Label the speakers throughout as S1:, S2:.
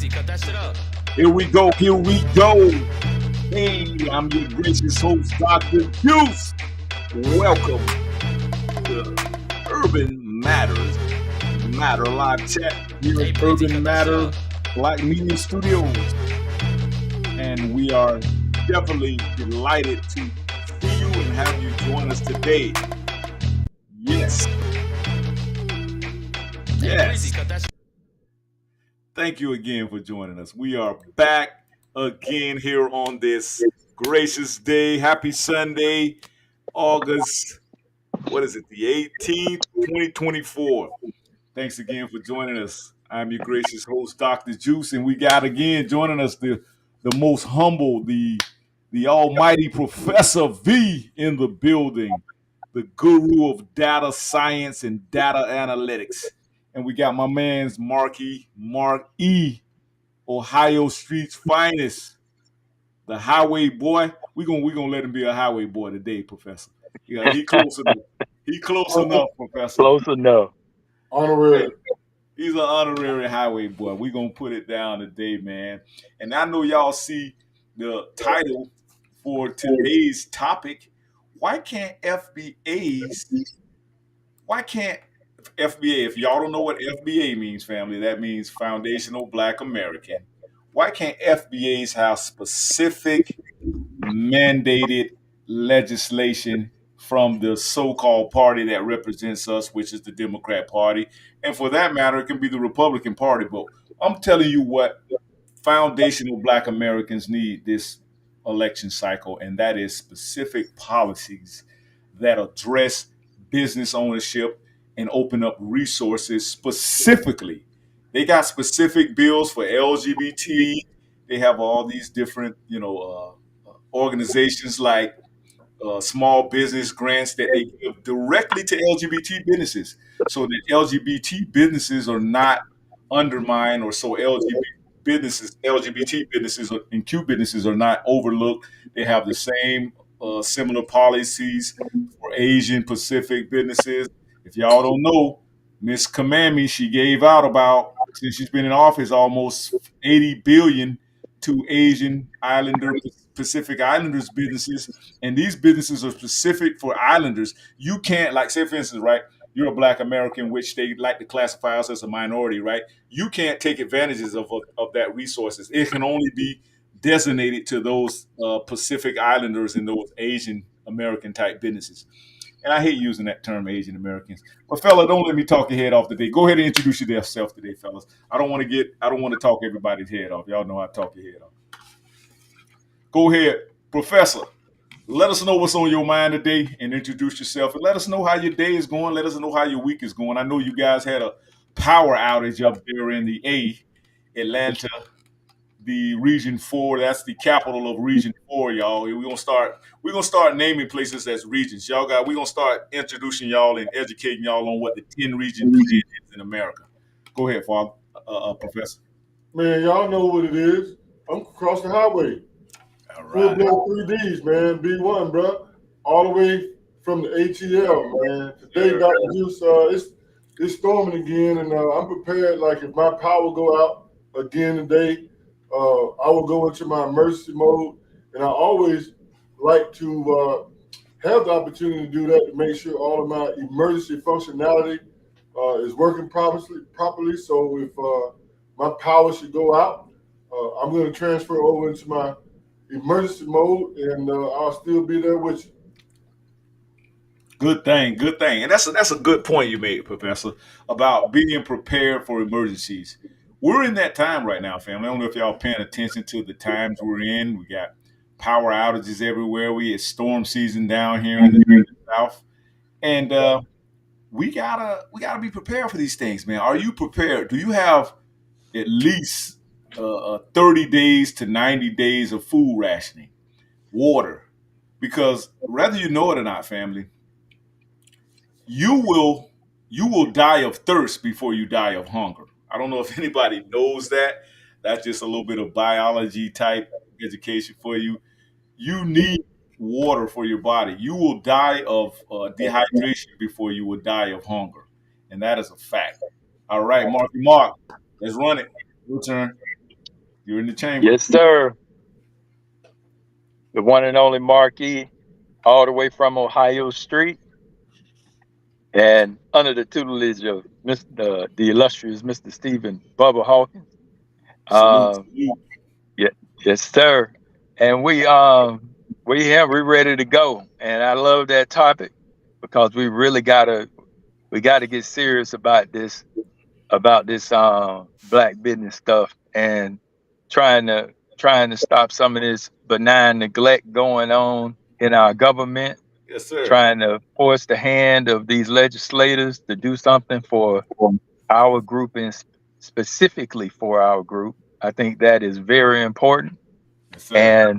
S1: Here we go. Here we go. Hey, I'm your gracious host, Dr. Juice. Welcome to Urban Matters Matter Live Chat here at Urban Matter Black Media Studios. And we are definitely delighted to see you and have you join us today. Yes. Yes. Thank you again for joining us. We are back again here on this gracious day. Happy Sunday, August, what is it, the 18th, 2024. Thanks again for joining us. I'm your gracious host, Dr. Juice, and we got again joining us the most humble, the almighty Professor V in the building, the guru of data science and data analytics. And we got my man's Mark E, Ohio Street's finest, the highway boy. We're gonna let him be a highway boy today, Professor. Yeah, he close enough. He close enough, Professor.
S2: Close enough.
S1: Honorary. He's an honorary highway boy. We're gonna put it down today, man. And I know y'all see the title for today's topic. Why can't FBA, if y'all don't know what FBA means, family, that means Foundational Black American. Why can't FBAs have specific mandated legislation from the so-called party that represents us, which is the Democrat Party? And for that matter, it can be the Republican Party. But I'm telling you what foundational Black Americans need this election cycle, and that is specific policies that address business ownership and open up resources specifically. They got specific bills for LGBT. They have all these different, organizations like small business grants that they give directly to LGBT businesses, so that LGBT businesses are not undermined, or so LGBT businesses and Q businesses are not overlooked. They have the same similar policies for Asian Pacific businesses. If y'all don't know, Miss Kamami, she gave out about, since she's been in office, almost 80 billion to Asian Islander, Pacific Islanders businesses, and these businesses are specific for Islanders. You can't, like, say for instance, right? You're a Black American, which they like to classify us as a minority, right? You can't take advantages of that resources. It can only be designated to those Pacific Islanders and those Asian American type businesses. And I hate using that term, Asian Americans. But fella, don't let me talk your head off today. Go ahead and introduce yourself today, fellas. I don't want to talk everybody's head off. Y'all know how to talk your head off. Go ahead, Professor. Let us know what's on your mind today and introduce yourself, and let us know how your day is going. Let us know how your week is going. I know you guys had a power outage up there in the Atlanta, the Region 4. That's the capital of Region 4, y'all. We're gonna start naming places as regions. We're gonna start introducing y'all and educating y'all on what the 10 region plan is in America. Go ahead, Father, Professor.
S3: Man, y'all know what it is. I'm across the highway.
S1: All right.
S3: Full blown 3Ds, man. B1, bro. All the way from the ATL, man. Today, Dr. Juice, it's storming again, and I'm prepared. Like, if my power go out again today, I will go into my emergency mode, and I always like to have the opportunity to do that to make sure all of my emergency functionality is working properly. So if my power should go out, I'm going to transfer over into my emergency mode, and I'll still be there with you.
S1: Good thing. And that's a good point you made, Professor, about being prepared for emergencies. We're in that time right now, family. I don't know if y'all paying attention to the times we're in. We got power outages everywhere. It's storm season down here in the South, and we gotta be prepared for these things, man. Are you prepared? Do you have at least 30 days to 90 days of food rationing, water? Because whether you know it or not, family, you will die of thirst before you die of hunger. I don't know if anybody knows that. That's just a little bit of biology type education for you. You need water for your body. You will die of dehydration before you will die of hunger, and that is a fact. All right, Mark, let's run it. Your turn. You're in the chamber.
S2: Yes, sir. The one and only Marquis, all the way from Ohio Street, and under the tutelage of the illustrious Mr. Stephen Bubba Hawkins.
S1: Salute,
S2: Uh,
S1: salute.
S2: yeah, yes, sir. And we ready to go. And I love that topic because we gotta get serious about this black business stuff and trying to stop some of this benign neglect going on in our government,
S1: Yes, sir.
S2: trying to force the hand of these legislators to do something for our group and specifically for our group. I think that is very important.
S1: Yes, sir.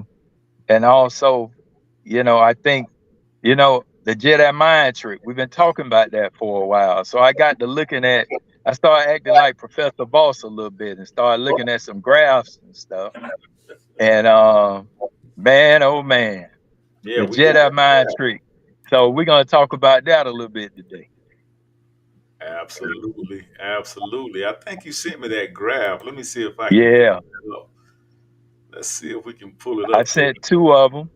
S2: And also, I think, the Jedi mind trick. We've been talking about that for a while. So I got to looking at I started acting like Professor Boss a little bit and started looking at some graphs and stuff. And man, oh man,
S1: Yeah,
S2: the
S1: we got
S2: Jedi mind trick. So we're gonna talk about that a little bit today.
S1: absolutely, absolutely. I think you sent me that graph. Let me see if I can pull
S2: Yeah,
S1: it up. Let's see if we can pull it
S2: I
S1: up for
S2: sent two of them.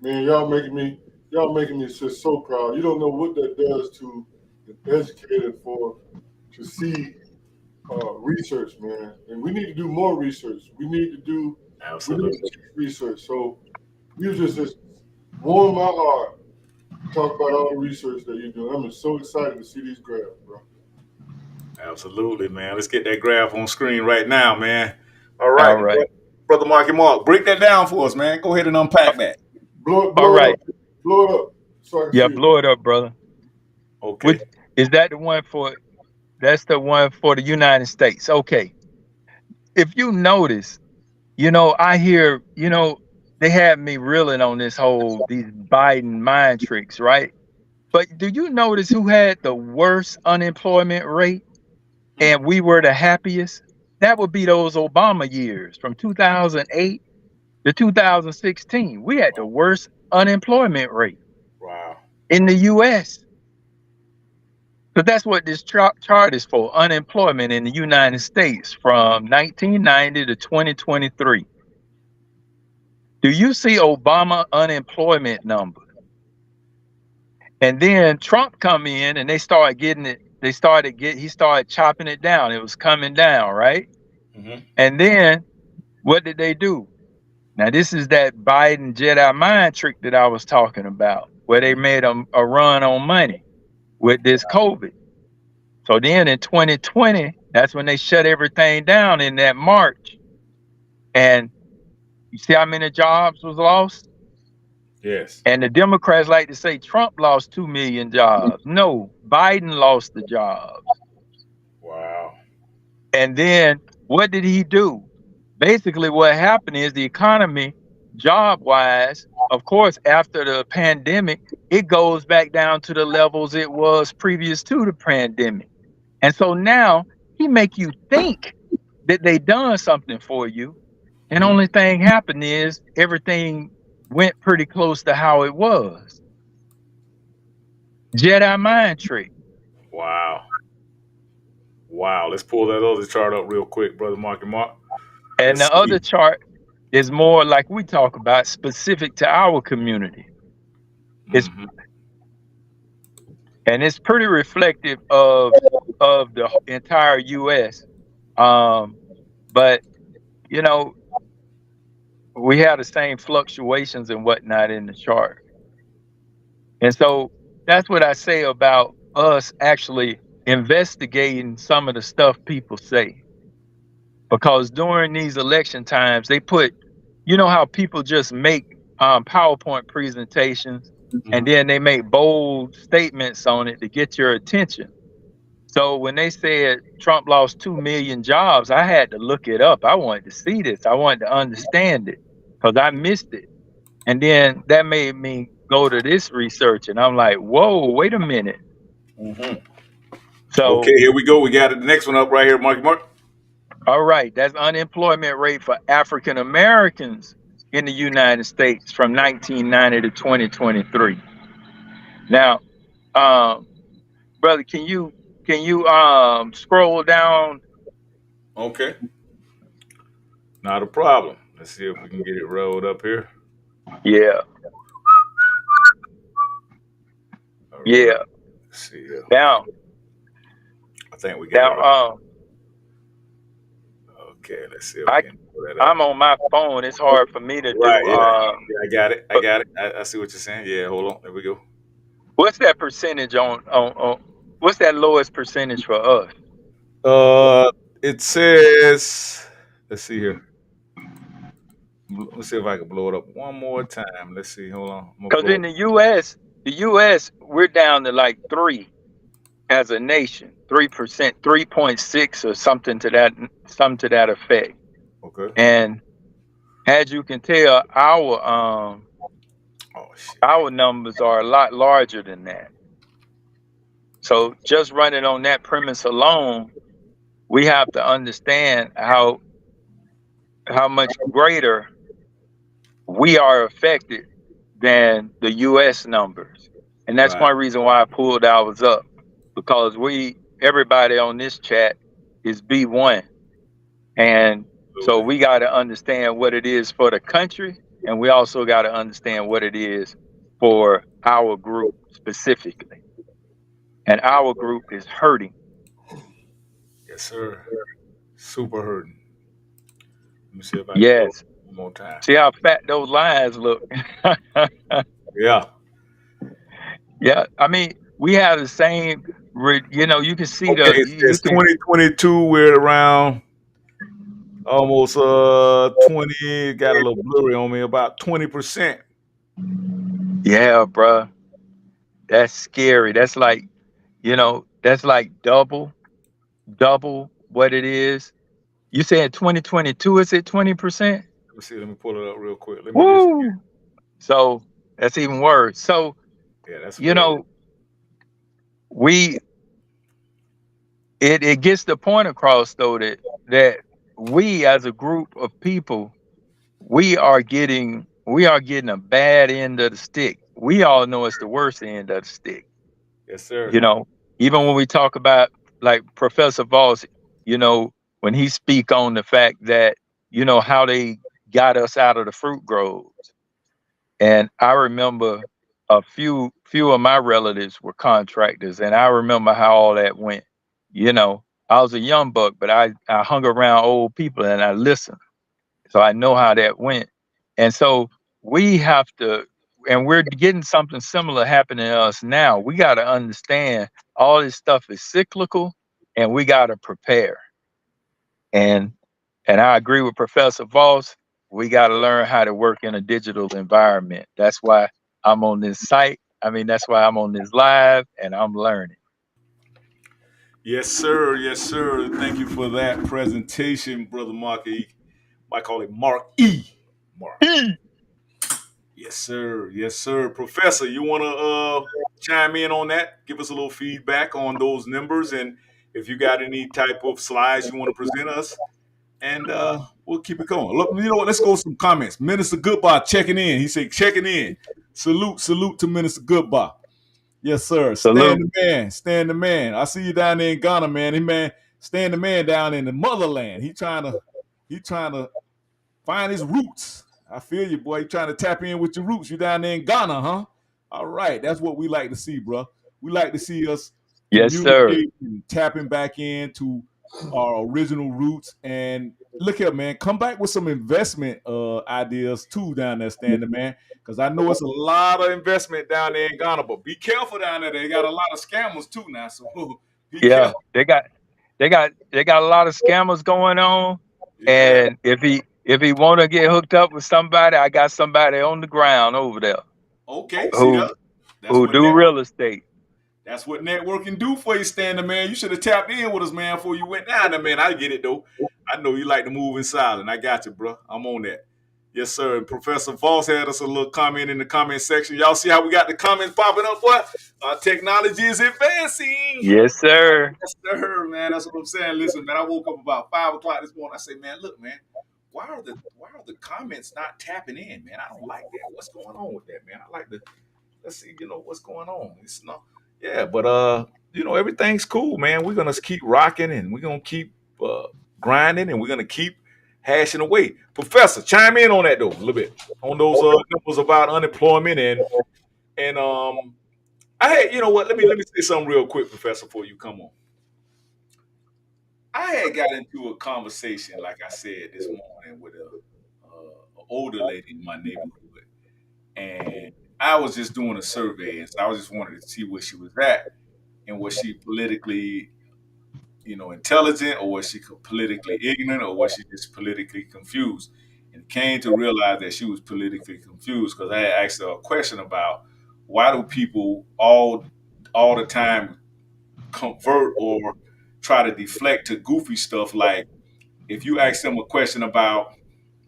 S3: Man, y'all making me just so proud. You don't know what that does to an educator to see research, man. And we need to do more research. We need to
S1: Absolutely.
S3: teach research. So you just warm my heart to talk about all the research that you're doing. I'm just so excited to see these graphs, bro.
S1: Absolutely, man. Let's get that graph on screen right now, man. All
S2: All
S1: right,
S2: right.
S1: brother Marky Mark, break that down for us, man. Go ahead and
S2: Uh,
S1: unpack that.
S2: All
S3: Blow it
S2: right.
S3: up, blow it up, so I can
S2: Yeah,
S3: see it.
S2: blow it up, brother.
S1: Okay.
S2: Which is that the one for that's the one for the United States. Okay. If you notice, I hear, they had me reeling on these Biden mind tricks, right? But do you notice who had the worst unemployment rate
S1: Hmm.
S2: and we were the happiest? That would be those Obama years from 2008 to 2016. We had the worst unemployment rate
S1: Wow.
S2: in the US. So that's what this chart is for, unemployment in the United States from 1990 to 2023. Do you see Obama unemployment number? And then Trump come in and they started getting it. He started chopping it down. It was coming down, right?
S1: Hmm.
S2: And then what did they do? Now this is that Biden Jedi mind trick that I was talking about, where they
S1: Hmm.
S2: made a run on money with this COVID. So then in 2020, that's when they shut everything down in that March. And you see how many jobs was lost?
S1: Yes.
S2: And the Democrats like to say Trump lost 2 million jobs. No, Biden lost the jobs.
S1: Wow.
S2: And then what did he do? Basically, what happened is the economy, job wise, of course, after the pandemic, it goes back down to the levels it was previous to the pandemic. And so now he make you think that they done something for you. And
S1: Hmm.
S2: only thing happened is everything went pretty close to how it was. Jedi mind trick.
S1: Wow. Wow. Let's pull that other chart up real quick, brother Marky Mark.
S2: And
S1: Let's
S2: the other
S1: see.
S2: chart is more like we talk about specific to our community. It's
S1: Hmm.
S2: and it's pretty reflective of the entire US. Um, but you know, we have the same fluctuations and whatnot in the chart. And so that's what I say about us actually investigating some of the stuff people say. Because during these election times, they put, how people just make PowerPoint presentations and
S1: Hmm.
S2: then they make bold statements on it to get your attention. So when they said Trump lost 2 million jobs, I had to look it up. I wanted to see this, I wanted to understand it because I missed it. And then that made me go to this research and I'm like, whoa, wait a minute.
S1: Hmm. Okay,
S2: So,
S1: here we go. We got it. The next one up right here, Marky Mark.
S2: all right, that's unemployment rate for African Americans in the United States from 1990 to 2023. Now, um, brother, can you scroll down?
S1: Okay. Not a problem. Let's see if we can get it rolled up here.
S2: Yeah,
S1: All right.
S2: yeah.
S1: Let's see here.
S2: Now,
S1: I think we got it
S2: now,
S1: right. Okay, let's see if we
S2: I
S1: can pull that up.
S2: I'm on my phone. It's hard for me to
S1: Right,
S2: do.
S1: yeah. Yeah, I got it. I
S2: But
S1: got it. I see what you're saying. Yeah, hold on. There we go.
S2: what's that percentage on? What's that lowest percentage for us?
S1: It says, let's see here. Let's see if I can blow it up one more time. Let's see. Hold on. I'm gonna
S2: Because
S1: blow
S2: in
S1: it.
S2: the U.S., we're down to like 3 as a nation, 3%, 3.6 or something to that effect.
S1: Okay.
S2: And as you can tell,
S1: Oh shit.
S2: our numbers are a lot larger than that. So just running on that premise alone, we have to understand how much greater we are affected than the US numbers. And that's
S1: Right.
S2: one reason why I pulled ours up. Because everybody on this chat is B1. And so
S1: Absolutely.
S2: we got to understand what it is for the country. And we also got to understand what it is for our group specifically. And our group is hurting.
S1: Yes, sir. Super hurting. Let me see if I can blow it
S2: Yes.
S1: one more time.
S2: See how fat those lines look.
S1: Yeah.
S2: Yeah. I mean, we have the same, you can see
S1: Okay,
S2: you
S1: it's
S2: can,
S1: 2022. We're at around almost 20. Got a little blurry on me. About 20%.
S2: yeah, bruh. That's scary. That's like double what it is. You said 2022 is it 20%?
S1: Let me see. Let me pull it up real quick. Let me just.
S2: Woo! So that's even worse. So,
S1: Yeah, that's
S2: you
S1: way.
S2: know, we it gets the point across though that we as a group of people, we are getting a bad end of the stick. We all know it's the worst end of the stick.
S1: Yes, sir.
S2: You know, even when we talk about like Professor Voss, when he speak on the fact that, how they got us out of the fruit groves. And I remember a few of my relatives were contractors, and I remember how all that went. I was a young buck, but I hung around old people and I listened. So I know how that went. And so we have to, and we're getting something similar happening to us now. We got to understand all this stuff is cyclical and we got to prepare. And I agree with Professor Voss. We got to learn how to work in a digital environment. That's why I'm on this site. I mean, that's why I'm on this live and I'm learning.
S1: Yes, sir. Yes, sir. Thank you for that presentation, brother Mark E. I call it Mark E. Mark. Yes, sir. Yes, sir. Professor, you want to chime in on that? Give us a little feedback on those numbers, and if you got any type of slides you want to present us, and we'll keep it going. Look, you know what? Let's go with some comments. Minister Goodbye checking in. He said checking in. Salute to Minister Goodbye. Yes, sir. Stand
S2: Salute.
S1: the man. Stand the man. I see you down there in Ghana, man. He man, stand the man down in the motherland. He trying to find his roots. I feel you, boy. You trying to tap in with your roots. You down there in Ghana, huh? All right. That's what we like to see, bro. We like to see us
S2: Yes, sir.
S1: communicating and tapping back into our original roots. And look here, man. Come back with some investment ideas too down there, standing man. Because I know it's a lot of investment down there in Ghana, but be careful down there. They got a lot of scammers too now. So be
S2: Yeah,
S1: careful.
S2: they got a lot of scammers going on.
S1: Yeah.
S2: And if he want to get hooked up with somebody, I got somebody on the ground over there
S1: Okay. See
S2: who
S1: that? That's
S2: who
S1: what
S2: do
S1: network.
S2: real estate.
S1: That's what networking do for you, Standing man. You should have tapped in with us, man, before you went down there, man. I get it though. I know you like to move in silent. I got you, bro. I'm on that. Yes, sir. And Professor Voss had us a little comment in the comment section. Y'all see how we got the comments popping up? What? Our technology is advancing.
S2: Yes, sir.
S1: Yes, sir, man. That's what I'm saying. Listen, man. I woke up about 5 o'clock this morning. I say, man, look, man. Why are the comments not tapping in, man? I don't like that. What's going on with that, man? I like to let's see, what's going on. It's not, yeah, but everything's cool, man. We're gonna keep rocking and we're gonna keep grinding and we're gonna keep hashing away. Professor, chime in on that though a little bit on those numbers about unemployment and I had, you know what? Let me say something real quick, Professor, before you come on. I had got into a conversation, like I said this morning, with a older lady in my neighborhood, and I was just doing a survey, and so I was just wanted to see where she was at, and was she politically, intelligent, or was she politically ignorant, or was she just politically confused? And came to realize that she was politically confused because I had asked her a question about why do people all the time convert or try to deflect to goofy stuff, like if you ask them a question about,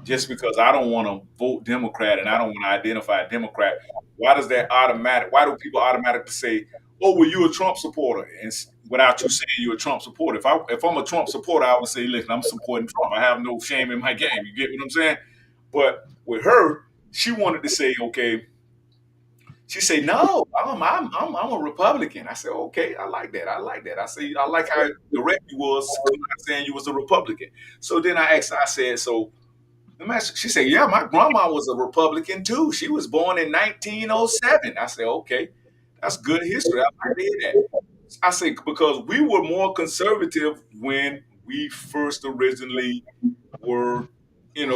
S1: just because I don't want to vote Democrat and I don't want to identify a Democrat, why do people automatically say, oh, well, you're a Trump supporter, and without you saying you're a Trump supporter? If I'm a Trump supporter, I would say, listen, I'm supporting Trump. I have no shame in my game. You get what I'm saying? But with her, she wanted to say, okay, she said, "No, I'm a Republican." I said, "Okay, I like that. I like that." I say, "I like how direct you was coming out saying you was a Republican." So then I asked her, I said, "So let me ask you," she said, "Yeah, my grandma was a Republican too. She was born in 1907." I said, "Okay, that's good history. I like to hear that." I say, because we were more conservative when we first originally were, in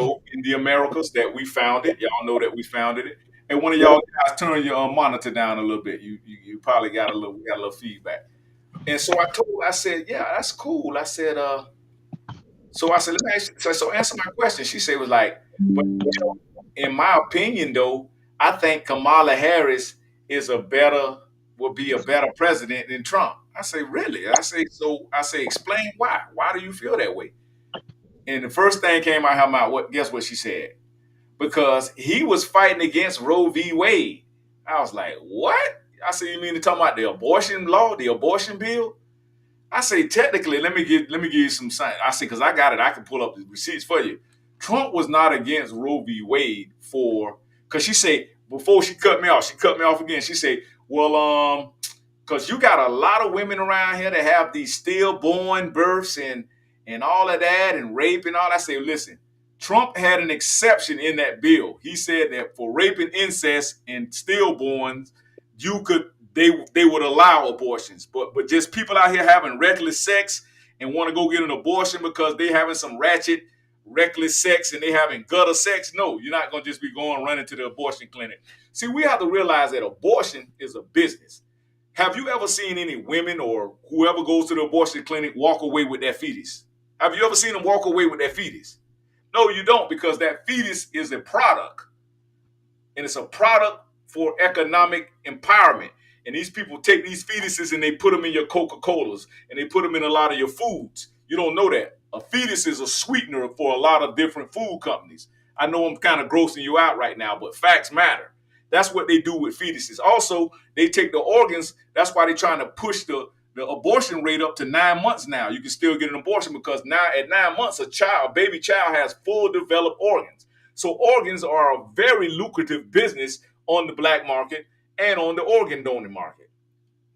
S1: the Americas that we founded. Y'all know that we founded it. And one of y'all guys turn your monitor down a little bit. You probably we got a little feedback. And so I said, yeah, that's cool. I said, so I said, let me ask you, so answer my question. She said, was like, but in my opinion though, I think Kamala Harris would be a better president than Trump. I say, really? I say, explain why. Why do you feel that way? And the first thing came out her mouth, guess what she said? Because he was fighting against Roe v. Wade. I was like, what? I said, you mean to talk about the abortion law, the abortion bill? I say, technically, let me give you some sign. I say, because I got it, I can pull up the receipts for you. Trump was not against Roe v. Wade because she said, before she cut me off again. She said, well, because you got a lot of women around here that have these stillborn births and all of that and rape and all. I say, listen, Trump had an exception in that bill. He said that for rape and incest and stillborns, you could they would allow abortions, but just people out here having reckless sex and want to go get an abortion because they having some ratchet reckless sex and they having gutter sex. No, you're not gonna just be going running to the abortion clinic. See, we have to realize that abortion is a business. Have you ever seen any women or whoever goes to the abortion clinic walk away with their fetus? Have you ever seen them walk away with their fetus? No, you don't, because that fetus is a product, and it's a product for economic empowerment. And these people take these fetuses and they put them in your Coca-Colas and they put them in a lot of your foods. You don't know that. A fetus is a sweetener for a lot of different food companies. I know I'm kind of grossing you out right now, but facts matter. That's what they do with fetuses. Also, they take the organs. That's why they're trying to push the abortion rate up to 9 months now. You can still get an abortion because now at 9 months, a baby child has full developed organs. So organs are a very lucrative business on the black market and on the organ donor market.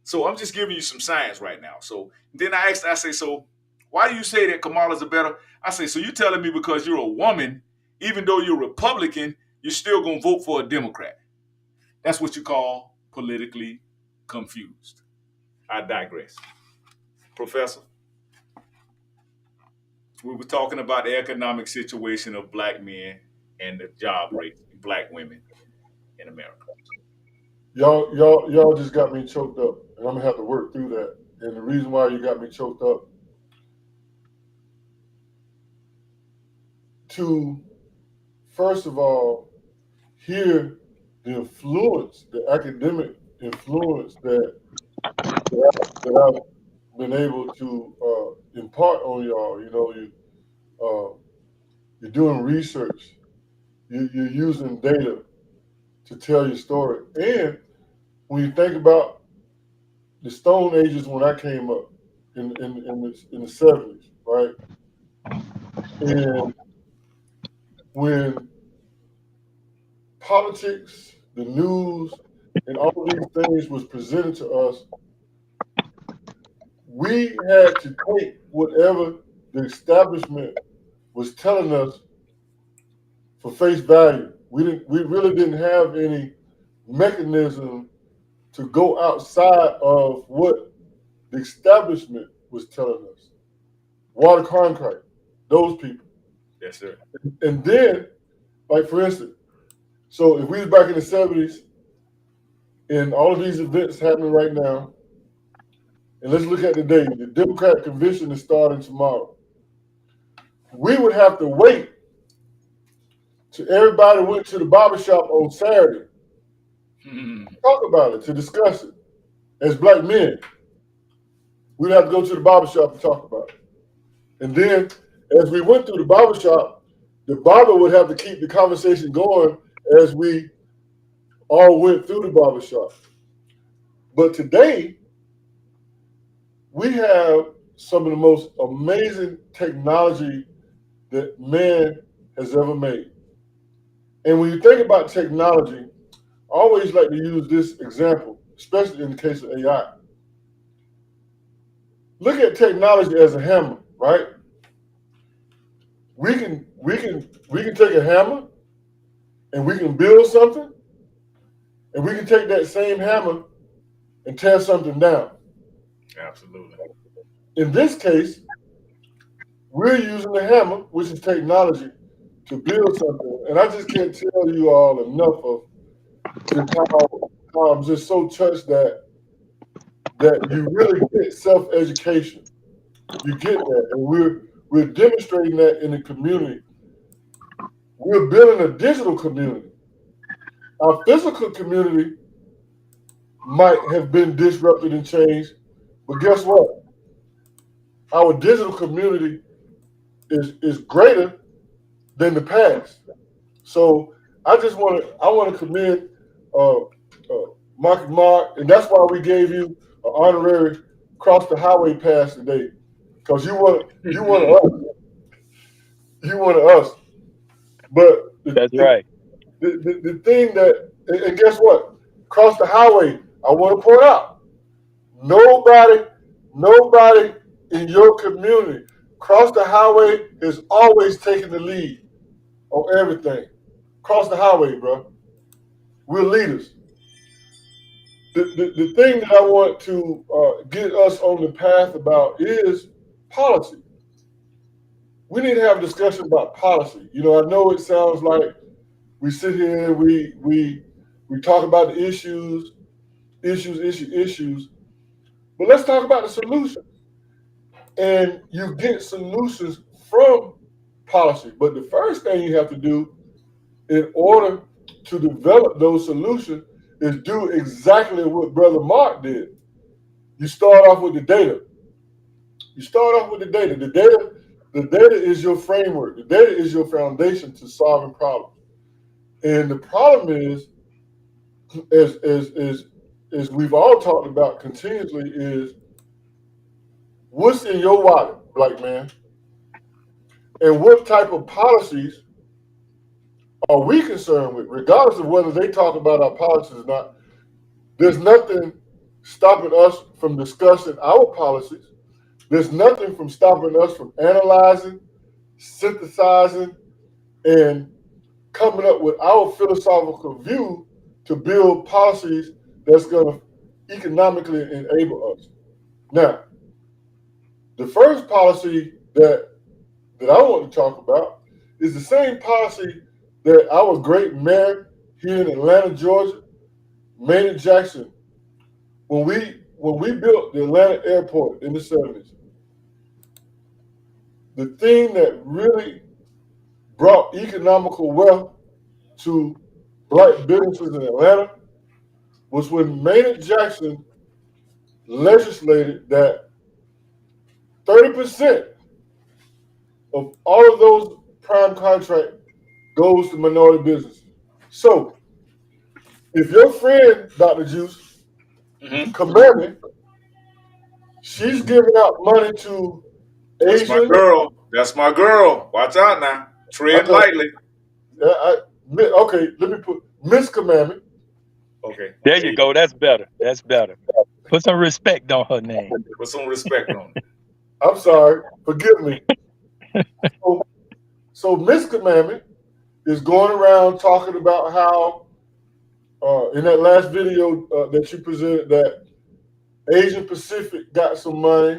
S1: So I'm just giving you some science right now. So then I say, so why do you say that Kamala's a better? I say, so you're telling me because you're a woman, even though you're Republican, you're still going to vote for a Democrat. That's what you call politically confused. I digress. Professor, we were talking about the economic situation of black men and the job rate of black women in America.
S3: Y'all just got me choked up, and I'm gonna have to work through that. And the reason why you got me choked up, to first of all hear the influence, the academic influence that I've been able to impart on y'all. Uh, you're doing research, you're using data to tell your story, and when you think about the Stone Ages when I came up in the 70s, right? And when politics, the news, and all these things was presented to us, we had to take whatever the establishment was telling us for face value. We really didn't have any mechanism to go outside of what the establishment was telling us. Water contract, those people.
S1: Yes, sir.
S3: And then, like for instance, so if we was back in the 70s and all of these events happening right now, and let's look at the day, the Democratic convention is starting tomorrow. We would have to wait till everybody went to the barbershop on Saturday to talk about it, to discuss it. As black men, we'd have to go to the barbershop and talk about it. And then as we went through the barber would have to keep the conversation going as we all went through the barbershop. But today, we have some of the most amazing technology that man has ever made. And when you think about technology, I always like to use this example, especially in the case of AI. Look at technology as a hammer, right? We can take a hammer and we can build something, and we can take that same hammer and tear something down.
S1: Absolutely.
S3: In this case, we're using the hammer, which is technology, to build something. And I just can't tell you all enough of just how I'm just so touched that you really get self-education. You get that, and we're demonstrating that in the community. We're building a digital community. Our physical community might have been disrupted and changed, but guess what? Our digital community is greater than the past. So I want to commend Mark and Mark, and that's why we gave you an honorary cross the highway pass today, because you one of us. But
S2: That's right.
S3: the thing that, and guess what? Cross the highway, I want to point out, nobody nobody in your community cross the highway is always taking the lead on everything. Cross the highway, bro. We're leaders. The thing that I want to get us on the path about is policy. We need to have a discussion about policy. You know, I know it sounds like we sit here and we talk about the issues, but let's talk about the solution. And you get solutions from policy. But the first thing you have to do in order to develop those solutions is do exactly what Brother Mark did. You start off with the data. You start off with the data. The data is your framework. The data is your foundation to solving problems. And the problem is, as we've all talked about continuously, is what's in your wallet, black man, and what type of policies are we concerned with, regardless of whether they talk about our policies or not. There's nothing stopping us from discussing our policies. There's nothing from stopping us from analyzing, synthesizing, and coming up with our philosophical view to build policies that's going to economically enable us. Now, the first policy that I want to talk about is the same policy that our great mayor here in Atlanta, Georgia, Maynard Jackson, when we built the Atlanta airport in the 70s, the thing that really brought economical wealth to black businesses in Atlanta was when Maynard Jackson legislated that 30% of all of those prime contract goes to minority businesses. So if your friend, Dr. Juice, Kamani, she's giving out money to
S1: That's my
S3: Asian.
S1: girl. That's my girl. Watch out now. Tread lightly.
S3: Okay, let me put Miss Kamani.
S1: Okay.
S2: There you go. That's better. That's better. Put some respect on her name.
S1: Put some respect on it.
S3: I'm sorry, forgive me. So So Miss Commandment is going around talking about how in that last video that you presented that Asia Pacific got some money,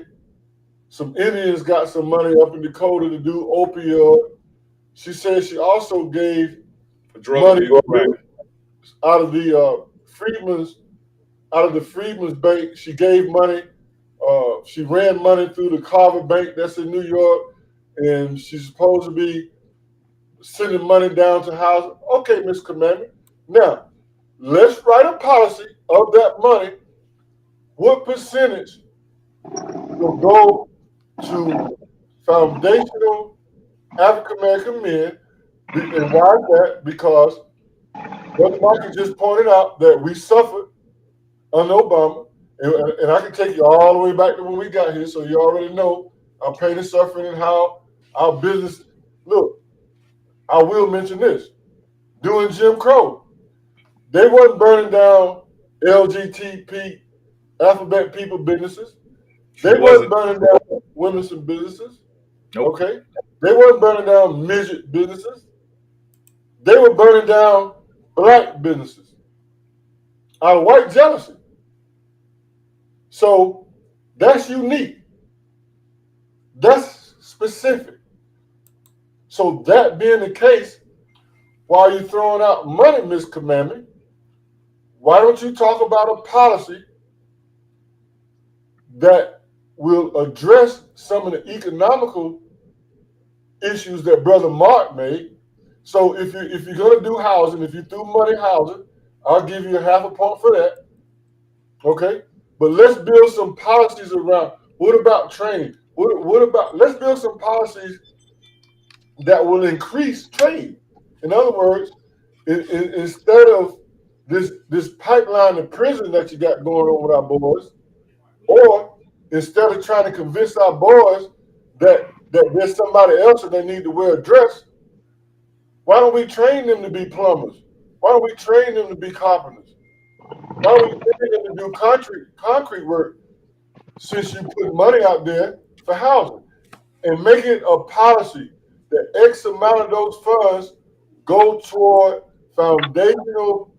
S3: some Indians got some money up in Dakota to do opioid. She said she also gave
S1: For drug
S3: money
S1: abuse, right?
S3: out of the Freedmen's out of the Freedmen's Bank. She gave money. She ran money through the Carver Bank that's in New York, and she's supposed to be sending money down to house. Okay, Miss Commandment. Now, let's write a policy of that money. What percentage will go to foundational African American men? And why is that? Because Brother Michael just pointed out that we suffered under Obama, and I can take you all the way back to when we got here, so you already know our pain and suffering and how our business. Look, I will mention this: during Jim Crow, they wasn't burning down LGTP alphabet people businesses.
S1: She
S3: They wasn't
S1: wasn't.
S3: burning down women's businesses.
S1: Nope.
S3: Okay, they wasn't burning down midget businesses. They were burning down black businesses out of white jealousy. So that's unique. That's specific. So that being the case, while you're throwing out money, Miss Commandment, why don't you talk about a policy that will address some of the economical issues that Brother Mark made? So if you're gonna do housing, if you threw money housing, I'll give you a half a point for that. Okay, but let's build some policies around. What about training? What about let's build some policies that will increase trade. In other words, instead of this pipeline to prison that you got going on with our boys, or instead of trying to convince our boys that there's somebody else that they need to wear a dress, why don't we train them to be plumbers? Why don't we train them to be carpenters? Why don't we train them to do concrete work? Since you put money out there for housing, and make it a policy that X amount of those funds go toward foundational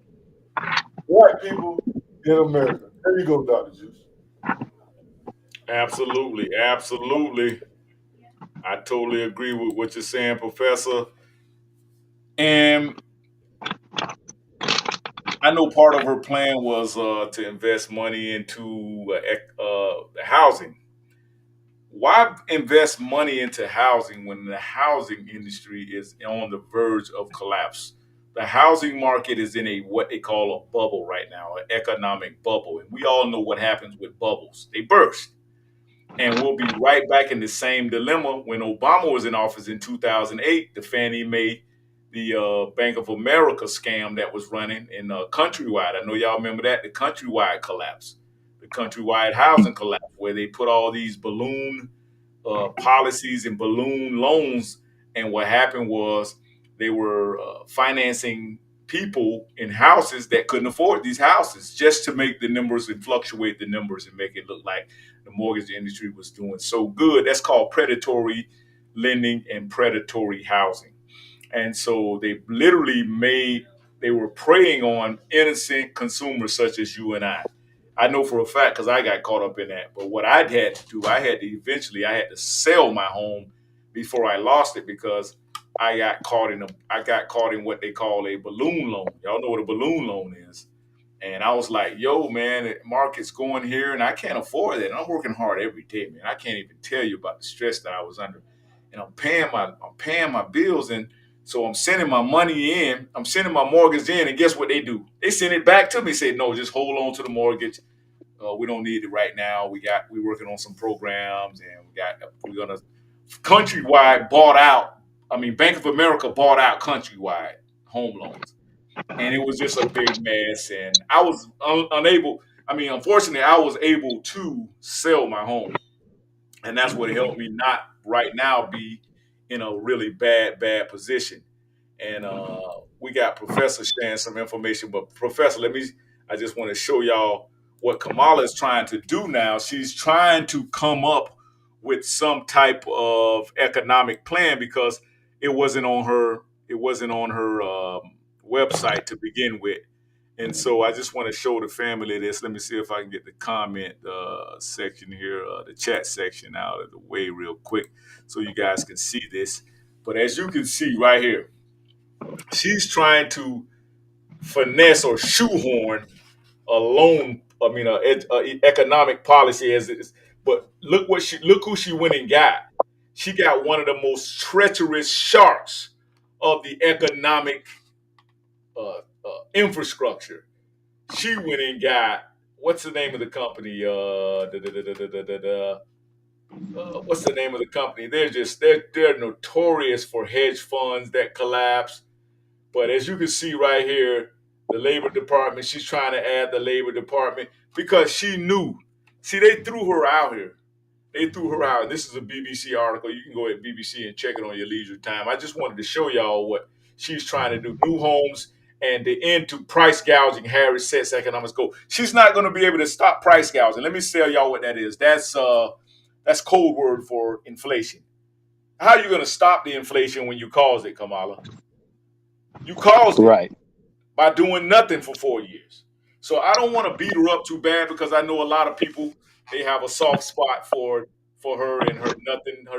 S3: white people in America. There you go, Dr. Juice.
S1: Absolutely. Absolutely. I totally agree with what you're saying, Professor. And I know part of her plan was to invest money into the housing. Why invest money into housing when the housing industry is on the verge of collapse? The housing market is in a what they call a bubble right now, an economic bubble, and we all know what happens with bubbles. They burst. And we'll be right back in the same dilemma when Obama was in office in 2008. The Fannie Mae, the Bank of America scam that was running in Countrywide. I know y'all remember that, the Countrywide collapse, the Countrywide housing collapse, where they put all these balloon policies and balloon loans. And what happened was they were financing people in houses that couldn't afford these houses just to make the numbers and fluctuate the numbers and make it look like the mortgage industry was doing so good. That's called predatory lending and predatory housing. And so they were preying on innocent consumers such as you and I. I know for a fact because I got caught up in that. But what I had to do, I had to sell my home before I lost it because I got caught in what they call a balloon loan. Y'all know what a balloon loan is. And I was like, yo, man, the market's going here and I can't afford it. And I'm working hard every day, man. I can't even tell you about the stress that I was under. And I'm paying my bills. And so I'm sending my money in, I'm sending my mortgage in, and guess what they do? They send it back to me, say, no, just hold on to the mortgage. We don't need it right now. We're working on some programs and we're gonna Countrywide bought out. I mean, Bank of America bought out Countrywide home loans and it was just a big mess. And I was unable. I mean, unfortunately, I was able to sell my home, and that's what helped me not right now be in a really bad position. And we got Professor sharing some information, but Professor, I just want to show y'all what Kamala is trying to do now. She's trying to come up with some type of economic plan because it wasn't on her. It wasn't on her website to begin with. And so I just want to show the family this. Let me see if I can get the comment section here, the chat section out of the way real quick so you guys can see this. But as you can see right here, she's trying to finesse or shoehorn a loan, I mean, a economic policy as it is. But look who she went and got. She got one of the most treacherous sharks of the economic infrastructure. She went and got, what's the name of the company? What's the name of the company? They're notorious for hedge funds that collapse. But as you can see right here, the Labor Department, she's trying to add the Labor Department because she knew. See, they threw her out here. They threw her out. This is a BBC article. You can go at BBC and check it on your leisure time. I just wanted to show y'all what she's trying to do. New homes and the end to price gouging. Harris sets economics goal. She's not going to be able to stop price gouging. Let me tell y'all what that is. That's code word for inflation. How are you going to stop the inflation when you caused it, Kamala? You caused it
S2: Right.
S1: by doing nothing for 4 years. So I don't want to beat her up too bad because I know a lot of people, they have a soft spot for her and her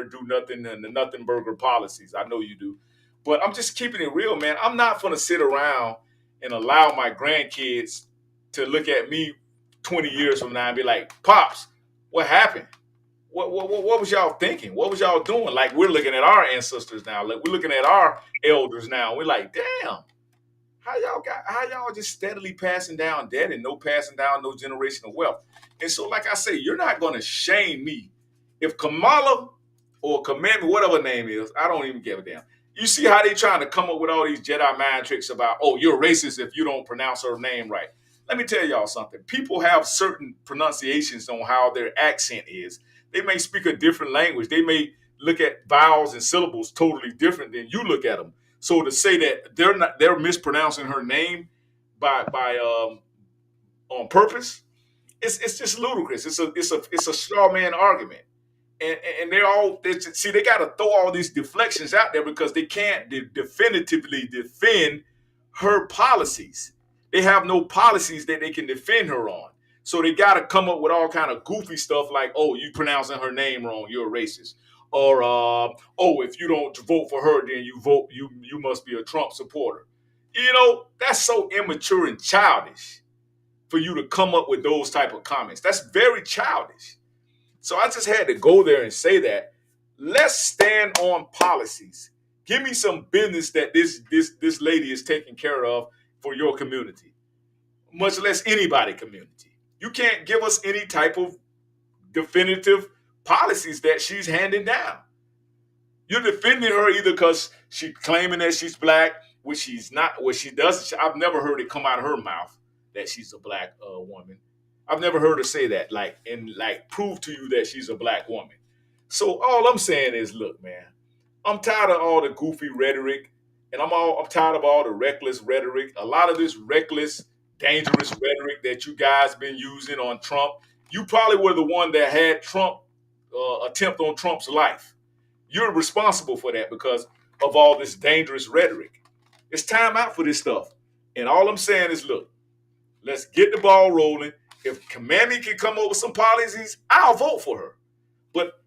S1: do nothing and the nothing burger policies. I know you do. But I'm just keeping it real, man. I'm not gonna sit around and allow my grandkids to look at me 20 years from now and be like, Pops, what happened? What was y'all thinking? What was y'all doing? Like we're looking at our ancestors now. Like we're looking at our elders now. We're like, damn. How y'all just steadily passing down debt and no passing down no generational wealth? And so, like I say, you're not gonna shame me. If Kamala or Command, whatever her name is, I don't even give a damn. You see how they trying to come up with all these Jedi mind tricks about, oh, you're racist if you don't pronounce her name right. Let me tell y'all something. People have certain pronunciations on how their accent is. They may speak a different language. They may look at vowels and syllables totally different than you look at them. So to say that they're mispronouncing her name by on purpose, it's just ludicrous. It's a straw man argument, and they got to throw all these deflections out there because they can't definitively defend her policies. They have no policies that they can defend her on. So they got to come up with all kind of goofy stuff like, "Oh, you pronouncing her name wrong, you're a racist," or "Oh, if you don't vote for her, then you must be a Trump supporter." You know, that's so immature and childish for you to come up with those type of comments. That's very childish. So I just had to go there and say that. Let's stand on policies. Give me some business that this lady is taking care of for your community, much less anybody community. You can't give us any type of definitive policies that she's handing down. You're defending her either because she's claiming that she's black, which she's not, what she does. I've never heard it come out of her mouth that she's a black woman. I've never heard her say that, like prove to you that she's a black woman. So all I'm saying is, look, man, I'm tired of all the goofy rhetoric, and I'm tired of all the reckless rhetoric. A lot of this reckless, dangerous rhetoric that you guys been using on Trump. You probably were the one that had Trump attempt on Trump's life. You're responsible for that because of all this dangerous rhetoric. It's time out for this stuff. And all I'm saying is, look, let's get the ball rolling. If Kamami can come up with some policies, I'll vote for her. But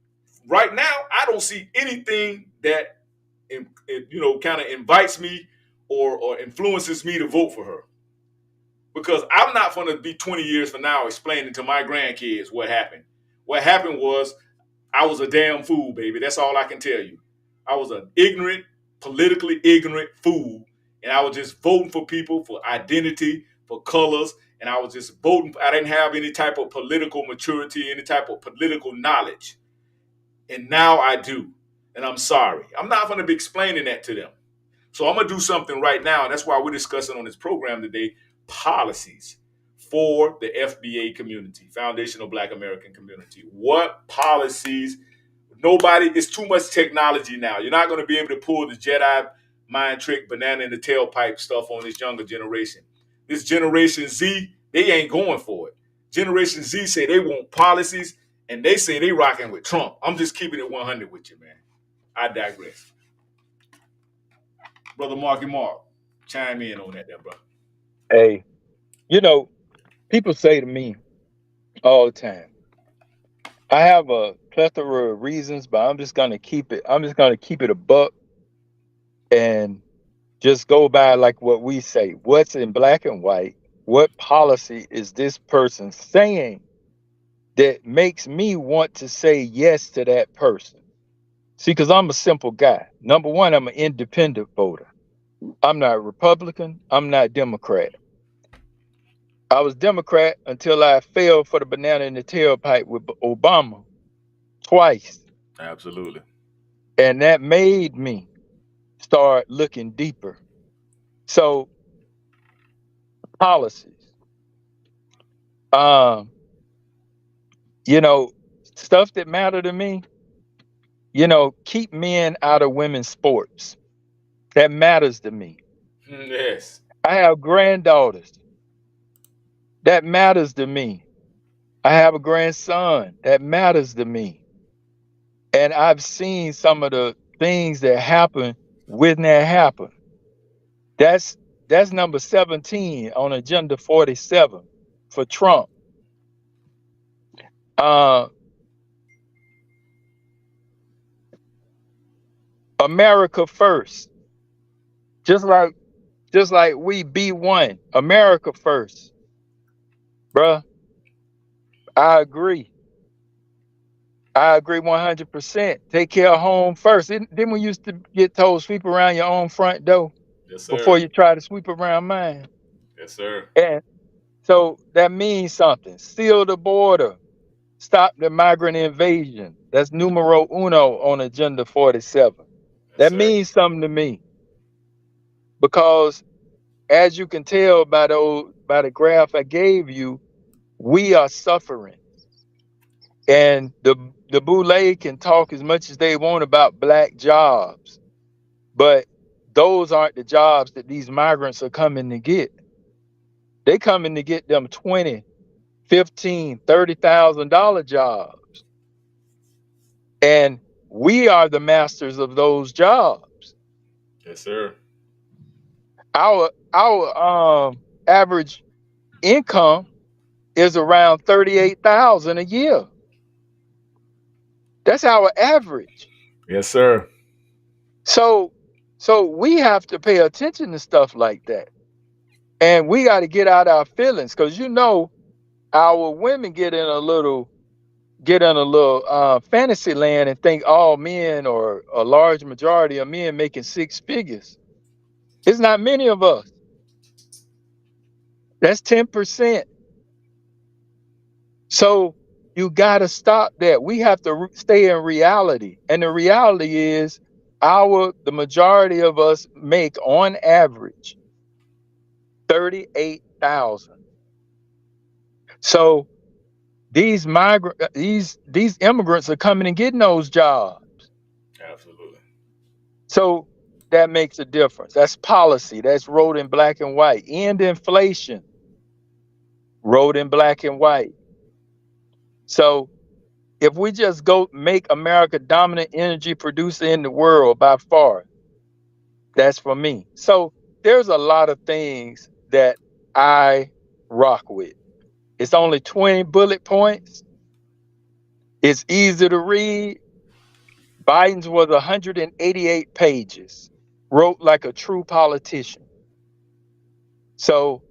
S1: right now, I don't see anything that kind of invites me or influences me to vote for her. Because I'm not going to be 20 years from now explaining to my grandkids what happened. What happened was I was a damn fool, baby. That's all I can tell you. I was an ignorant, politically ignorant fool. And I was just voting for people for identity, for colors. And I was just voting. I didn't have any type of political maturity, any type of political knowledge. And now I do. And I'm sorry. I'm not going to be explaining that to them. So I'm going to do something right now. And that's why we're discussing on this program today policies for the FBA community, Foundational Black American Community. What policies? It's too much technology now. You're not going to be able to pull the Jedi mind trick, banana in the tailpipe stuff on this younger generation. This Generation Z, they ain't going for it. Generation Z say they want policies, and they say they rocking with Trump. I'm just keeping it 100 with you, man. I digress. Brother Marky Mark, chime in on that there, bro.
S2: Hey, you know, people say to me all the time, I have a plethora of reasons, but I'm just gonna keep it a buck and just go by like what we say. What's in black and white? What policy is this person saying that makes me want to say yes to that person? See, because I'm a simple guy. Number one, I'm an independent voter. I'm not Republican. I'm not Democrat. I was Democrat until I fell for the banana in the tailpipe with Obama twice.
S1: Absolutely.
S2: And that made me start looking deeper. So, policies. Um, you know, stuff that matter to me, keep men out of women's sports. That matters to me.
S1: Yes.
S2: I have granddaughters. That matters to me. I have a grandson. That matters to me. And I've seen some of the things that happen when that happen. That's that's number 17 on agenda 47 for Trump. Uh, America first. Just like we B1, America first, bruh. I agree. I agree 100%. Take care of home first. Then we used to get told sweep around your own front door
S1: Yes, sir.
S2: before you try to sweep around mine.
S1: Yes, sir.
S2: And so that means something. Seal the border. Stop the migrant invasion. That's numero uno on agenda 47.
S1: Yes,
S2: That
S1: sir.
S2: means something to me because as you can tell by the graph I gave you, we are suffering. And the boule can talk as much as they want about black jobs, but those aren't the jobs that these migrants are coming to get. They coming to get them 20, 15, $30,000 jobs. And we are the masters of those jobs.
S1: Yes, sir.
S2: Our average income is around 38,000 a year. That's our average.
S1: Yes, sir.
S2: So we have to pay attention to stuff like that. And we got to get out our feelings because our women get in a little fantasy land and think all men or a large majority of men making six figures. It's not many of us. That's 10%. So you got to stop that. We have to stay in reality. And the reality is the majority of us make on average 38,000. So these immigrants are coming and getting those jobs.
S1: Absolutely.
S2: So that makes a difference. That's policy. That's wrote in black and white. End inflation, wrote in black and white. So if we just go make America dominant energy producer in the world by far, that's for me. So there's a lot of things that I rock with. It's only 20 bullet points. It's easy to read. Biden's was 188 pages, wrote like a true politician. So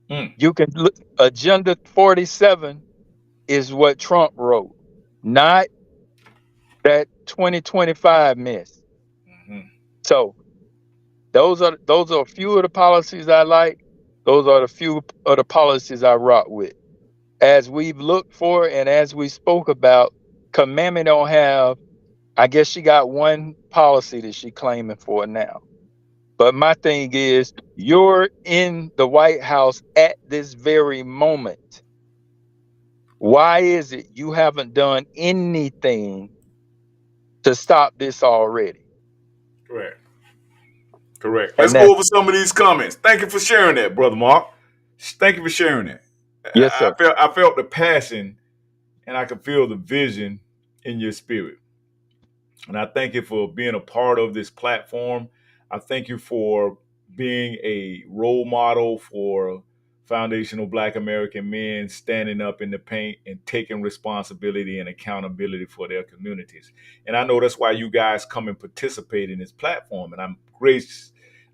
S1: Mm.
S2: you can look, Agenda 47 is what Trump wrote, not that 2025 mess.
S1: Mm-hmm.
S2: So those are a few of the policies I like. Those are the few of the policies I rock with. As we've looked for and as we spoke about, Commandment don't have. I guess she got one policy that she claiming for now. But my thing is, you're in the White House at this very moment. Why is it you haven't done anything to stop this already?
S1: Correct. Correct. Let's
S2: And
S1: go
S2: that's
S1: over some of these comments. Thank you for sharing that, brother Mark. Thank you for sharing that.
S2: yes, sir.
S1: I felt the passion and I could feel the vision in your spirit. And I thank you for being a part of this platform. I thank you for being a role model for foundational Black American men standing up in the paint and taking responsibility and accountability for their communities. And I know that's why you guys come and participate in this platform. And I'm great.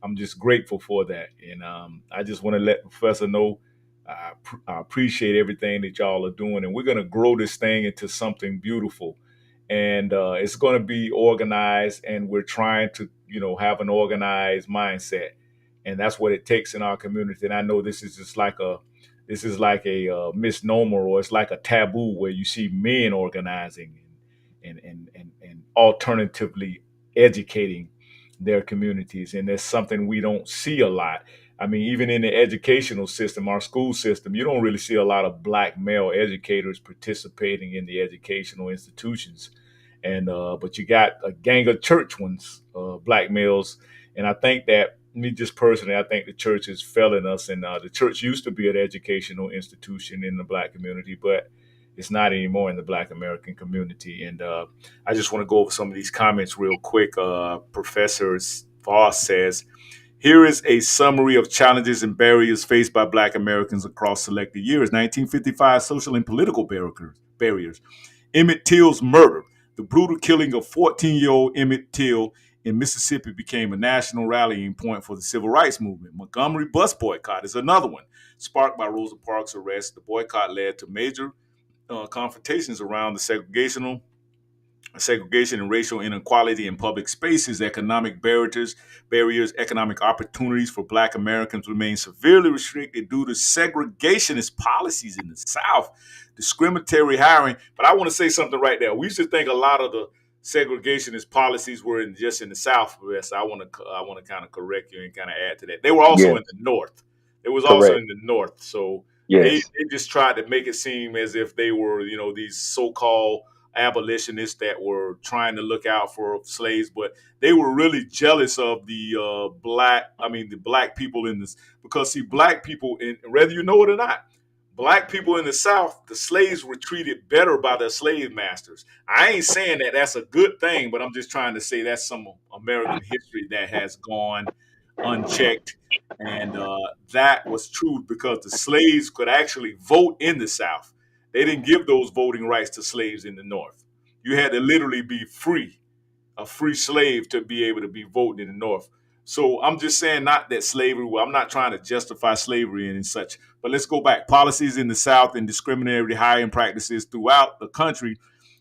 S1: I'm just grateful for that. And I just want to let Professor know I appreciate everything that y'all are doing. And we're going to grow this thing into something beautiful. And it's going to be organized. And we're trying to, have an organized mindset. And that's what it takes in our community. And I know this is like a misnomer, or it's like a taboo where you see men organizing and alternatively educating their communities. And that's something we don't see a lot. I mean, even in the educational system, our school system, you don't really see a lot of Black male educators participating in the educational institutions. And but you got a gang of church ones, Black males. And I think that, me just personally, I think the church is failing us. And the church used to be an educational institution in the Black community, but it's not anymore in the Black American community. And I just want to go over some of these comments real quick. Professor Voss says, here is a summary of challenges and barriers faced by Black Americans across selected years. 1955 social and political barriers. Emmett Till's murder. The brutal killing of 14-year-old Emmett Till in Mississippi became a national rallying point for the civil rights movement. Montgomery bus boycott is another one. Sparked by Rosa Parks' arrest, the boycott led to major confrontations around the segregation and racial inequality in public spaces. Economic barriers, economic opportunities for Black Americans remain severely restricted due to segregationist policies in the South, discriminatory hiring. But I want to say something right there. We used to think a lot of the segregationist policies were just in the Southwest. I want to kind of correct you and kind of add to that. They were also
S2: Yes,
S1: in the North. It was also
S2: correct.
S1: in the North. So they,
S2: Yes,
S1: they just tried to make it seem as if they were, these so-called abolitionists that were trying to look out for slaves, but they were really jealous of the the Black people in this, because see, Black people, in whether you know it or not, Black people in the South, the slaves were treated better by their slave masters. I ain't saying that that's a good thing, but I'm just trying to say that's some American history that has gone unchecked. And that was true because the slaves could actually vote in the South. They didn't give those voting rights to slaves in the North. You had to literally be free, a free slave, to be able to be voting in the North. So I'm just saying, not that slavery, well, I'm not trying to justify slavery and such, but let's go back. Policies in the South and discriminatory hiring practices throughout the country.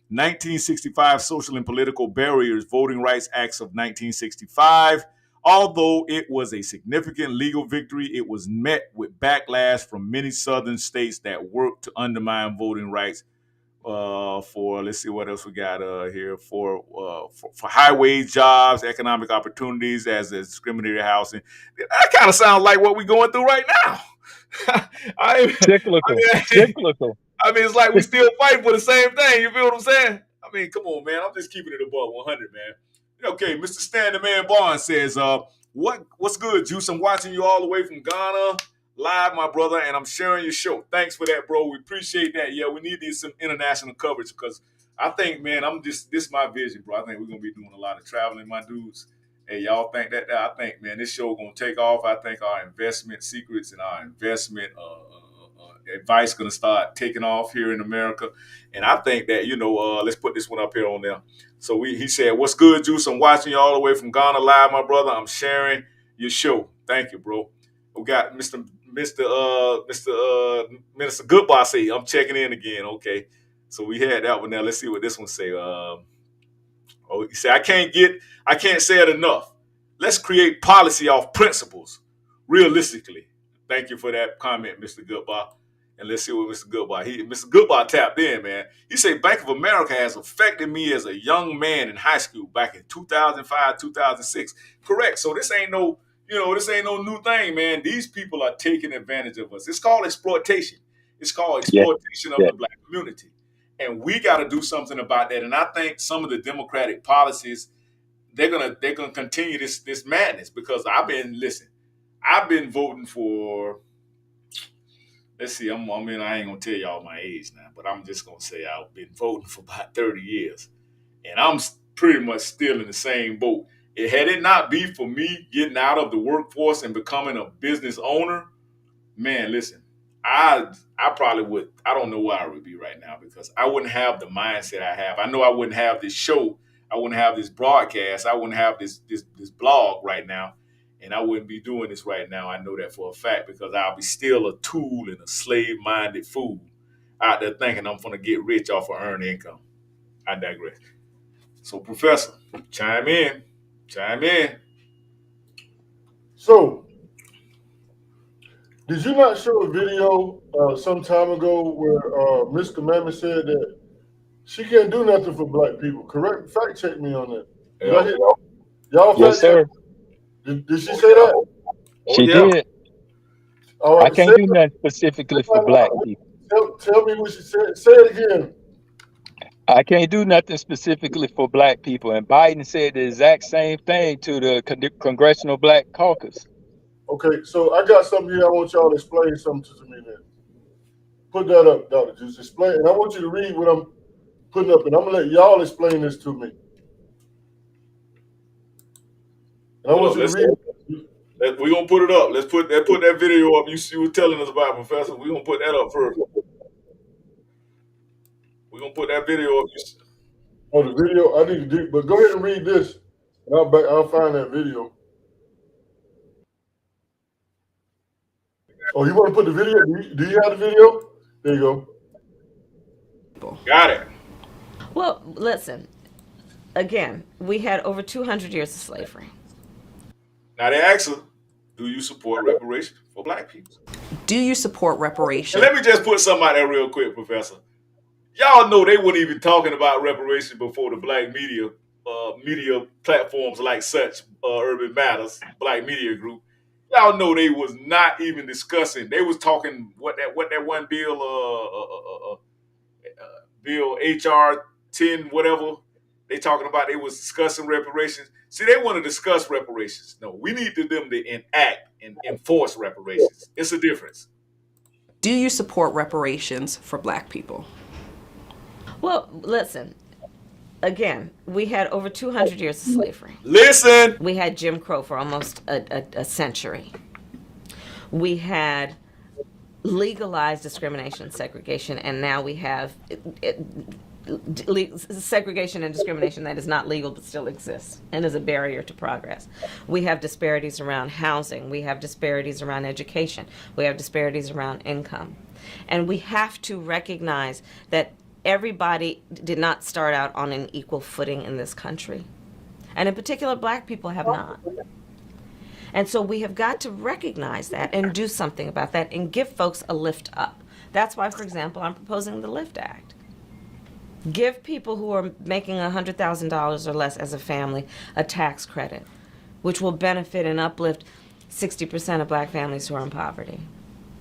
S1: 1965 Social and Political Barriers, Voting Rights Acts of 1965. Although it was a significant legal victory, it was met with backlash from many southern states that worked to undermine voting rights. For, let's see what else we got here, for high wage jobs, economic opportunities, as a discriminatory housing. That kind of sounds like what we're going through right now. I,
S2: cyclical,
S1: I
S2: cyclical.
S1: I mean, it's like we still fighting for the same thing. You feel what I'm saying? I mean, come on, man. I'm just keeping it above 100, man. Okay, Mr. Stanley Man Barnes says, what's good, Juice? I'm watching you all the way from Ghana live, my brother, and I'm sharing your show. Thanks for that, bro. We appreciate that. Yeah, we need some international coverage, because I think, man, this is my vision, bro. I think we're gonna be doing a lot of traveling, my dudes. Hey, y'all think that? I think, man, this show gonna take off. I think our investment secrets and our investment advice going to start taking off here in America. And I think that, let's put this one up here on there. So he said, what's good, Juice? I'm watching you all the way from Ghana live, my brother. I'm sharing your show. Thank you, bro. We got Minister Goodbye say, I'm checking in again. Okay. So we had that one now. Let's see what this one say. He said, I can't say it enough. Let's create policy off principles, realistically. Thank you for that comment, Mr. Goodbye. And let's see what Mr. Goodbye tapped in, man. He said, Bank of America has affected me as a young man in high school back in 2005, 2006. Correct. So this ain't no new thing, man. These people are taking advantage of us. It's called exploitation. It's called
S2: Yes,
S1: exploitation of
S2: yes.
S1: the Black community. And we got to do something about that. And I think some of the Democratic policies, they're gonna continue this madness, because I've been voting for, let's see, I ain't gonna tell y'all my age now, but I'm just gonna say I've been voting for about 30 years, and I'm pretty much still in the same boat. Had it not be for me getting out of the workforce and becoming a business owner, man, listen, I probably would. I don't know where I would be right now because I wouldn't have the mindset I have. I know I wouldn't have this show. I wouldn't have this broadcast. I wouldn't have this blog right now, and I wouldn't be doing this right now. I know that for a fact because I'll be still a tool and a slave-minded fool out there thinking I'm going to get rich off of earned income. I digress. So, Professor, chime in. Chime in.
S3: So, did you not show a video some time ago where Mr. Mammy said that she can't do nothing for black people? Correct? Fact check me on that. Did I hit y'all?
S2: Yes, sir.
S3: Did she say that?
S2: She did.
S3: All right,
S2: I can't do nothing specifically for black people.
S3: Tell me what she said. Say it again.
S2: I can't do nothing specifically for black people. And Biden said the exact same thing to the Congressional Black Caucus.
S3: Okay, so I got something here. I want y'all to explain something to me then. Put that up, Dr. Juice. Explain. And I want you to read what I'm putting up. And I'm going to let y'all explain this to me. And I want you to read.
S1: We're going to put it up. Let's put that video up you were telling us about, Professor. We're going to put that up first. We're going to put that video up.
S3: Oh, the video? I need to do, but go ahead and read this. And I'll find that video. Oh, you want to put the video? Do you have the video? There you
S1: go. Got it.
S4: Well, listen. Again, we had over 200 years of slavery.
S1: Now they ask her, do you support reparations for black people?
S5: Do you support reparations?
S1: And let me just put something out there real quick, Professor. Y'all know they weren't even talking about reparations before the black media platforms like such, Urban Matters, Black Media Group. Y'all know they was not even discussing. They was talking what that one bill, bill HR 10 whatever. They talking about. They was discussing reparations. See, they want to discuss reparations. No, we need them to enact and enforce reparations. It's a difference.
S5: Do you support reparations for black people?
S4: Well, listen. Again, we had over 200 years of slavery.
S1: Listen.
S4: We had Jim Crow for almost a century. We had legalized discrimination, segregation, and now we have segregation and discrimination that is not legal but still exists and is a barrier to progress. We have disparities around housing. We have disparities around education. We have disparities around income. And we have to recognize that everybody did not start out on an equal footing in this country. And in particular, black people have not. And so we have got to recognize that and do something about that and give folks a lift up. That's why, for example, I'm proposing the LIFT Act. Give people who are making $100,000 or less as a family a tax credit, which will benefit and uplift 60% of black families who are in poverty.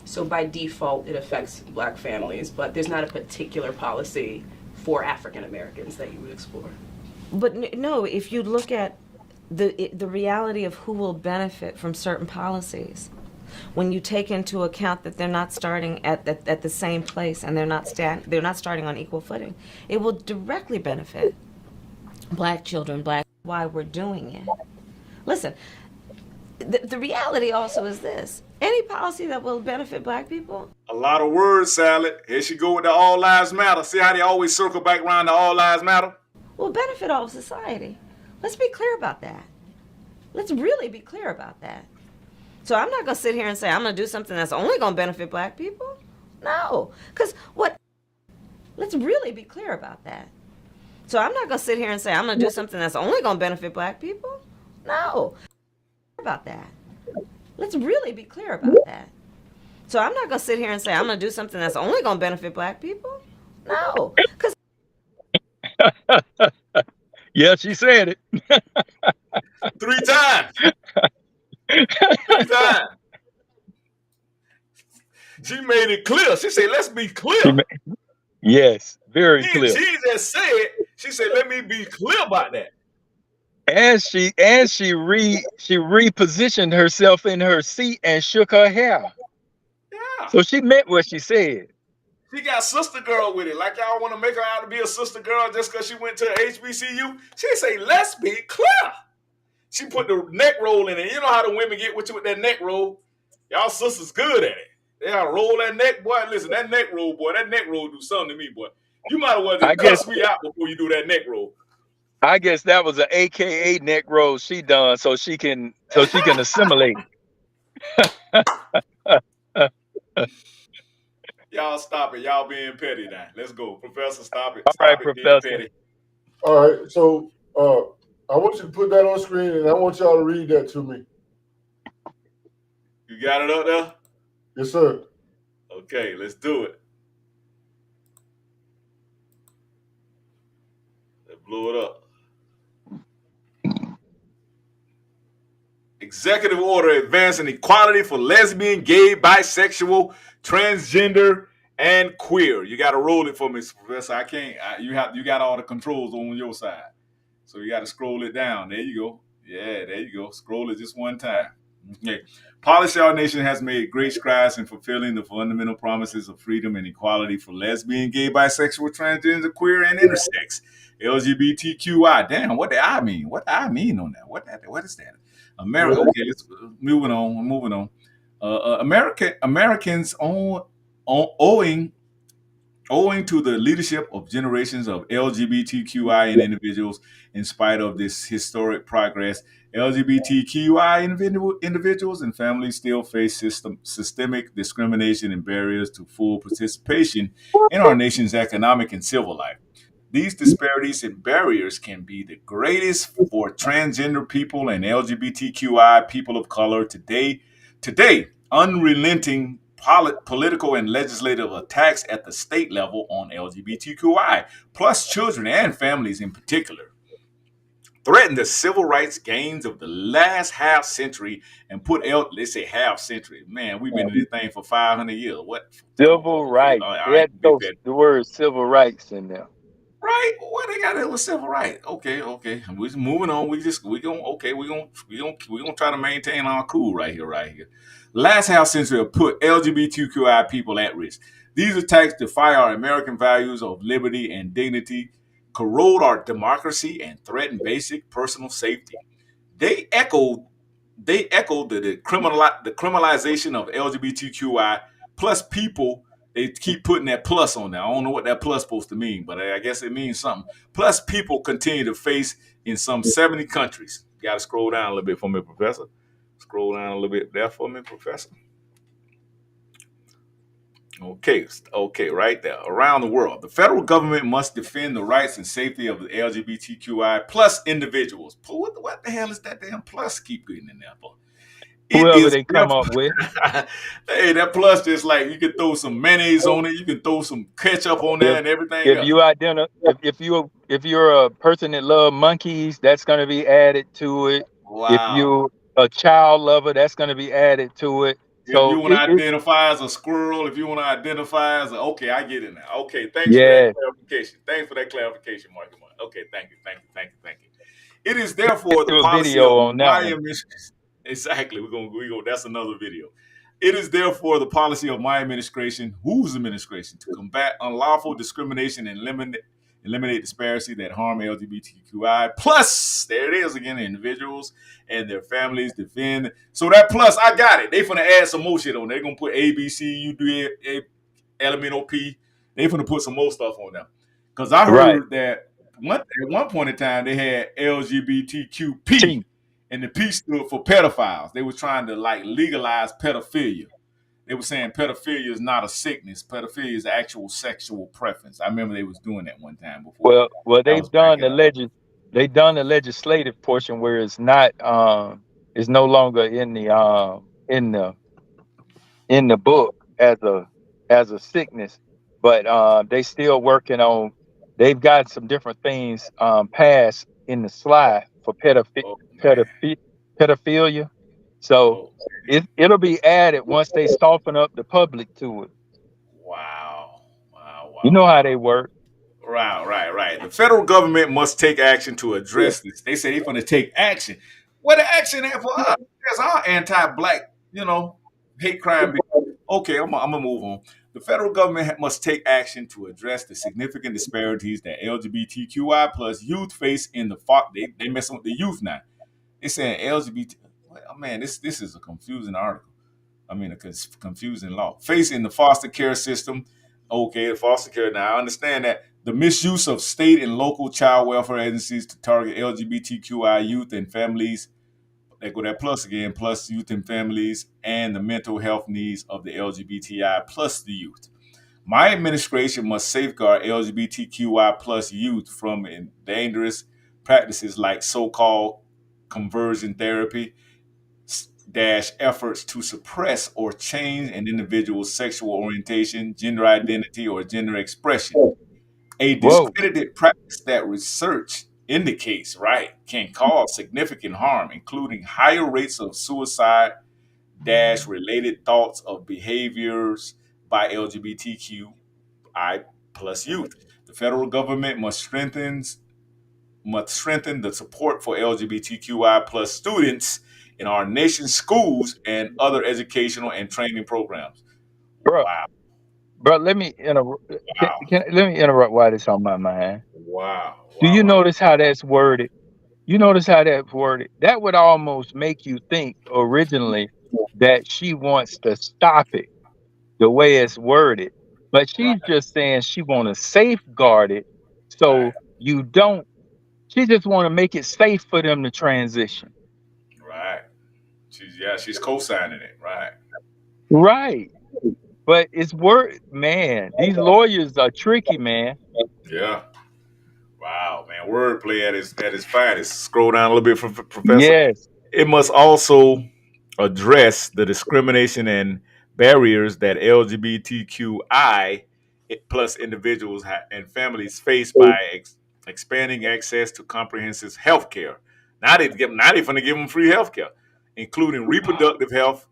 S5: So by default, it affects black families, but there's not a particular policy for African Americans that you would explore.
S4: But no, if you look at the reality of who will benefit from certain policies, when you take into account that they're not starting at the same place and they're not starting on equal footing, it will directly benefit black children, why we're doing it. Listen, the reality also is this. Any policy that will benefit black people.
S1: A lot of words salad. Here she go with the all lives matter. See how they always circle back around to all lives matter?
S4: Will benefit all of society. Let's be clear about that. Let's really be clear about that. So I'm not going to sit here and say I'm going to do something that's only going to benefit black people. No. Because let's really be clear about that. So I'm not going to sit here and say I'm going to do something that's only going to benefit black people. No. About that. Let's really be clear about that. So I'm not going to sit here and say I'm going to do something that's only going to benefit black people. No. Because
S2: yeah, she said it.
S1: 3 times. 3 times. She made it clear. She said, let's be clear.
S2: Yes, very clear.
S1: She just said, she said, let me be clear about that.
S2: And she repositioned herself in her seat and shook her hair.
S1: Yeah.
S2: So she meant what she said.
S1: She got sister girl with it. Like y'all want to make her out to be a sister girl just because she went to HBCU. She say, let's be clear. She put the neck roll in it. You know how the women get with you with that neck roll. Y'all sisters good at it. They gotta roll that neck, boy. Listen, that neck roll, boy. That neck roll do something to me, boy. You might as well
S2: I
S1: just
S2: guess
S1: cuss me out before you do that neck roll.
S2: I guess that was an AKA neck roll she done so she can assimilate.
S1: Y'all stop it. Y'all being petty now. Let's go. Professor, stop it.
S2: All right,
S1: Stop it being
S2: Professor.
S1: petty.
S3: All right, so I want you to put that on screen, and I want y'all to read that to me.
S1: You got it up there?
S3: Yes, sir.
S1: Okay, let's do it. Let's blow it up. Executive order advancing equality for lesbian, gay, bisexual, transgender, and queer. You got to roll it for me, Professor. I can't. You got all the controls on your side, so you got to scroll it down. There you go. Yeah, there you go. Scroll it just one time. Okay. Policy Our Nation has made great strides in fulfilling the fundamental promises of freedom and equality for lesbian, gay, bisexual, transgender, queer, and intersex. LGBTQI. Damn, what did I mean? What did I mean on that? What is that? America. Okay, let's moving on. Moving on. Americans owing to the leadership of generations of LGBTQI individuals, in spite of this historic progress, LGBTQI individuals and families still face systemic discrimination and barriers to full participation in our nation's economic and civil life. These disparities and barriers can be the greatest for transgender people and LGBTQI people of color today. Today, unrelenting political and legislative attacks at the state level on LGBTQI, plus children and families in particular, threaten the civil rights gains of the last half century and put let's say half century. Man, we've been in this thing for 500 years. What? Come on.
S2: Civil
S1: Okay,
S2: rights.
S1: all
S2: They
S1: right,
S2: had
S1: big
S2: those
S1: bad.
S2: the word civil rights in there.
S1: Right? What they got to do with civil rights? Okay, okay. We're just moving on. We gonna try to maintain our cool right here, right here. Last half century have put LGBTQI people at risk. These attacks defy our American values of liberty and dignity, corrode our democracy, and threaten basic personal safety. They echoed the criminalization of LGBTQI plus people. They keep putting that plus on there. I don't know what that plus supposed to mean, but I guess it means something. Plus people continue to face in some 70 countries. You got to scroll down a little bit for me, Professor. Scroll down a little bit there for me, Professor. Okay, right there. Around the world, the federal government must defend the rights and safety of the LGBTQI plus individuals. What the hell is that damn plus keep getting in there for? It
S2: Whoever
S1: is
S2: they come up with.
S1: hey, that plus just like you can throw some mayonnaise on it, you can throw some ketchup on there
S2: If
S1: and everything
S2: if
S1: else.
S2: you identify if you're a person that love monkeys, that's gonna be added to it. If
S1: Wow.
S2: you a child lover, that's gonna be added to it.
S1: If
S2: So
S1: you want to
S2: it
S1: identify as a squirrel, if you want to identify as okay, I get it now. Okay, thanks for that
S2: yeah,
S1: clarification. Thanks for that clarification, Marky Mark. Okay, thank you. It is therefore the
S2: do a
S1: policy
S2: video
S1: of
S2: on that
S1: my
S2: one.
S1: administration. Exactly. We go. That's another video. It is therefore the policy of my administration, whose administration, to combat unlawful discrimination and eliminate disparity that harm LGBTQI. Plus, there it is again, individuals and their families defend. So that plus, I got it. They finna add some more shit on. They're gonna put A, B, C, U, D, A, element O, P. They finna put some more stuff on them. Cause I
S2: Right.
S1: heard that at one point in time they had LGBTQP,
S2: T.
S1: and the P stood for pedophiles. They were trying to like legalize pedophilia. They were saying pedophilia is not a sickness. Pedophilia is actual sexual preference. I remember they was doing that one time before.
S2: Well
S1: That was back in
S2: they've done the legislative portion where it's no longer in the book as a sickness, but they still working on. They've got some different things passed in the slide for
S1: oh man.
S2: pedophi- pedophilia. So
S1: Oh
S2: it'll be added once they soften up the public to it.
S1: wow. Wow,
S2: You
S1: wow,
S2: know how they
S1: wow.
S2: work.
S1: Right. The federal government must take action to address this. They say they're going to take action. What the action there for us? That's our anti-black, hate crime. Okay, I'm gonna move on. The federal government must take action to address the significant disparities that LGBTQI plus youth face in the they messing with the youth now. It's saying LGBT. Well, man, this is a confusing article. I mean, a confusing law. Facing the foster care system. Okay, the foster care. Now, I understand that the misuse of state and local child welfare agencies to target LGBTQI youth and families. They go that plus again, plus youth and families, and the mental health needs of the LGBTI plus the youth. My administration must safeguard LGBTQI plus youth from dangerous practices like so-called conversion therapy, dash efforts to suppress or change an individual's sexual orientation, gender identity, or gender expression. A
S2: Whoa.
S1: discredited practice that research indicates, right, can cause significant harm, including higher rates of suicide, dash related thoughts of behaviors by LGBTQI plus youth. The federal government must strengthen the support for LGBTQI plus students in our nation's schools and other educational and training programs.
S2: Bro,
S1: Wow,
S2: bro, let me interrupt.
S1: wow,
S2: Let me interrupt while it's on my mind.
S1: wow,
S2: Do
S1: wow,
S2: you
S1: wow.
S2: notice how that's worded? You notice how that's worded? That would almost make you think originally that she wants to stop it the way it's worded. But
S1: Right,
S2: she's just saying she want to safeguard it
S1: right,
S2: so you don't. She just want to make it safe for them to transition.
S1: right. She's co-signing it. Right.
S2: Right. But it's word, man. These lawyers are tricky, man.
S1: Yeah. Wow, man. Wordplay at its finest. Scroll down a little bit for Professor.
S2: Yes.
S1: It must also address the discrimination and barriers that LGBTQI plus individuals and families face by expanding access to comprehensive health care. Now they're going to give them free health care, including reproductive health,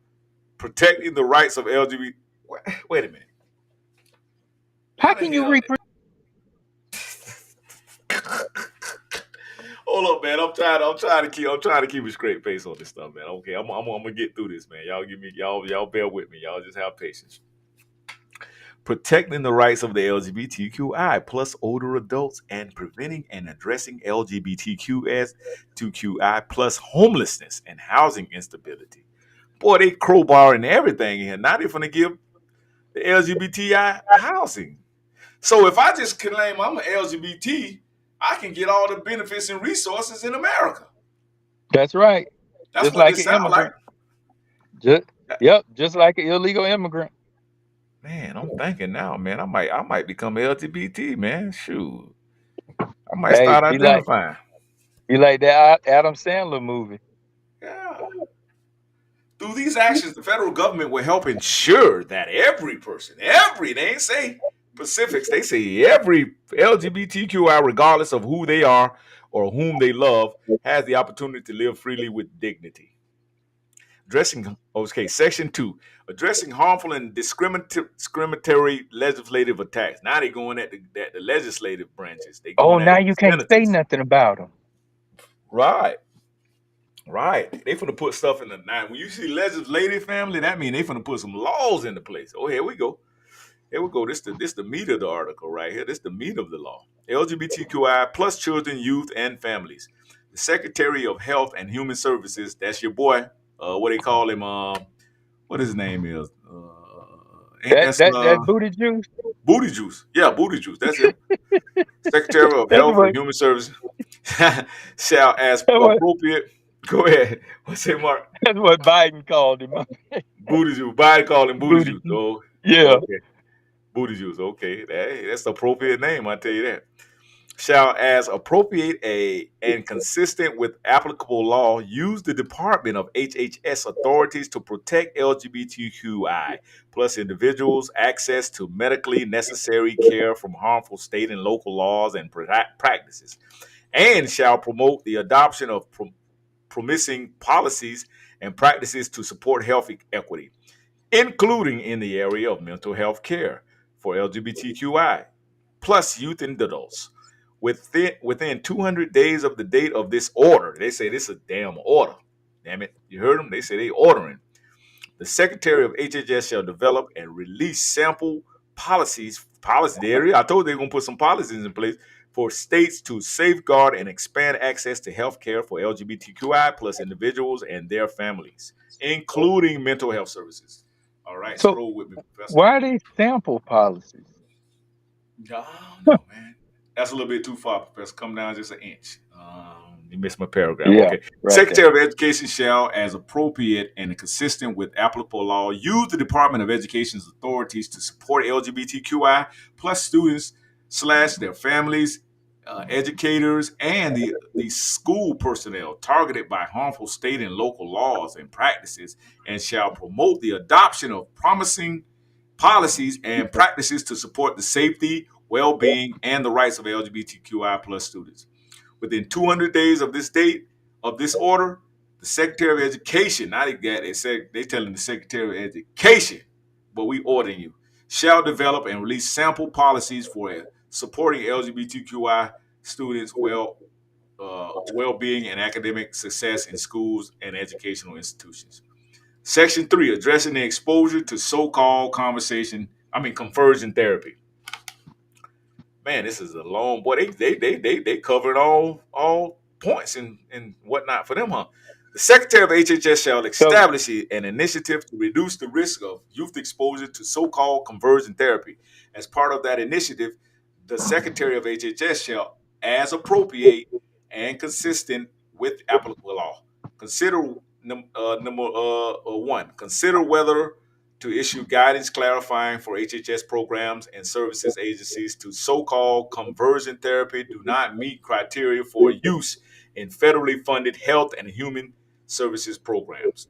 S1: protecting the rights of LGBT. Wait a minute.
S2: How
S1: How the
S2: can you
S1: hell?
S2: reproduce?
S1: Hold up, man. I'm trying to keep a straight face on this stuff, man. Okay, I'm gonna get through this, man. Y'all bear with me. Y'all just have patience. Protecting the rights of the LGBTQI plus older adults and preventing and addressing LGBTQS2QI plus homelessness and housing instability. Boy, they crowbarring everything in here. Now they're gonna give the LGBTI housing. So if I just claim I'm an LGBT, I can get all the benefits and resources in America.
S2: That's right.
S1: That's
S2: Just
S1: what
S2: like
S1: this
S2: an
S1: sounds like.
S2: immigrant. Just, yep, just like an illegal immigrant.
S1: Man, I'm thinking now, man. I might become LGBT, man. Shoot, I might
S2: Hey,
S1: start identifying.
S2: be like that Adam Sandler movie.
S1: Yeah. Through these actions, the federal government will help ensure that they ain't say specifics, they say every LGBTQI, regardless of who they are or whom they love, has the opportunity to live freely with dignity. Section 2, addressing harmful and discriminatory legislative attacks. Now they're going at the legislative branches. They're
S2: Oh,
S1: going at
S2: now
S1: the
S2: you can't say
S1: senators.
S2: nothing about them.
S1: Right. Right. They finna put stuff in the now. When you see legislative family, that means they finna put some laws into place. Oh, here we go. Here we go. This the meat of the article right here. This the meat of the law. LGBTQI plus children, youth, and families. The Secretary of Health and Human Services, that's your boy. What they call him? What his name is? Ain't
S2: That
S1: that's
S2: that that booty juice.
S1: Booty Juice? Yeah, Booty Juice. That's him. Secretary of
S2: That's
S1: Health and
S2: what
S1: Human Services shall, as
S2: that's what
S1: appropriate. Go ahead. What's it, Mark?
S2: that's what Biden called him.
S1: Booty juice. Biden call him booty
S2: Booty
S1: juice.
S2: juice.
S1: Oh,
S2: Yeah.
S1: okay. Booty juice. Okay, that's the appropriate name. I tell you that. Shall, as appropriate and consistent with applicable law, use the Department of HHS authorities to protect LGBTQI plus individuals' access to medically necessary care from harmful state and local laws and practices, and shall promote the adoption of promising policies and practices to support health equity, including in the area of mental health care for LGBTQI, plus youth and adults. Within 200 days of the date of this order, they say this is a damn order. Damn it. You heard them? They say they ordering. The Secretary of HHS shall develop and release sample policy area. I told you they're going to put some policies in place for states to safeguard and expand access to health care for LGBTQI plus individuals and their families, including mental health services. All right,
S2: So
S1: scroll with me, Professor.
S2: why are they sample policies?
S1: I don't know, man. That's a little bit too far, Professor. Come down just an inch. You missed my paragraph.
S2: Yeah,
S1: Okay.
S2: right there.
S1: Secretary of Education shall, as appropriate and consistent with applicable law, use the Department of Education's authorities to support LGBTQI plus students slash their families, educators, and the school personnel targeted by harmful state and local laws and practices, and shall promote the adoption of promising policies and practices to support the safety, well-being, and the rights of LGBTQI plus students. Within 200 days of this date of this order, the Secretary of Education, not that they said they telling the Secretary of Education, but we ordering you, shall develop and release sample policies for supporting LGBTQI students' well-being and academic success in schools and educational institutions. Section 3, addressing the exposure to so-called conversion therapy. Man, this is a long boy. They covered all points and whatnot for them, huh? The Secretary of HHS shall
S2: So
S1: establish an initiative to reduce the risk of youth exposure to so-called conversion therapy. As part of that initiative, the Secretary of HHS shall, as appropriate and consistent with applicable law, consider number one, consider whether to issue guidance clarifying for HHS programs and services agencies to so-called conversion therapy do not meet criteria for use in federally funded health and human services programs.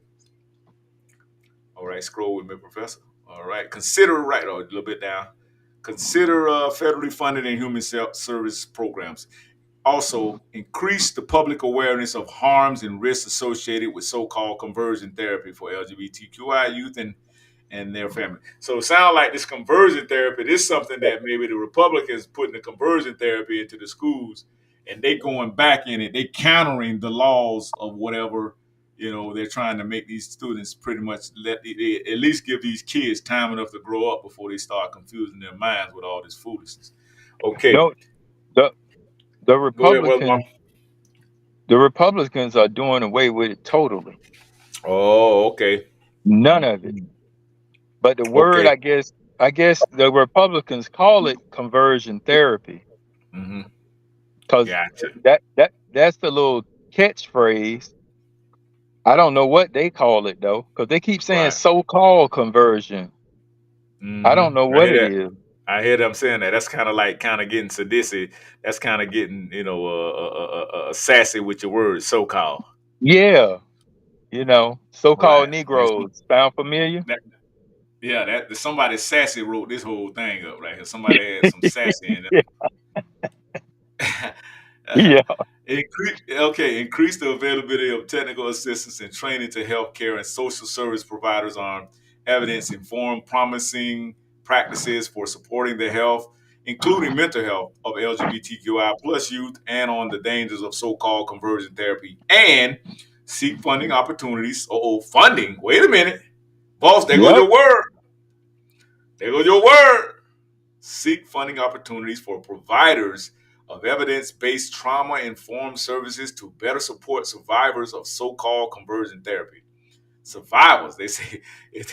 S1: All right, scroll with me, Professor. All right, consider a little bit down. Consider federally funded and human service programs. Also, increase the public awareness of harms and risks associated with so-called conversion therapy for LGBTQI youth and their family. So it sounds like this conversion therapy is something that maybe the Republicans putting the conversion therapy into the schools, and they going back in it. They countering the laws of whatever they're trying to make these students pretty much at least give these kids time enough to grow up before they start confusing their minds with all this foolishness. Okay,
S2: no, the the
S1: go ahead, brother.
S2: Republicans the Republicans are doing away with it totally.
S1: Oh, okay.
S2: None of it.
S1: Mhm.
S2: But the word,
S1: Okay.
S2: I guess the Republicans call it conversion therapy
S1: Hmm.
S2: because
S1: Gotcha.
S2: that's the little catchphrase. I don't know what they call it though, because they keep saying
S1: Right.
S2: so-called conversion. I
S1: Hmm.
S2: don't know
S1: I
S2: what
S1: hear
S2: it
S1: that.
S2: is.
S1: I hear them saying that. That's kind of getting sadistic. That's kind of getting, sassy with your words, so called.
S2: Yeah, so-called
S1: Right.
S2: Negroes. Sound familiar?
S1: That, yeah, that somebody sassy wrote this whole thing up right here. Somebody had some sassy in
S2: Yeah,
S1: it.
S2: yeah.
S1: Increase the availability of technical assistance and training to healthcare and social service providers on evidence-informed, promising practices for supporting the health, including mental health of LGBTQI plus youth, and on the dangers of so-called conversion therapy, and seek funding opportunities. Funding. Wait a minute, boss. There goes
S2: Yep.
S1: your word. There goes your word. Seek funding opportunities for providers of evidence based trauma informed services to better support survivors of so called conversion therapy. Survivors, they say,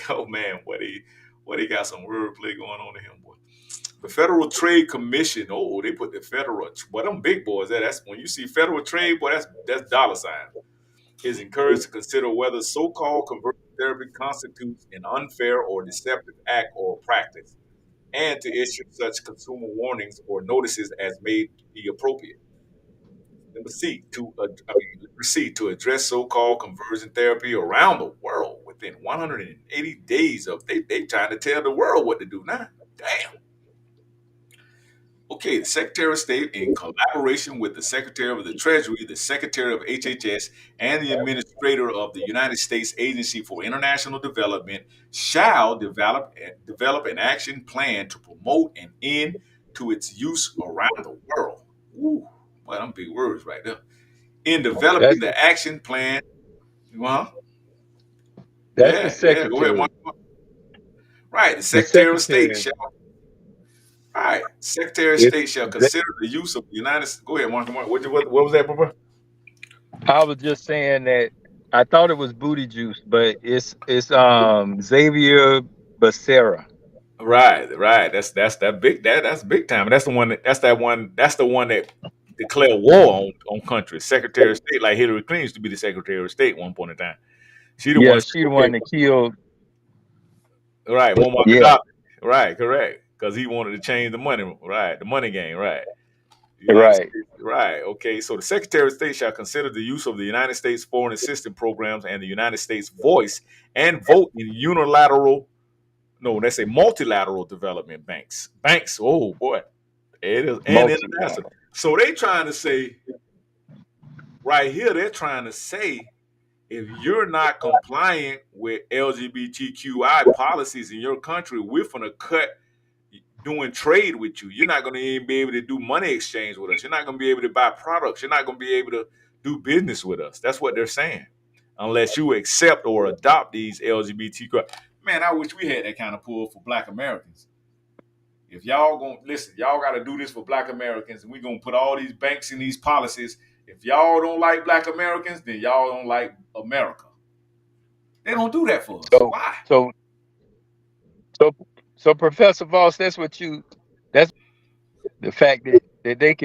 S1: oh man, what he got some wordplay going on to him, boy. The Federal Trade Commission, they put the federal, boy, them big boys, that's when you see federal trade, boy, that's dollar sign, is encouraged to consider whether so called conversion therapy constitutes an unfair or deceptive act or practice and to issue such consumer warnings or notices as may be appropriate. Number C, to address so-called conversion therapy around the world within 180 days of they trying to tell the world what to do now. Damn. Okay, the Secretary of State, in collaboration with the Secretary of the Treasury, the Secretary of HHS, and the Administrator of the United States Agency for International Development, shall develop an action plan to promote an end to its use around the world. Ooh, well, them big words right there. In developing
S2: That's the
S1: the action plan, well,
S2: that's the
S1: yeah, go ahead,
S2: secretary.
S1: Mark. Right, the
S2: The
S1: Secretary of State
S2: secretary.
S1: shall All right. Secretary of
S2: It,
S1: State shall
S2: th-
S1: consider the use of the United. Go ahead, Mark. What was that, brother?
S2: I was just saying that I thought it was booty juice, but it's Xavier Becerra.
S1: Right. That's that big that's big time. That's the one that's the one that declared war on countries. Secretary of State, like Hillary Clinton used to be the Secretary of State at one point in time. She the one
S2: Yeah,
S1: said,
S2: she the
S1: okay,
S2: one that killed.
S1: right, Muammar
S2: Yeah,
S1: Gaddafi. Right, correct. Because he wanted to change the money, right, the money game, right. United
S2: right.
S1: States, right. Okay, so the Secretary of State shall consider the use of the United States foreign assistance programs and the United States voice and vote in unilateral, no, let's say multilateral development banks. Banks, oh boy, it is, and international.
S2: Multilateral.
S1: So they trying to say, right here, they're trying to say, if you're not compliant with LGBTQI policies in your country, we're gonna cut doing trade with you. You're not going to even be able to do money exchange with us. You're not going to be able to buy products. You're not going to be able to do business with us. That's what they're saying. Unless you accept or adopt these LGBTQ. Man, I wish we had that kind of pull for Black Americans. If y'all gonna listen, y'all got to do this for Black Americans, and we're gonna put all these banks in these policies. If y'all don't like Black Americans, then y'all don't like America. They don't do that for us.
S2: So
S1: Why?
S2: so so so Professor Voss, that's the fact that they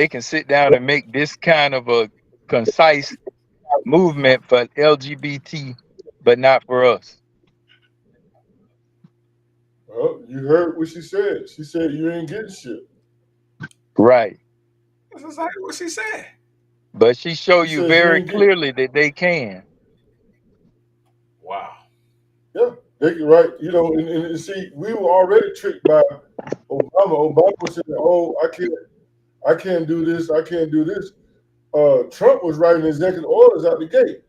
S2: can sit down and make this kind of a concise movement for LGBT, but not for us.
S3: Well, you heard what she said. She said you ain't getting shit.
S2: Right.
S1: That's exactly what she said.
S2: But she showed
S3: She
S2: you
S3: said you
S2: very
S3: ain't getting.
S2: clearly that they can.
S1: Wow.
S3: Yeah, they can, right. You know, and see, we were already tricked by Obama. Obama was saying, "Oh, I can't do this. I can't do this." Trump was writing executive orders out the gate.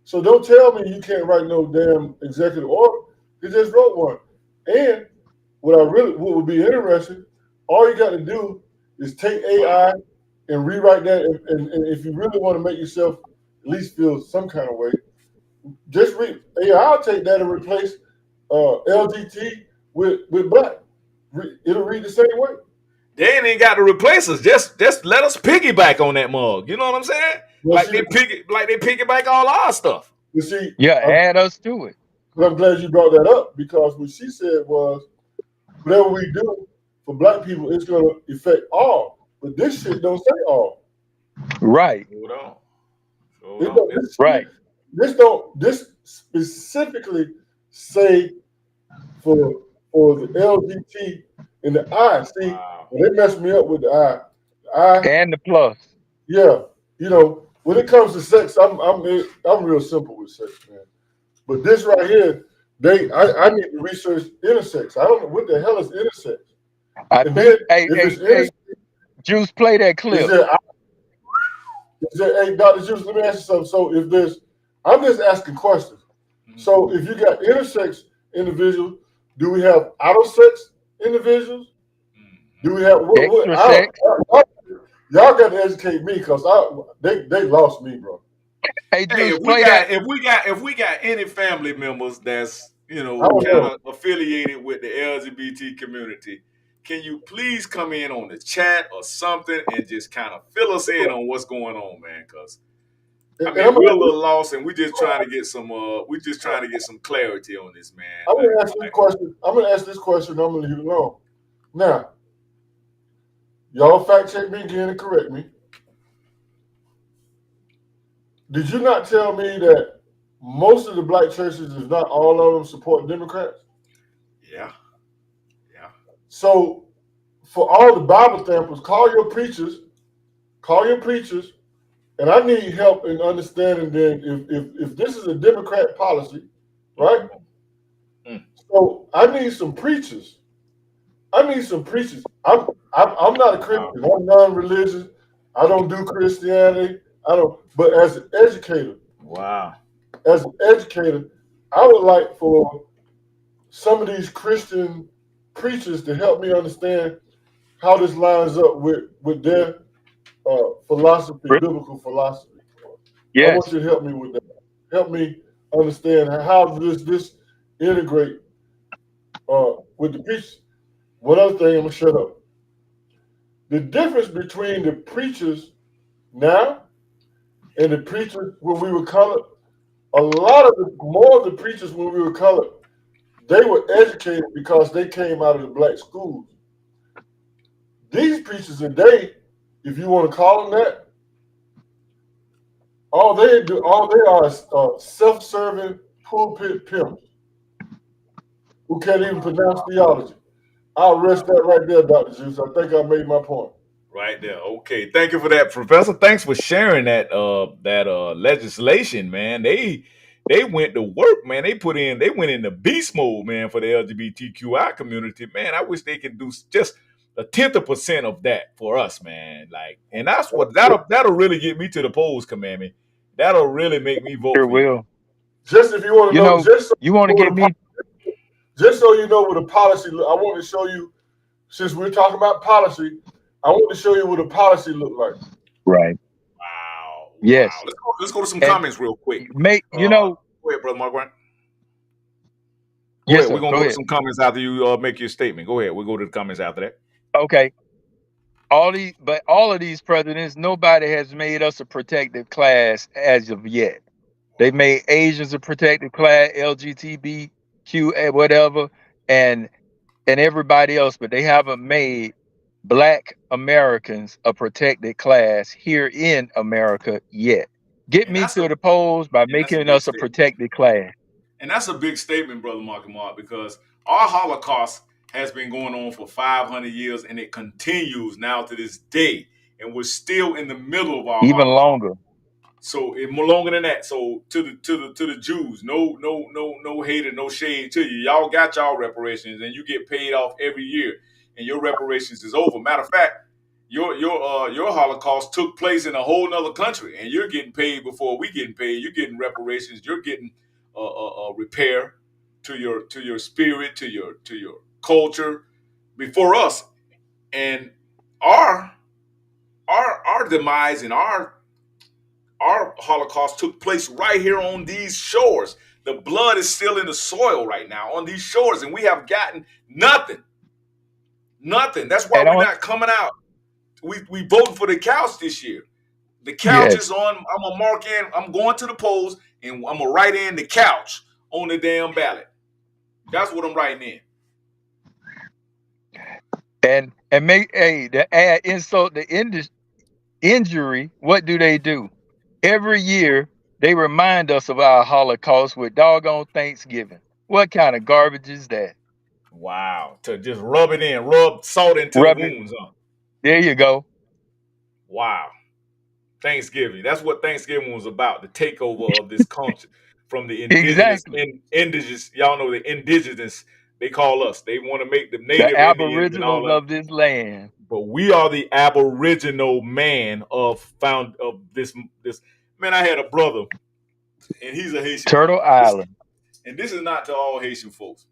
S3: So don't tell me you can't write no damn executive order. He just wrote one. And what would be interesting, all you got to do is take AI and rewrite that. And if you really want to make yourself at least feel some kind of way, just read AI. I'll take that and replace LGT with black. It'll read the same way.
S1: They ain't even got to replace us. Just let us piggyback on that mug. You know what I'm saying?
S3: Well, see,
S1: Like they piggyback all our stuff.
S3: you see,
S2: Yeah, add us to it.
S3: I'm glad you brought that up because what she said was whatever we do for black people, it's going to affect all. But this shit don't say all.
S2: Right,
S1: Hold on. Hold
S3: It
S1: on.
S3: don't,
S2: right.
S3: this specifically say for the LGBT and the I. See,
S1: Wow.
S3: when they messed me up with the I. The I,
S2: And the plus.
S3: yeah, you know, when it comes to sex, I'm real simple with sex, man. But this right here, I need to research intersex. I don't know what the hell is intersex.
S2: I
S3: And
S2: think
S3: then if it's
S2: hey,
S3: intersex,
S2: Juice, play that
S3: is
S2: clip.
S3: there hey, Dr. Juice, let me ask you something. So if there's, I'm just asking questions. So if you got intersex individuals, do we have out of sex individuals? Do we have
S2: Extra
S3: I
S2: sex.
S3: y'all got to educate me because they lost me, bro.
S2: Hey,
S1: Hey,
S2: Juice, play that.
S1: if we got any family members that's
S3: I don't
S1: kind
S3: know.
S1: of affiliated with the LGBT community, can you please come in on the chat or something and just kind of fill us in on what's going on, man? Because I
S3: And
S1: mean we're a little lost and we just trying to get some clarity on this, man.
S3: I'm
S1: Like,
S3: gonna ask this question. I'm gonna ask this question. I'm gonna leave it alone. Now, y'all fact check me again and correct me. Did you not tell me that most of the black churches, if not all of them, support Democrats?
S1: yeah, yeah.
S3: So, for all the Bible thumpers, call your preachers, and I need help in understanding then if this is a Democrat policy, right?
S1: Mm.
S3: So I need some preachers. I'm not a Christian. I'm non-religious. I don't do Christianity. I don't. But as an educator,
S1: Wow.
S3: I would like for some of these Christian preachers to help me understand how this lines up with their philosophy, biblical philosophy. I want
S2: Yes.
S3: you to help me with that. Help me understand how does this integrate with the preachers. One other thing, I'm gonna shut up. The difference between the preachers now and the preachers when we were colored, a lot of more of the preachers when we were colored, they were educated because they came out of the black schools. These preachers today, if you want to call them that, all they are is self-serving pulpit pimps who can't even pronounce theology. I'll rest that right there, Dr. Juice. I think I made my point.
S1: Right there. Okay. Thank you for that, Professor. Thanks for sharing that legislation, man. They went to work, man. They went into beast mode, man, for the LGBTQI community. Man, I wish they could do just a tenth of percent of that for us, man. Like, and that's what that'll really get me to the polls, commandment. That'll really make me vote
S2: Sure
S1: for you.
S2: will.
S3: Just if you want to
S2: You
S3: know,
S2: know, you want to get me
S3: just so you know what a policy look, I want to show you, since we're talking about policy, I want to show you what a policy look like.
S2: right.
S1: Wow.
S2: Yes.
S1: Wow. Let's go to some
S2: And
S1: comments real quick.
S2: make
S1: Go ahead, Brother Mark Grant. Go
S2: yes,
S1: ahead. We're
S2: sir.
S1: gonna
S2: Go
S1: go to
S2: ahead.
S1: some comments after you make your statement. Go ahead. We'll go to the comments after that.
S2: Okay. All of these presidents, nobody has made us a protected class as of yet. They made Asians a protected class, LGBTQ, whatever, and everybody else, but they haven't made Black Americans a protected class here in America yet. Get
S1: And
S2: me
S1: that's a
S2: to the polls by
S1: and that's a
S2: making
S1: big
S2: us a
S1: statement.
S2: protected class.
S1: And that's a big statement, Brother Mark and Mark, because our Holocaust has been going on for 500 years and it continues now to this day. And we're still in the middle of our
S2: Even
S1: Holocaust.
S2: longer.
S1: So it more longer than that. So to the Jews, no hate and no shade to you. Y'all got y'all reparations and you get paid off every year and your reparations is over. Matter of fact, your Holocaust took place in a whole nother country and you're getting paid before we getting paid. You're getting reparations. You're getting repair to your spirit, to your culture before us. And our our demise and our Holocaust took place right here on these shores. The blood is still in the soil right now on these shores, and we have gotten nothing. Nothing. That's why
S2: And
S1: we're
S2: on
S1: not coming out. We voting for the couch this year. The couch
S2: yes.
S1: is on. I'm gonna mark in. I'm going to the polls, and I'm gonna write in the couch on the damn ballot. That's what I'm writing in.
S2: And make to add insult to injury, what do? Every year they remind us of our Holocaust with doggone Thanksgiving. What kind of garbage is that?
S1: Wow. To just rub it in, rub salt into the
S2: Rub it.
S1: wounds, huh?
S2: There you go.
S1: Wow. Thanksgiving. That's what Thanksgiving was about, the takeover of this country from the
S2: Exactly.
S1: indigenous, y'all know the indigenous, they call us. They want to make the
S2: The
S1: native Indians and all
S2: aboriginals
S1: that.
S2: of this land.
S1: But we are the aboriginal man of this man. I had a brother and he's a Haitian
S2: Turtle
S1: brother.
S2: Island.
S1: And this is not to all Haitian folks.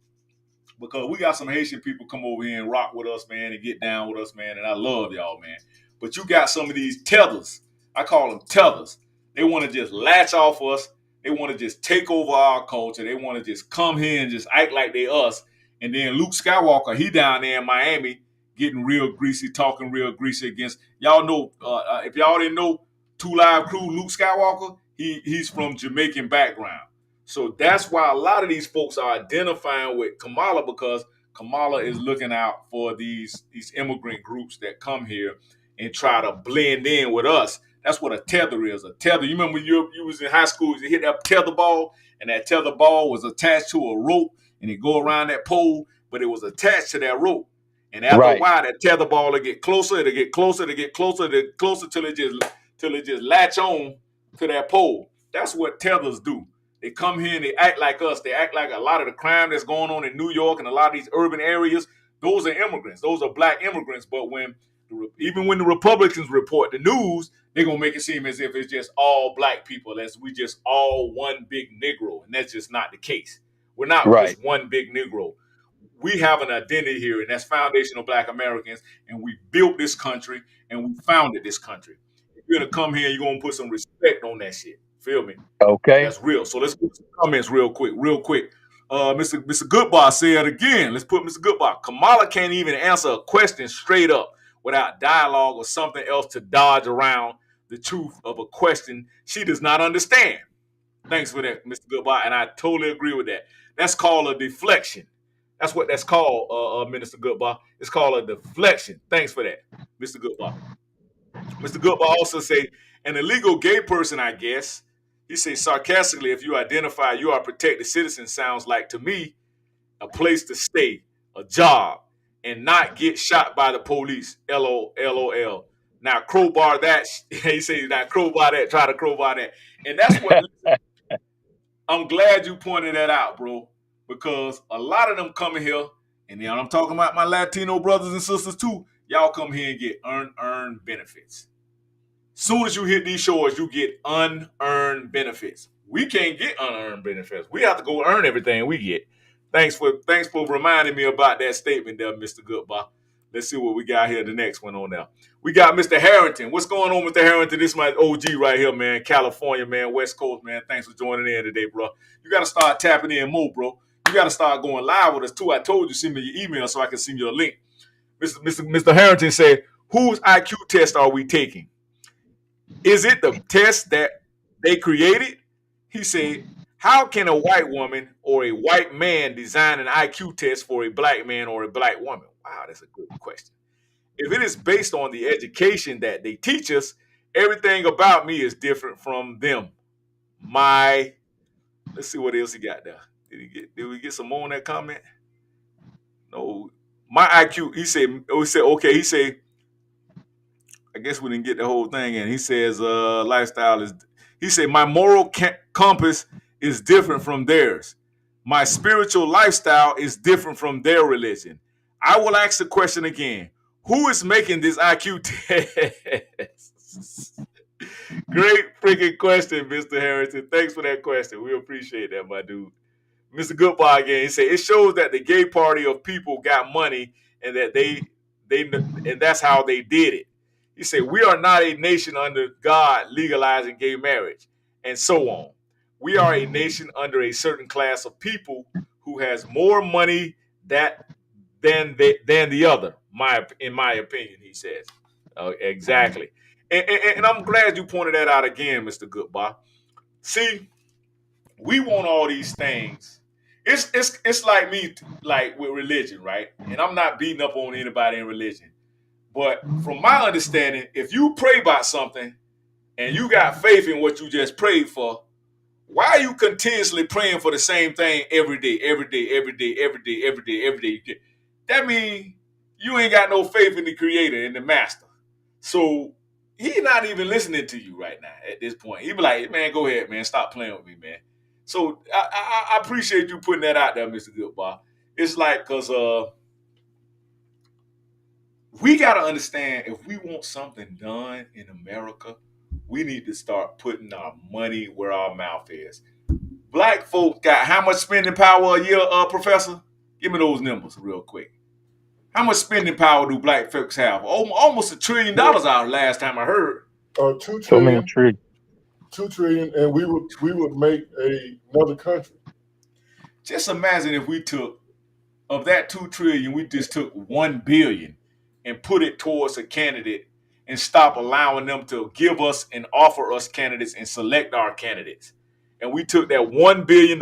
S1: Because we got some Haitian people come over here and rock with us, man, and get down with us, man. And I love y'all, man. But you got some of these tethers. I call them tethers. They want to just latch off us. They want to just take over our culture. They want to just come here and just act like they us. And then Luke Skywalker, he down there in Miami, getting real greasy, talking real greasy against y'all know. If y'all didn't know, Two Live Crew, Luke Skywalker, he's from Jamaican background. So that's why a lot of these folks are identifying with Kamala because Kamala is looking out for these immigrant groups that come here and try to blend in with us. That's what a tether is. A tether. You remember when you was in high school, you hit that tether ball, and that tether ball was attached to a rope, and it go around that pole, but it was attached to that rope. And after a
S2: Right.
S1: while, that tether ball will get closer, it'll get closer, it'll get closer, it'll get closer till it just latch on to that pole. That's what tethers do. They come here and they act like us. They act like a lot of the crime that's going on in New York and a lot of these urban areas. Those are immigrants. Those are black immigrants. But even when the Republicans report the news, they're gonna make it seem as if it's just all black people, as we just all one big Negro, and that's just not the case. We're not
S2: Right.
S1: just one big Negro. We have an identity here, and that's foundational Black Americans, and we built this country and we founded this country. If you're gonna come here, you're gonna put some respect on that shit. Feel me?
S2: Okay.
S1: That's real. So let's get some comments real quick. Mr. Goodbar said again. Let's put Mr. Goodbar. Kamala can't even answer a question straight up without dialogue or something else to dodge around the truth of a question she does not understand. Thanks for that, Mr. Goodbye. And I totally agree with that. That's called a deflection. That's what that's called, Minister Goodbye. It's called a deflection. Thanks for that, Mr. Goodbye. Mr. Goodbye also say, an illegal gay person, I guess, he says sarcastically, if you identify you are a protected citizen, sounds like to me a place to stay, a job, and not get shot by the police. LOL. Now crowbar that. He says now crowbar that. Try to crowbar that, and that's what. I'm glad you pointed that out, bro, because a lot of them coming here, and then I'm talking about my Latino brothers and sisters too. Y'all come here and get unearned benefits. Soon as you hit these shores, you get unearned benefits. We can't get unearned benefits. We have to go earn everything we get. Thanks for reminding me about that statement there, Mr. Goodbye. Let's see what we got here. The next one on there. We got Mr. Harrington. What's going on, Mr. Harrington? This is my OG right here, man. California, man. West Coast, man. Thanks for joining in today, bro. You got to start tapping in more, bro. You got to start going live with us, too. I told you, send me your email so I can send you a link. Mr. Harrington said, whose IQ test are we taking? Is it the test that they created? He said, how can a white woman or a white man design an IQ test for a black man or a black woman? Wow, that's a good question. If it is based on the education that they teach us, everything about me is different from them. Let's see what else he got there. Did we get some more on that comment? No. My IQ, he said, I guess we didn't get the whole thing in. He says, lifestyle is, he said, my moral compass is different from theirs. My spiritual lifestyle is different from their religion. I will ask the question again. Who is making this IQ test? Great freaking question, Mr. Harrington. Thanks for that question. We appreciate that, my dude. Mr. Goodbye again. He said it shows that the gay party of people got money and that and that's how they did it. He said we are not a nation under God legalizing gay marriage and so on. We are a nation under a certain class of people who has more money than the other. In my opinion, he says. Exactly. And I'm glad you pointed that out again, Mr. Goodbye. See, we want all these things. It's like me, like with religion, right? And I'm not beating up on anybody in religion. But from my understanding, if you pray about something and you got faith in what you just prayed for, why are you continuously praying for the same thing every day, every day, every day, every day, every day, every day? That means you ain't got no faith in the creator and the master. So he's not even listening to you right now at this point. He be like, man, go ahead, man. Stop playing with me, man. So I appreciate you putting that out there, Mr. Goodbye. It's like, because we got to understand, if we want something done in America, we need to start putting our money where our mouth is. Black folks got how much spending power a year, Professor? Give me those numbers real quick. How much spending power do black folks have? Almost $1 trillion out last time I heard.
S3: 2
S2: So many
S3: trillion,
S2: trees.
S3: 2 trillion, and we would make another country.
S1: Just imagine if we took, of that 2 trillion, we just took 1 billion and put it towards a candidate and stop allowing them to give us and offer us candidates and select our candidates. And we took that $1 billion,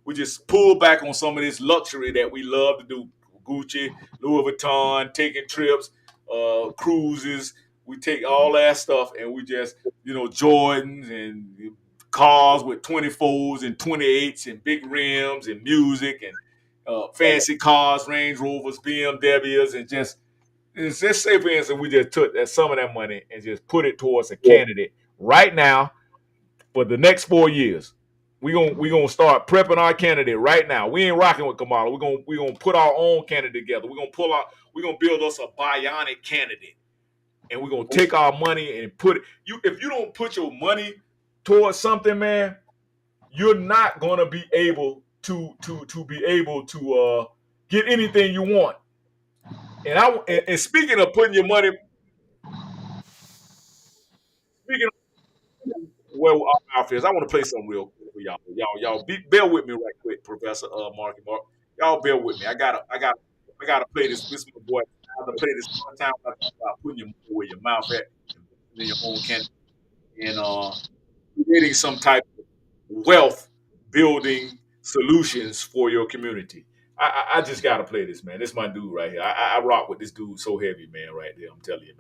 S1: we just pulled back on some of this luxury that we love to do. Gucci, Louis Vuitton, taking trips, cruises. We take all that stuff and we just, Jordans and cars with 24s and 28s and big rims and music and fancy cars, Range Rovers, BMWs, and just say, for instance, we just took some of that money and just put it towards a candidate right now for the next 4 years. We gonna start prepping our candidate right now. We ain't rocking with Kamala. We gonna put our own candidate together. We're gonna build us a bionic candidate, and we're gonna take our money and put it. If you don't put your money towards something, man, you're not gonna be able to get anything you want. And speaking of putting your money, speaking where our mouth is, I want to play something real quick for y'all. Bear with me right quick, Professor Marky Mark. Y'all bear with me. I gotta play this. This is my boy have to play this one time when I talk about putting your money where your mouth at, in your own can, and creating some type of wealth building solutions for your community. I just gotta play this, man. This is my dude right here. I rock with this dude so heavy, man, right there. I'm telling you,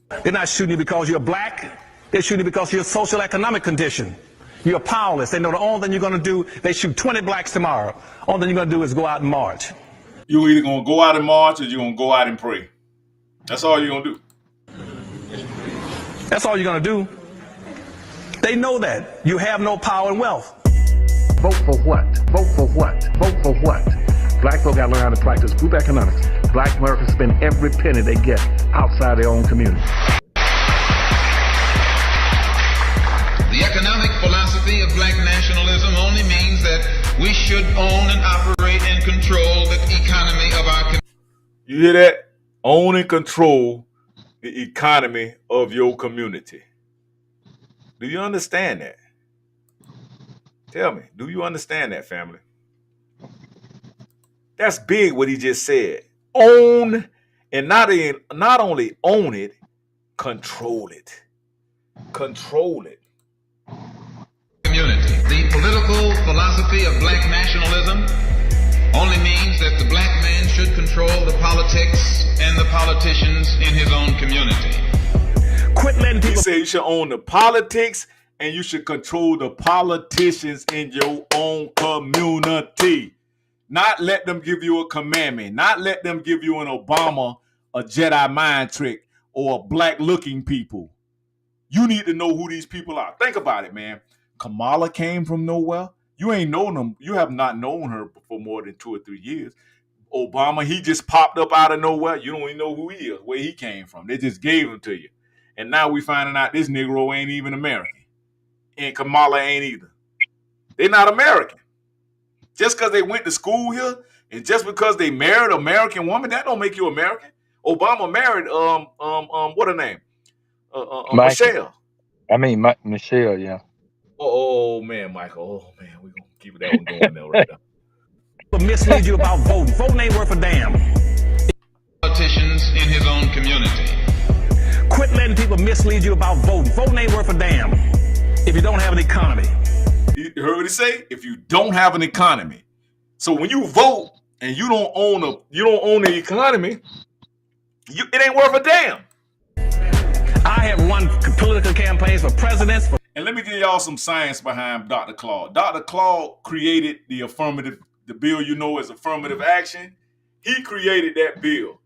S1: man.
S6: They're not shooting you because you're black. They're shooting you because of your social economic condition. You're powerless. They know the only thing you're going to do, they shoot 20 blacks tomorrow. Only thing you're going to do is go out and march.
S1: You're either going to go out and march or you're going to go out and pray. That's all you're going to do.
S6: That's all you're going to do. They know that. You have no power and wealth.
S7: Vote for what? Vote for what? Vote for what? Black folk got to learn how to practice group economics. Black Americans spend every penny they get outside their own community.
S8: The economic philosophy of black nationalism only means that we should own and operate and control the economy of our community.
S1: You hear that? Own and control the economy of your community. Do you understand that? Tell me, do you understand that, family? That's big what he just said. Own, and not only own it, control it. Control it.
S8: Community. The political philosophy of black nationalism only means that the black man should control the politics and the politicians in his own community.
S6: Quit letting people.
S1: He said you should own the politics and you should control the politicians in your own community. Not let them give you a commandment. Not let them give you an Obama, a Jedi mind trick, or a black looking people. You need to know who these people are. Think about it, man. Kamala came from nowhere. You ain't known them. You have not known her for more than 2 or 3 years. Obama, he just popped up out of nowhere. You don't even know who he is, where he came from. They just gave him to you. And now we finding out this Negro ain't even American. And Kamala ain't either. They're not American. Just because they went to school here and just because they married an American woman, that don't make you American. Obama married what her name? Michelle.
S2: Michelle, yeah.
S1: Oh man, Michael. Oh man, we're gonna keep that one going there right now.
S6: People mislead you about voting. Voting ain't worth a damn.
S8: Politicians in his own community.
S6: Quit letting people mislead you about voting. Voting ain't worth a damn if you don't have an economy.
S1: You heard what he say? If you don't have an economy. So when you vote and you don't own the economy, it ain't worth a damn.
S6: I have run political campaigns for presidents.
S1: And let me give y'all some science behind Dr. Claude. Dr. Claude created the bill you know as affirmative action. He created that bill.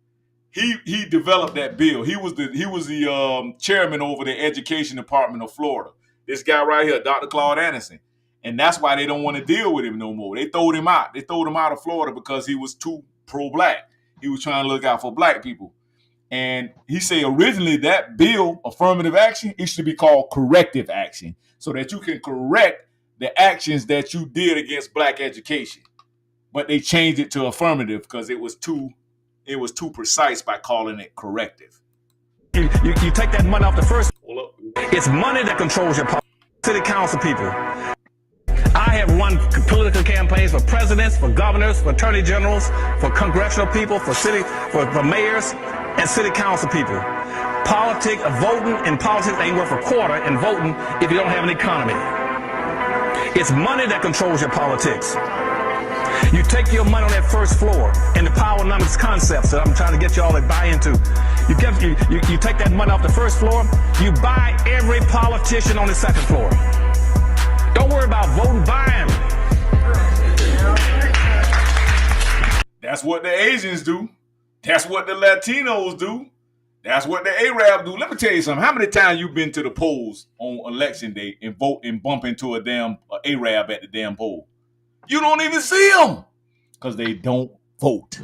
S1: He developed that bill. He was the chairman over the education department of Florida. This guy right here, Dr. Claude Anderson. And that's why they don't want to deal with him no more. They throwed him out. They throwed him out of Florida because he was too pro-black. He was trying to look out for black people. And he said originally that bill, affirmative action, it should be called corrective action so that you can correct the actions that you did against black education. But they changed it to affirmative because it was too precise by calling it corrective.
S6: You take that money off the first. It's money that controls your city council people. I have run political campaigns for presidents, for governors, for attorney generals, for congressional people, for mayors, and city council people. Voting in politics ain't worth a quarter in voting if you don't have an economy. It's money that controls your politics. You take your money on that first floor and the power numbers concepts that I'm trying to get you all to buy into. You take that money off the first floor, you buy every politician on the second floor. Don't worry about voting, buy them.
S1: That's what the Asians do. That's what the Latinos do. That's what the Arab do. Let me tell you something. How many times you been to the polls on election day and vote and bump into a damn Arab at the damn poll? You don't even see them because they don't vote.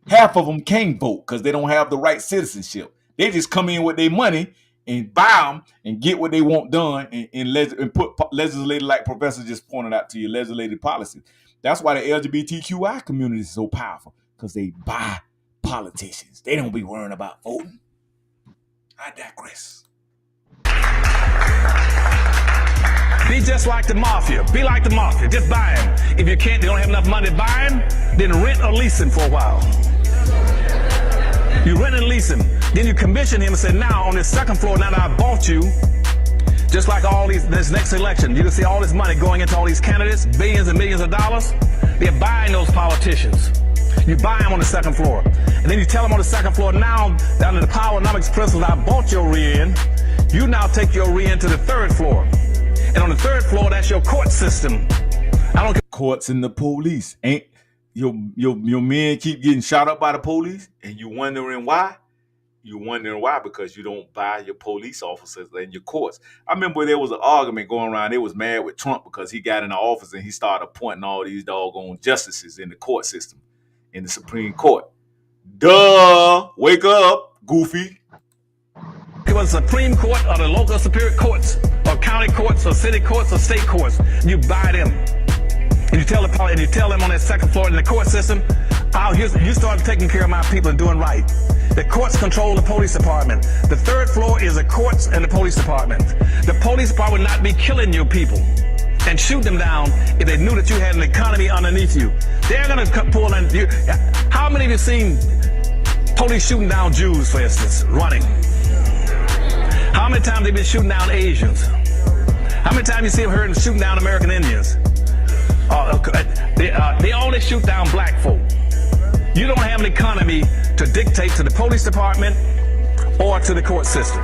S1: Half of them can't vote because they don't have the right citizenship. They just come in with their money and buy them and get what they want done and put legislative, like Professor just pointed out to you, legislative policies. That's why the LGBTQI community is so powerful because they buy politicians. They don't be worrying about voting. I digress.
S6: Be Be just like the mafia. Be like the mafia. Just buy them. If you can't, they don't have enough money to buy them, then rent or lease them for a while. You rent and lease him. Then you commission him and say, now on this second floor, now that I bought you, just like all this next election, you can see all this money going into all these candidates, billions and millions of dollars. They're buying those politicians. You buy them on the second floor. And then you tell them on the second floor, now, down to the poweronomics principles, I bought your rear end. You now take your rear end to the third floor. And on the third floor, that's your court system. I don't care.
S1: Courts and the police. Ain't your men keep getting shot up by the police, and you wondering why? You're wondering why, because you don't buy your police officers and your courts. I remember there was an argument going around. They was mad with Trump because he got in the office and he started appointing all these doggone justices in the court system, in the Supreme Court. Duh! Wake up, goofy.
S6: It was the Supreme Court or the local superior courts or county courts or city courts or state courts. You buy them. And you tell them on that second floor in the court system, you start taking care of my people and doing right. The courts control the police department. The third floor is the courts and the police department. The police department would not be killing your people and shoot them down if they knew that you had an economy underneath you. They're going to pull in you. How many of you seen police shooting down Jews, for instance, running? How many times they've been shooting down Asians? How many times you see them heard them shooting down American Indians? They only shoot down black folk. You don't have an economy to dictate to the police department or to the court system.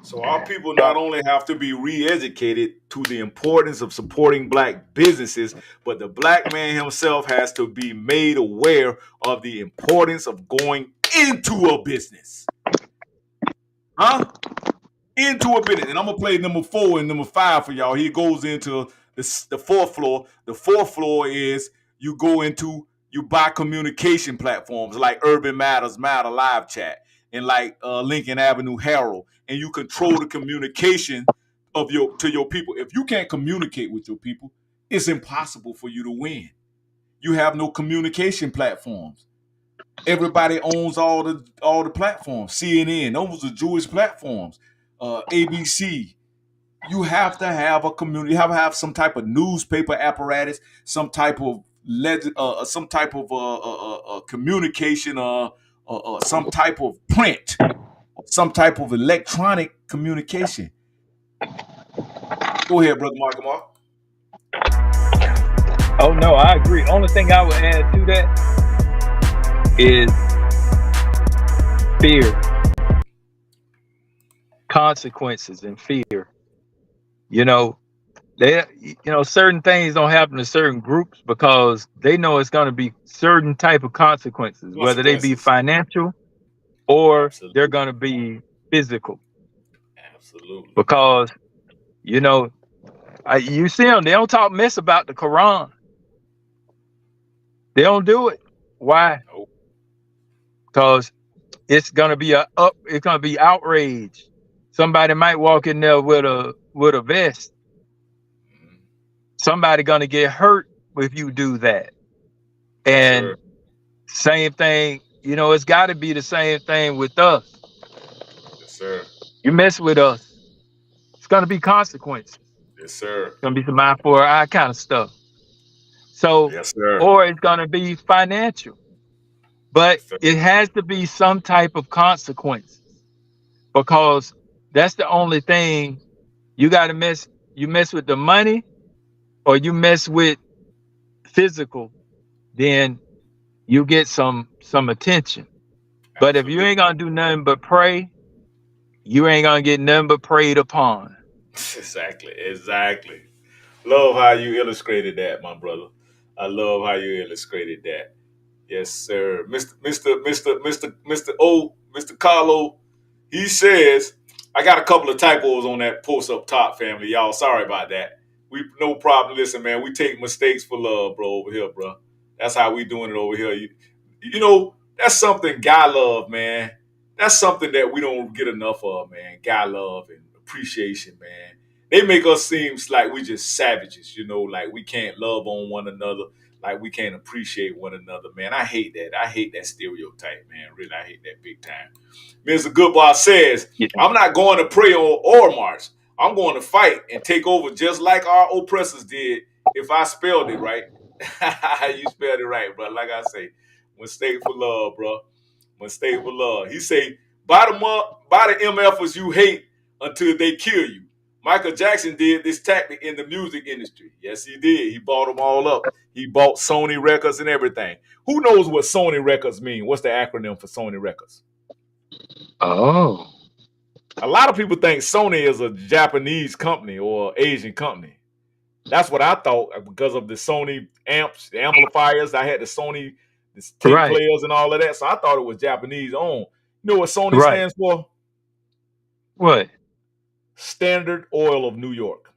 S1: So our people not only have to be re-educated to the importance of supporting black businesses, but the black man himself has to be made aware of the importance of going into a business. Into a business. And I'm going to play number 4 and number 5 for y'all. He goes into the 4th floor. The 4th floor is you buy communication platforms like Urban Matters, Matter Live Chat, and like Lincoln Avenue Herald. And you control the communication to your people. If you can't communicate with your people, it's impossible for you to win. You have no communication platforms. Everybody owns all the platforms. CNN, those are Jewish platforms. ABC. You have to have a community. You have to have some type of newspaper apparatus, some type of communication, some type of print. Some type of electronic communication. Go ahead, Brother Mark.
S2: Oh, no, I agree. Only thing I would add to that is fear. Consequences and fear. Certain things don't happen to certain groups because they know it's going to be certain type of consequences, whether they be financial or Absolutely. They're going to be physical.
S1: Absolutely.
S2: Because, you see them, they don't talk mess about the Quran. They don't do it. Why?
S1: Nope.
S2: Because it's going to be outrage. Somebody might walk in there with a vest. Somebody going to get hurt if you do that. And sure. Same thing. It's got to be the same thing with us.
S1: Yes, sir.
S2: You mess with us, it's going to be consequences.
S1: Yes, sir. It's
S2: going to be some eye for eye kind of stuff. So,
S1: yes, sir.
S2: Or it's going to be financial. But yes, it has to be some type of consequences because that's the only thing you got to mess. You mess with the money or you mess with physical, then you get some attention. But Absolutely. If you ain't gonna do nothing but pray, you ain't gonna get nothing but prayed upon.
S1: Exactly. Love how you illustrated that, my brother. I love how you illustrated that. Yes, sir. Mr. Carlo, he says, I got a couple of typos on that post up top, family. Y'all, sorry about that. No problem. Listen, man, we take mistakes for love, bro, over here, bro. That's how we doing it over here. That's something guy love, man. That's something that we don't get enough of, man. Guy love and appreciation, man. They make us seem like we just savages, like we can't love on one another, like we can't appreciate one another, man. I hate that. I hate that stereotype, man. Really, I hate that big time. Mr. Goodbar says,
S2: Yeah.
S1: I'm not going to pray or march. I'm going to fight and take over just like our oppressors did if I spelled it right. You spelled it right, bro. Like I say, mistake for love, bro. Mistake for love. He say, buy the MFers you hate until they kill you. Michael Jackson did this tactic in the music industry. Yes, he did. He bought them all up. He bought Sony Records and everything. Who knows what Sony Records mean? What's the acronym for Sony Records?
S2: Oh.
S1: A lot of people think Sony is a Japanese company or Asian company. That's what I thought because of the Sony amps, the amplifiers. I had the Sony tape
S2: Right.
S1: players and all of that. So I thought it was Japanese owned. You know what Sony
S2: Right.
S1: stands for?
S2: What?
S1: Standard Oil of New York.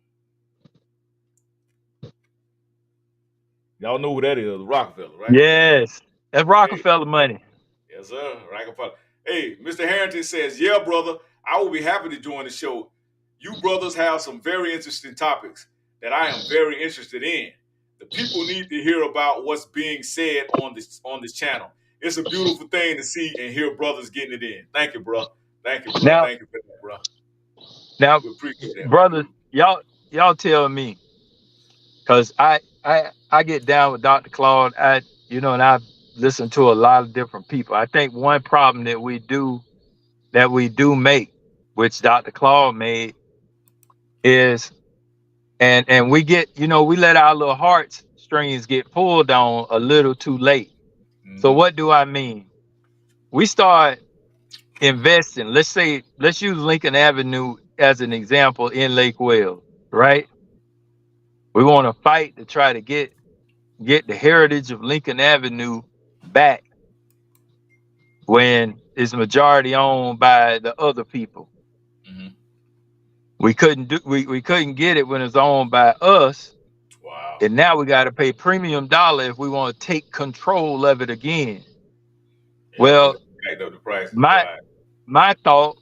S1: Y'all know who that is, Rockefeller, right?
S2: Yes. That's Rockefeller money.
S1: Yes, sir. Rockefeller. Hey, Mr. Harrington says, yeah, brother, I will be happy to join the show. You brothers have some very interesting topics that I am very interested in. The people need to hear about what's being said on this channel. It's a beautiful thing to see and hear brothers getting it in. Thank you, bro. Thank you, bro.
S2: Now-
S1: Thank you for that, bro.
S2: Now,
S1: We appreciate that,
S2: brothers, y'all tell me, because I get down with Dr. Claude. And I've listened to a lot of different people. I think one problem that we do make, which Dr. Claude made, is and we get, we let our little heartstrings get pulled on a little too late.
S1: Mm-hmm.
S2: So what do I mean? We start investing. Let's use Lincoln Avenue as an example in Lake Wales, right? We want to fight to try to get the heritage of Lincoln Avenue back when it's majority owned by the other people.
S1: Mm-hmm.
S2: We couldn't get it when it's owned by us.
S1: Wow.
S2: And now we got to pay premium dollar if we want to take control of it again.
S1: Yeah,
S2: well,
S1: the price
S2: my thought,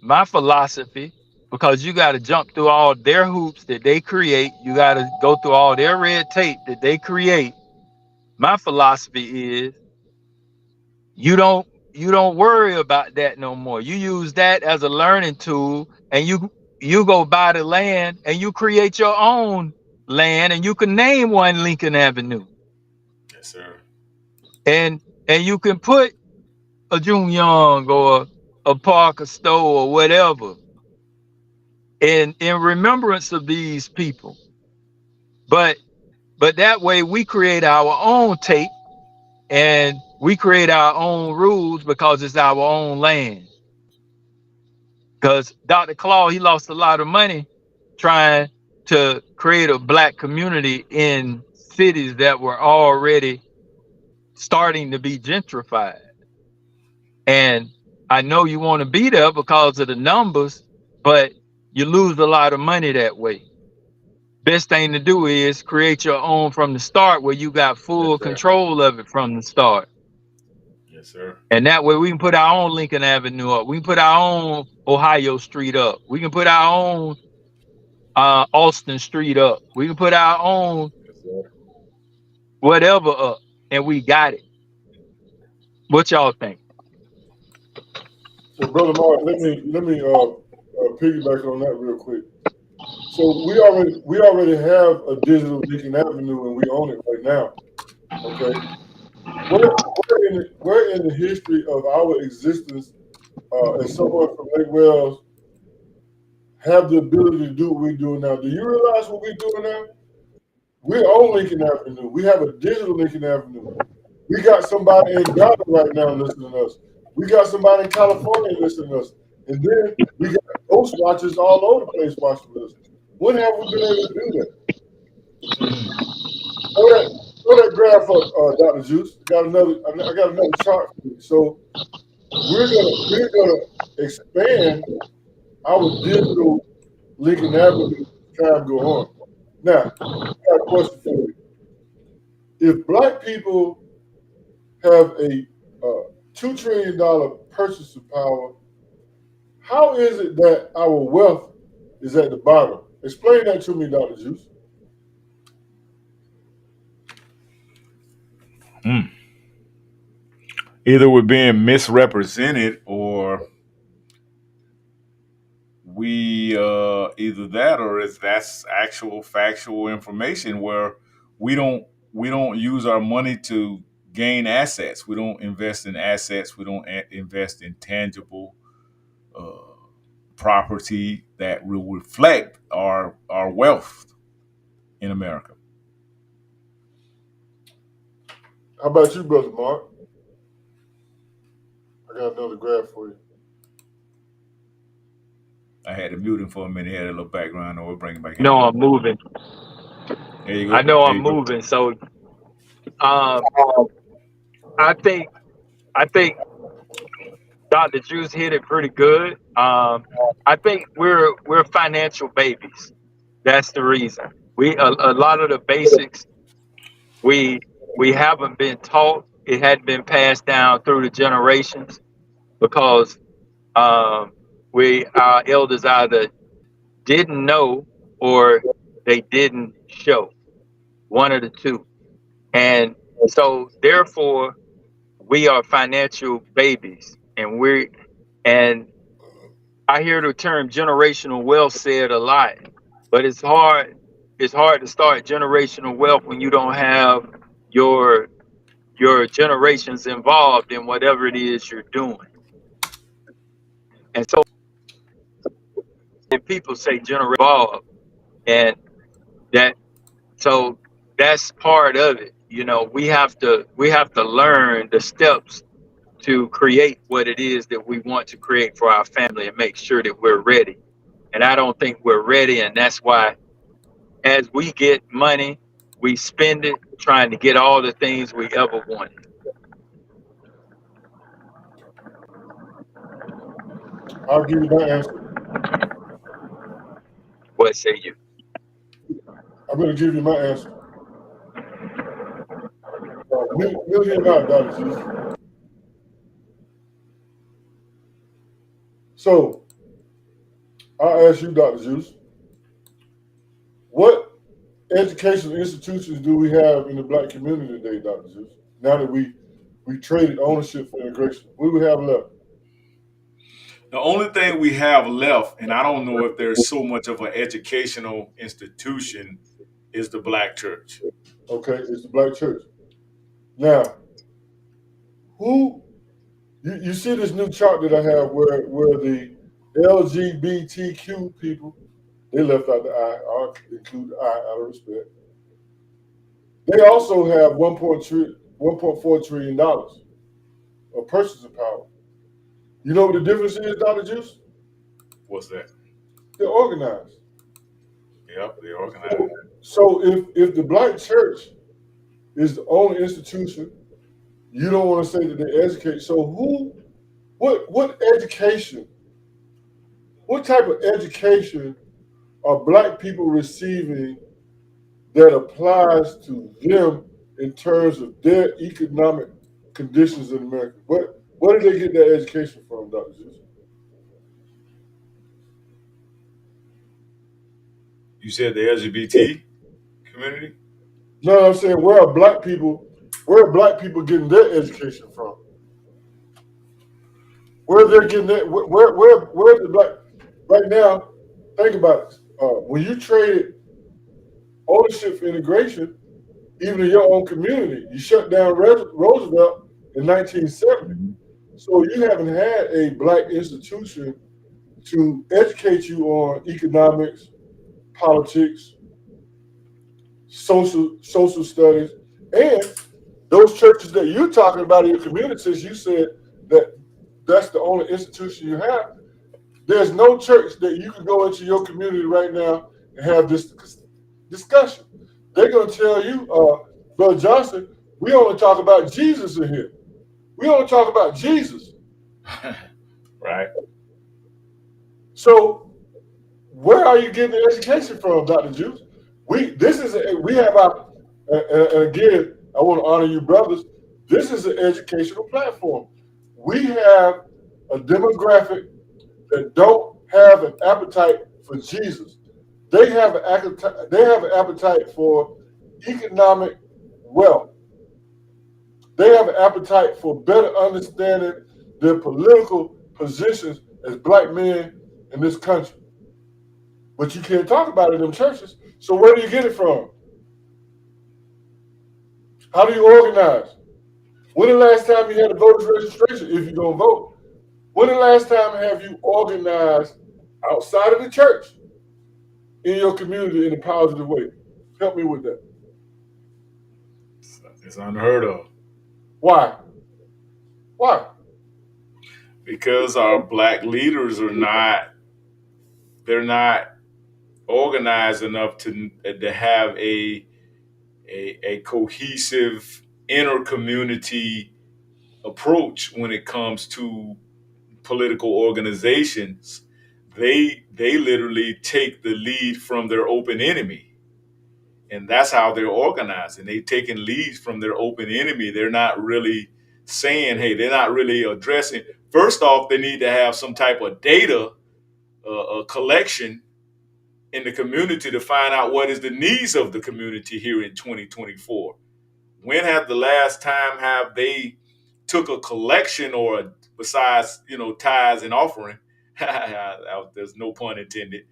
S2: my philosophy, because you got to jump through all their hoops that they create. You got to go through all their red tape that they create. My philosophy is you don't worry about that no more. You use that as a learning tool, and you go buy the land and you create your own land, and you can name one Lincoln Avenue.
S1: Yes, sir.
S2: And you can put a June Young or a Parker Stowe or whatever in remembrance of these people. But that way we create our own tape and we create our own rules because it's our own land. Because Dr. Claude, he lost a lot of money trying to create a black community in cities that were already starting to be gentrified. And I know you want to be there because of the numbers, but you lose a lot of money that way. Best thing to do is create your own from the start where you got full control of it from the start.
S1: Yes, sir.
S2: And that way we can put our own Lincoln Avenue up. We can put our own Ohio Street up. We can put our own Austin Street up. We can put our own whatever up, and we got it. What y'all think?
S3: So, Brother Mark, let me piggyback on that real quick. So we already have a digital Lincoln Avenue, and we own it right now. Okay. Where in the history of our existence as someone from Lake Wales have the ability to do what we're doing now? Do you realize what we're doing now? We own Lincoln Avenue. We have a digital Lincoln Avenue. We got somebody in Ghana right now listening to us. We got somebody in California listening to us. And then we got ghost watchers all over the place watching us. When have we been able to do that? Throw that graph up, Dr. Juice. I got another chart for you. So we're gonna expand our digital Lincoln Avenue as time go on. Now, I got a question for you. If Black people have a $2 trillion purchasing power, how is it that our wealth is at the bottom? Explain that to me, Dr. Juice.
S1: Either we're being misrepresented or we either that or that's actual factual information where we don't we don't use our money to gain assets. We don't invest in assets. We don't invest in tangible uh, property that will reflect our wealth in America.
S3: How about you, Brother Mark? I got another graph for you.
S1: I had to mute him for a minute. He had a little background, or we'll bring him back in.
S2: No, I'm moving.
S1: There you
S2: I
S1: go.
S2: know
S1: There
S2: I'm
S1: you go.
S2: moving. So I think Dr. Juice hit it pretty good. I think we're financial babies. That's the reason. A lot of the basics we haven't been taught. It hadn't been passed down through the generations because our elders either didn't know or they didn't show, one of the two. And so therefore we are financial babies, and I hear the term generational wealth said a lot, but it's hard to start generational wealth when you don't have your generations involved in whatever it is you're doing. And so if people say generation involved, and that so that's part of it. We have to learn the steps to create what it is that we want to create for our family and make sure that we're ready. And I don't think we're ready, and that's why as we get money, we spend it trying to get all the things we ever wanted.
S3: I'll give you my answer.
S2: What say you?
S3: I'm going to give you my answer. Million dollars, Juice. So, I'll ask you, Dr. Juice, what educational institutions do we have in the black community today, Dr. Juice? Now that we traded ownership for integration, what do we have left?
S1: The only thing we have left, and I don't know if there's so much of an educational institution, is the black church.
S3: Okay, it's the black church. Now, you see this new chart that I have where the LGBTQ people, they left out the I. I'll include the I out of respect. They also have $1.4 trillion of purchasing power. You know what the difference is, Dr. Juice?
S1: What's that?
S3: They're organized.
S1: Yep, they're organized.
S3: So if the black church is the only institution, you don't want to say that they educate. So what education, what type of education are black people receiving that applies to them in terms of their economic conditions in America? Where did they get that education from, Dr. Juice?
S1: You said the LGBT community?
S3: No, I'm saying where are black people getting their education from? Where they're getting that? Where the black right now? Think about it. When you traded ownership for integration, even in your own community, you shut down Roosevelt in 1970. So you haven't had a black institution to educate you on economics, politics, social studies, and those churches that you're talking about in your communities. You said that that's the only institution you have. There's no church that you can go into your community right now and have this discussion. They're going to tell you, Brother Johnson, we only talk about Jesus in here. We only talk about Jesus.
S1: Right.
S3: So where are you getting the education from, Dr. Juice? We have our, and again, I want to honor you, brothers. This is an educational platform. We have a demographic that don't have an appetite for Jesus. They have an appetite. They have an appetite for economic wealth. They have an appetite for better understanding their political positions as black men in this country. But you can't talk about it in them churches. So where do you get it from? How do you organize? When the last time you had a voter's registration if you're going to vote? When the last time have you organized outside of the church in your community in a positive way? Help me with that.
S1: It's unheard of.
S3: Why? Why?
S1: Because our black leaders they're not organized enough to have a cohesive inter community approach when it comes to political organizations. They literally take the lead from their open enemy, and that's how they're organized. And they taking leads from their open enemy. They're not really saying, hey, they're not really addressing. First off, they need to have some type of data collection in the community to find out what is the needs of the community here in 2024. When have the last time have they took a collection besides tithes and offering? There's no pun intended.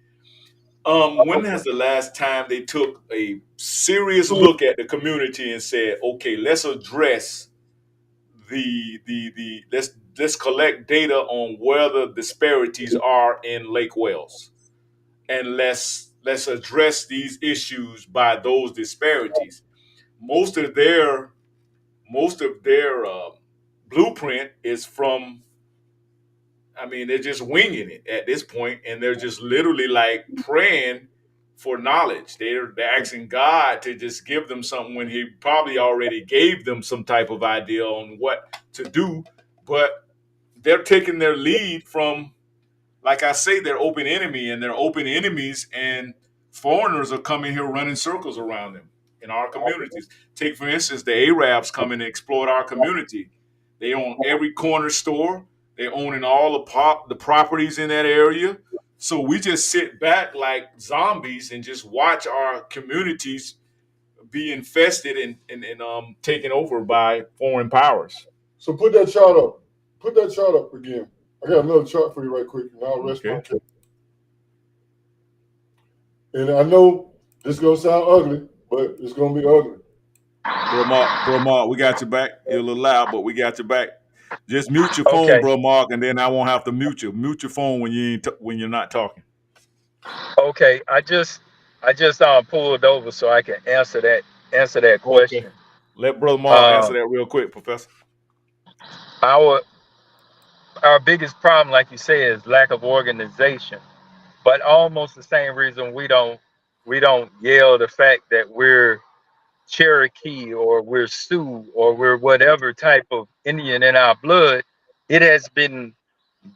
S1: When has the last time they took a serious look at the community and said, okay, let's address let's collect data on where the disparities are in Lake Wales, and let's address these issues by those disparities. Most of their blueprint is from. I mean, they're just winging it at this point, and they're just literally like praying for knowledge. They're asking God to just give them something when He probably already gave them some type of idea on what to do, but they're taking their lead from, like I say, their open enemy, and their open enemies and foreigners are coming here running circles around them in our communities. Take, for instance, the Arabs come and exploit our community. They own every corner store. They owning all the properties in that area. So we just sit back like zombies and just watch our communities be infested and taken over by foreign powers.
S3: So put that chart up. Put that chart up again. I got another chart for you right quick, and I'll rest my case. And I know this is gonna sound ugly, but it's gonna be ugly.
S1: Bro Mark, we got your back. You're a little loud, but we got your back. Just mute your phone, Bro Mark, and then I won't have to mute you. Mute your phone when you're not talking.
S2: Okay, I just pulled over so I can answer that question.
S1: Okay. Let Brother Mark answer that real quick, Professor.
S2: Our biggest problem, like you say, is lack of organization. But almost the same reason we don't yell the fact that we're Cherokee or we're Sioux or we're whatever type of Indian in our blood, it has been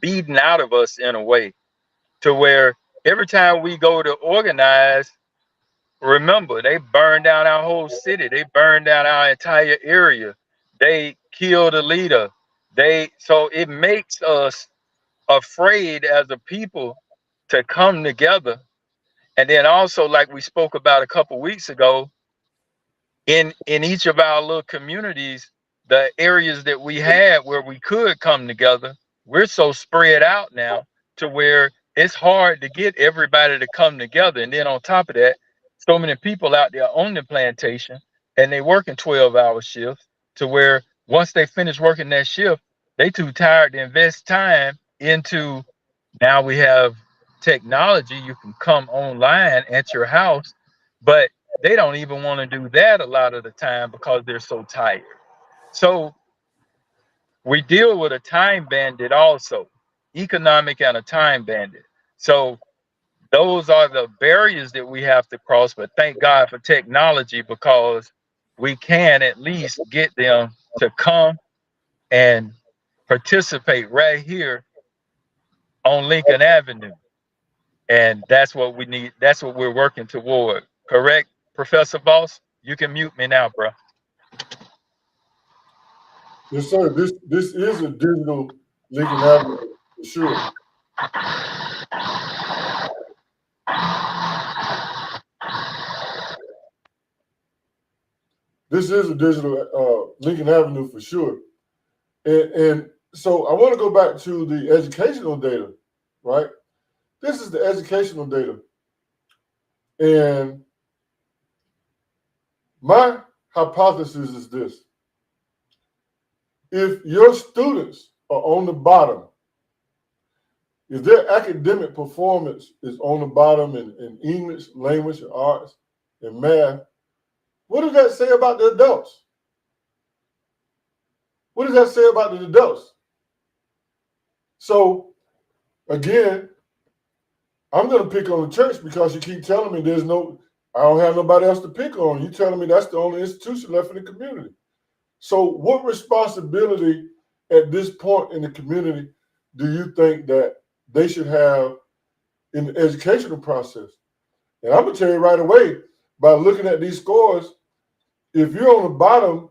S2: beaten out of us in a way to where every time we go to organize, remember, they burned down our whole city. They burned down our entire area. They killed a leader. So it makes us afraid as a people to come together. And then also, like we spoke about a couple weeks ago, in each of our little communities, the areas that we had where we could come together, we're so spread out now to where it's hard to get everybody to come together. And then on top of that, so many people out there on the plantation, and they working 12-hour shifts to where once they finish working that shift, they too tired to invest time into. Now we have technology. You can come online at your house, but they don't even want to do that a lot of the time because they're so tired. So we deal with a time bandit also, economic and a time bandit. So those are the barriers that we have to cross. But thank God for technology, because we can at least get them to come and participate right here on Lincoln Avenue. And that's what we need. That's what we're working toward. Correct, Professor Boss? You can mute me now, bro.
S3: Yes, sir. This is a digital Lincoln Avenue for sure. This is a digital Lincoln Avenue for sure. And so I want to go back to the educational data, right? This is the educational data. And my hypothesis is this. If your students are on the bottom, if their academic performance is on the bottom in English, language, and arts, and math, what does that say about the adults? What does that say about the adults? So, again, I'm going to pick on the church because you keep telling me I don't have nobody else to pick on. You're telling me that's the only institution left in the community. So what responsibility at this point in the community do you think that they should have in the educational process? And I'm going to tell you right away, by looking at these scores, if you're on the bottom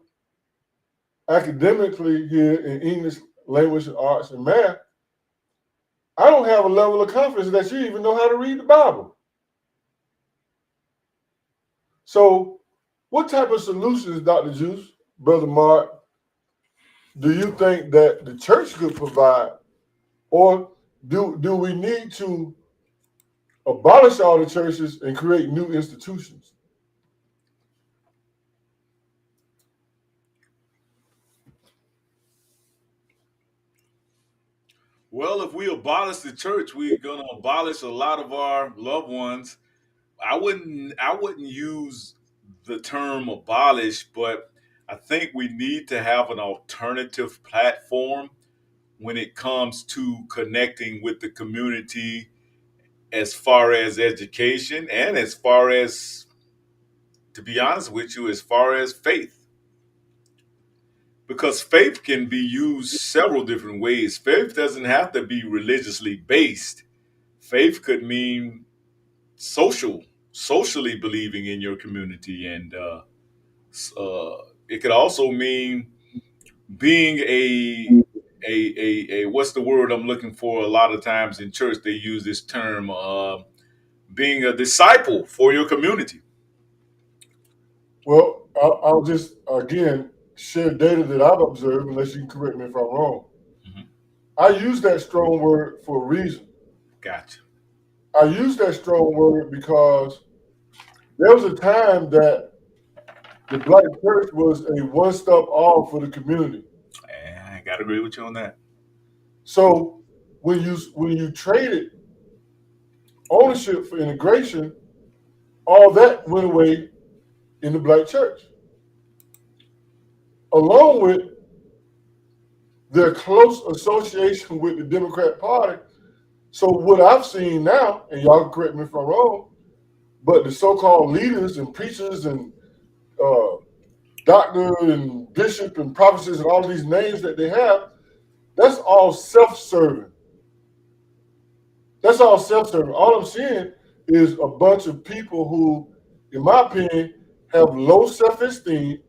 S3: academically here in English, language, and arts, and math, I don't have a level of confidence that you even know how to read the Bible. So what type of solutions, Dr. Juice, Brother Mark, do you think that the church could provide? Or do we need to abolish all the churches and create new institutions?
S1: Well, if we abolish the church, we're going to abolish a lot of our loved ones. I wouldn't use the term abolish, but I think we need to have an alternative platform when it comes to connecting with the community as far as education and as far as, to be honest with you, as far as faith. Because faith can be used several different ways. Faith doesn't have to be religiously based. Faith could mean socially believing in your community, and it could also mean being a what's the word I'm looking for? A lot of times in church they use this term, being a disciple for your community.
S3: Well, I'll just, again, share data that I've observed, unless you can correct me if I'm wrong.
S1: Mhm.
S3: I use that strong word for a reason.
S1: Gotcha.
S3: I use that strong word because there was a time that the Black church was a one-stop all for the community.
S1: I gotta agree with you on that.
S3: So when you traded ownership for integration, all that went away in the Black church, along with their close association with the Democrat Party. So what I've seen now, and y'all can correct me if I'm wrong, but the so-called leaders and preachers and doctor and bishop and prophetess and all of these names that they have, that's all self-serving. That's all self-serving. All I'm seeing is a bunch of people who, in my opinion, have low self-esteem,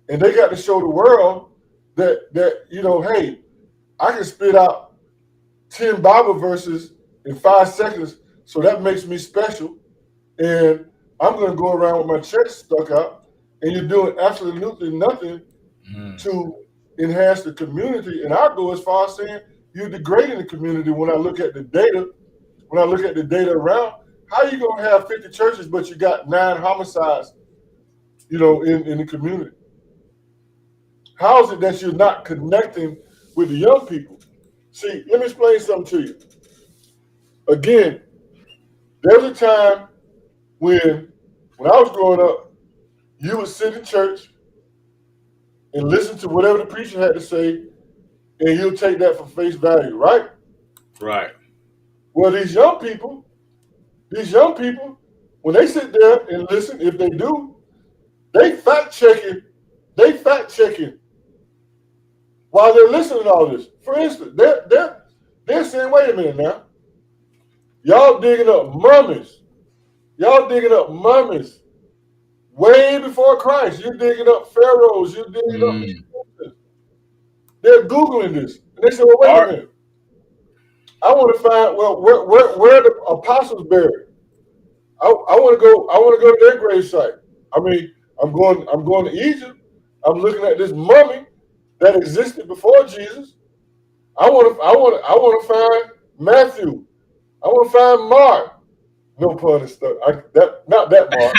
S3: and they got to show the world that hey, I can spit out 10 Bible verses in 5 seconds, so that makes me special. And I'm going to go around with my chest stuck out, and you're doing absolutely nothing to enhance the community. And I go as far as saying you're degrading the community when I look at the data. When I look at the data around, how are you going to have 50 churches, but you got 9 homicides, in the community? How is it that you're not connecting with the young people? See, let me explain something to you. Again, there's a time when I was growing up, you would sit in church and listen to whatever the preacher had to say, and you'll take that for face value, right?
S1: Right.
S3: Well, these young people, when they sit there and listen, if they do, they fact checking while they're listening to all this. For instance, they're saying, wait a minute now, y'all digging up mummies. Way before Christ. You're digging up pharaohs. You're digging up these. They're Googling this. And they say, well, wait a minute. I want to find, well, where the apostles buried. I want to go to their grave site. I mean, I'm going to Egypt. I'm looking at this mummy that existed before Jesus. I want to find Matthew. I want to find Mark. No pun and stuff. Not that Mark.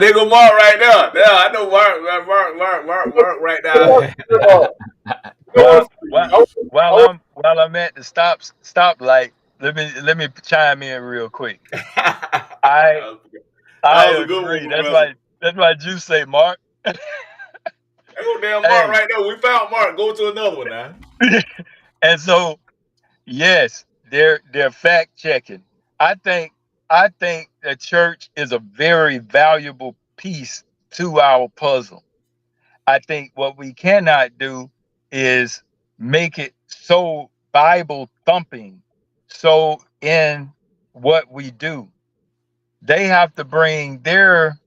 S1: They go Mark right now. Yeah, I know Mark right now.
S2: While I'm at the stoplight, let me chime in real quick. I agree. That's why you say Mark.
S1: There go damn Mark right there. We found Mark. Go to another one now.
S2: And so, yes, they're fact checking. I think the church is a very valuable piece to our puzzle. I think what we cannot do is make it so Bible thumping, so in what we do. They have to bring their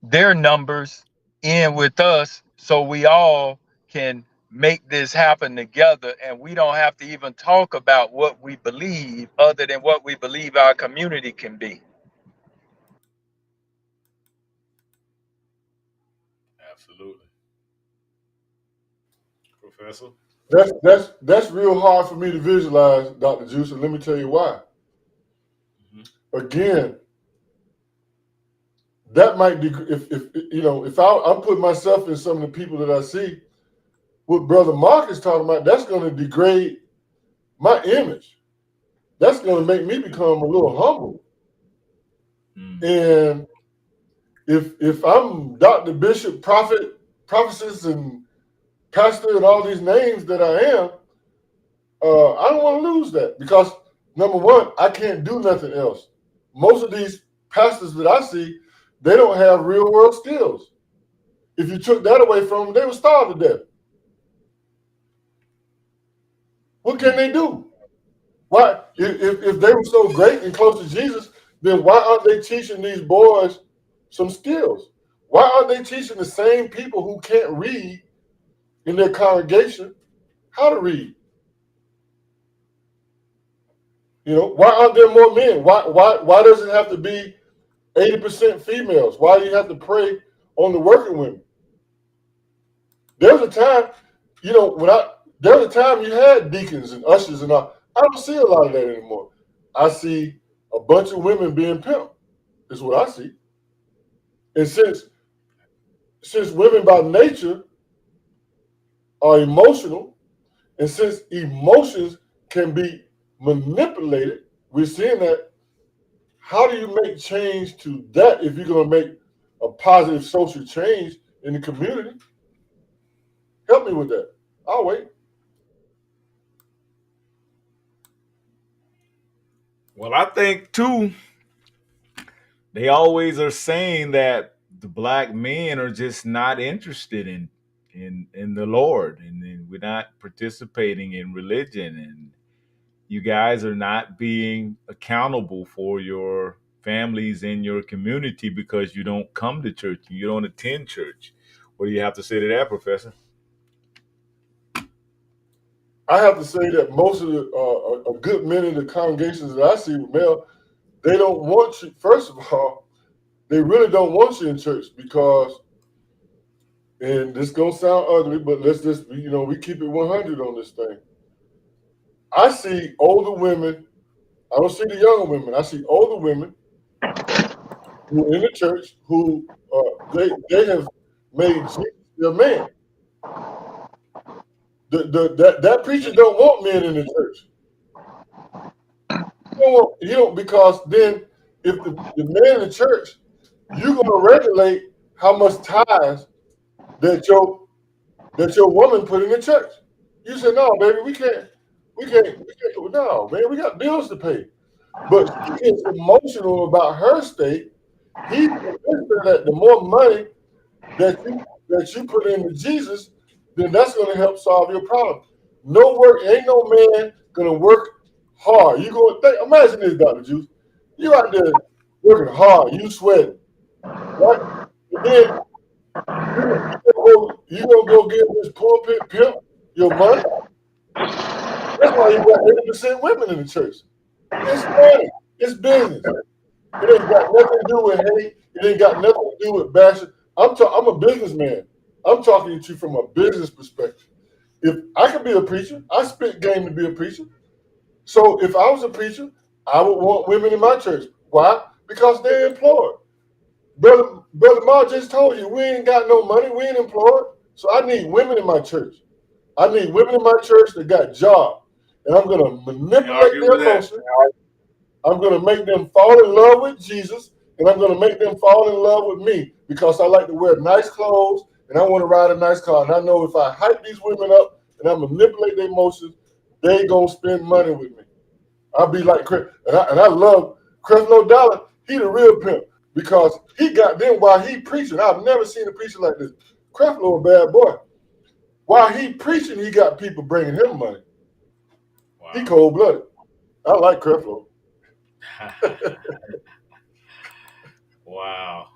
S2: numbers in with us so we all can make this happen together, and we don't have to even talk about what we believe other than what we believe our community can be.
S1: Absolutely. Professor?
S3: That's real hard for me to visualize, Dr. Juice, and let me tell you why. Again, that might be if I'm putting myself in some of the people that I see, what Brother Mark is talking about, that's going to degrade my image. That's going to make me become a little humble. And if I'm Dr. Bishop, Prophet, Prophetess, and Pastor, and all these names that I am, I don't want to lose that because, number one, I can't do nothing else. Most of these pastors that I see, they don't have real world skills. If you took that away from them, they would starve to death. What can they do? Why, if they were so great and close to Jesus, then why aren't they teaching these boys some skills? Why aren't they teaching the same people who can't read in their congregation how to read? Why aren't there more men? Why does it have to be 80% females? Why do you have to prey on the working women? There was a time, there was a time you had deacons and ushers and all. I don't see a lot of that anymore. I see a bunch of women being pimped, is what I see. And since women by nature are emotional, and since emotions can be manipulated, we're seeing that. How do you make change to that if you're going to make a positive social change in the community? Help me with that. I'll wait.
S1: Well, I think too, they always are saying that the black men are just not interested in the Lord, and we're not participating in religion, and you guys are not being accountable for your families in your community because you don't come to church and you don't attend church. What do you have to say to that, Professor?
S3: I have to say that most of a good many of the congregations that I see with male, they don't want you. First of all, they really don't want you in church because, and this gonna sound ugly, but let's just we keep it 100 on this thing. I see older women. I don't see the younger women. I see older women who are in the church who they have made Jesus their man. That preacher don't want men in the church. You don't because then if the man in the church, you're gonna regulate how much tithes that your woman put in the church. You say, no, baby, we can't, no, man, we got bills to pay. But she gets emotional about her state. He's convinced that the more money that you put into Jesus, then that's going to help solve your problem. No work, ain't no man going to work hard. You going to think, imagine this, Dr. Juice. You out there working hard, you sweating, right? And then You gonna go get this pulpit pimp your money? That's why you got 80% women in the church. It's money. It's business. It ain't got nothing to do with hate. It ain't got nothing to do with bashing. I'm a businessman. I'm talking to you from a business perspective. If I could be a preacher, I spit game to be a preacher. So if I was a preacher, I would want women in my church. Why? Because they're employed. Brother Ma just told you, we ain't got no money. We ain't employed. So I need women in my church. I need women in my church that got jobs. And I'm going to manipulate their emotions. I'm going to make them fall in love with Jesus. And I'm going to make them fall in love with me because I like to wear nice clothes and I want to ride a nice car. And I know if I hype these women up and I manipulate their emotions, they going to spend money with me. I'll be like Chris. And I love Creflo Dollar. He the real pimp because he got them while he preaching. I've never seen a preacher like this. Creflo a bad boy. While he preaching, he got people bringing him money. Wow. He cold-blooded. I like Creflo.
S1: Wow.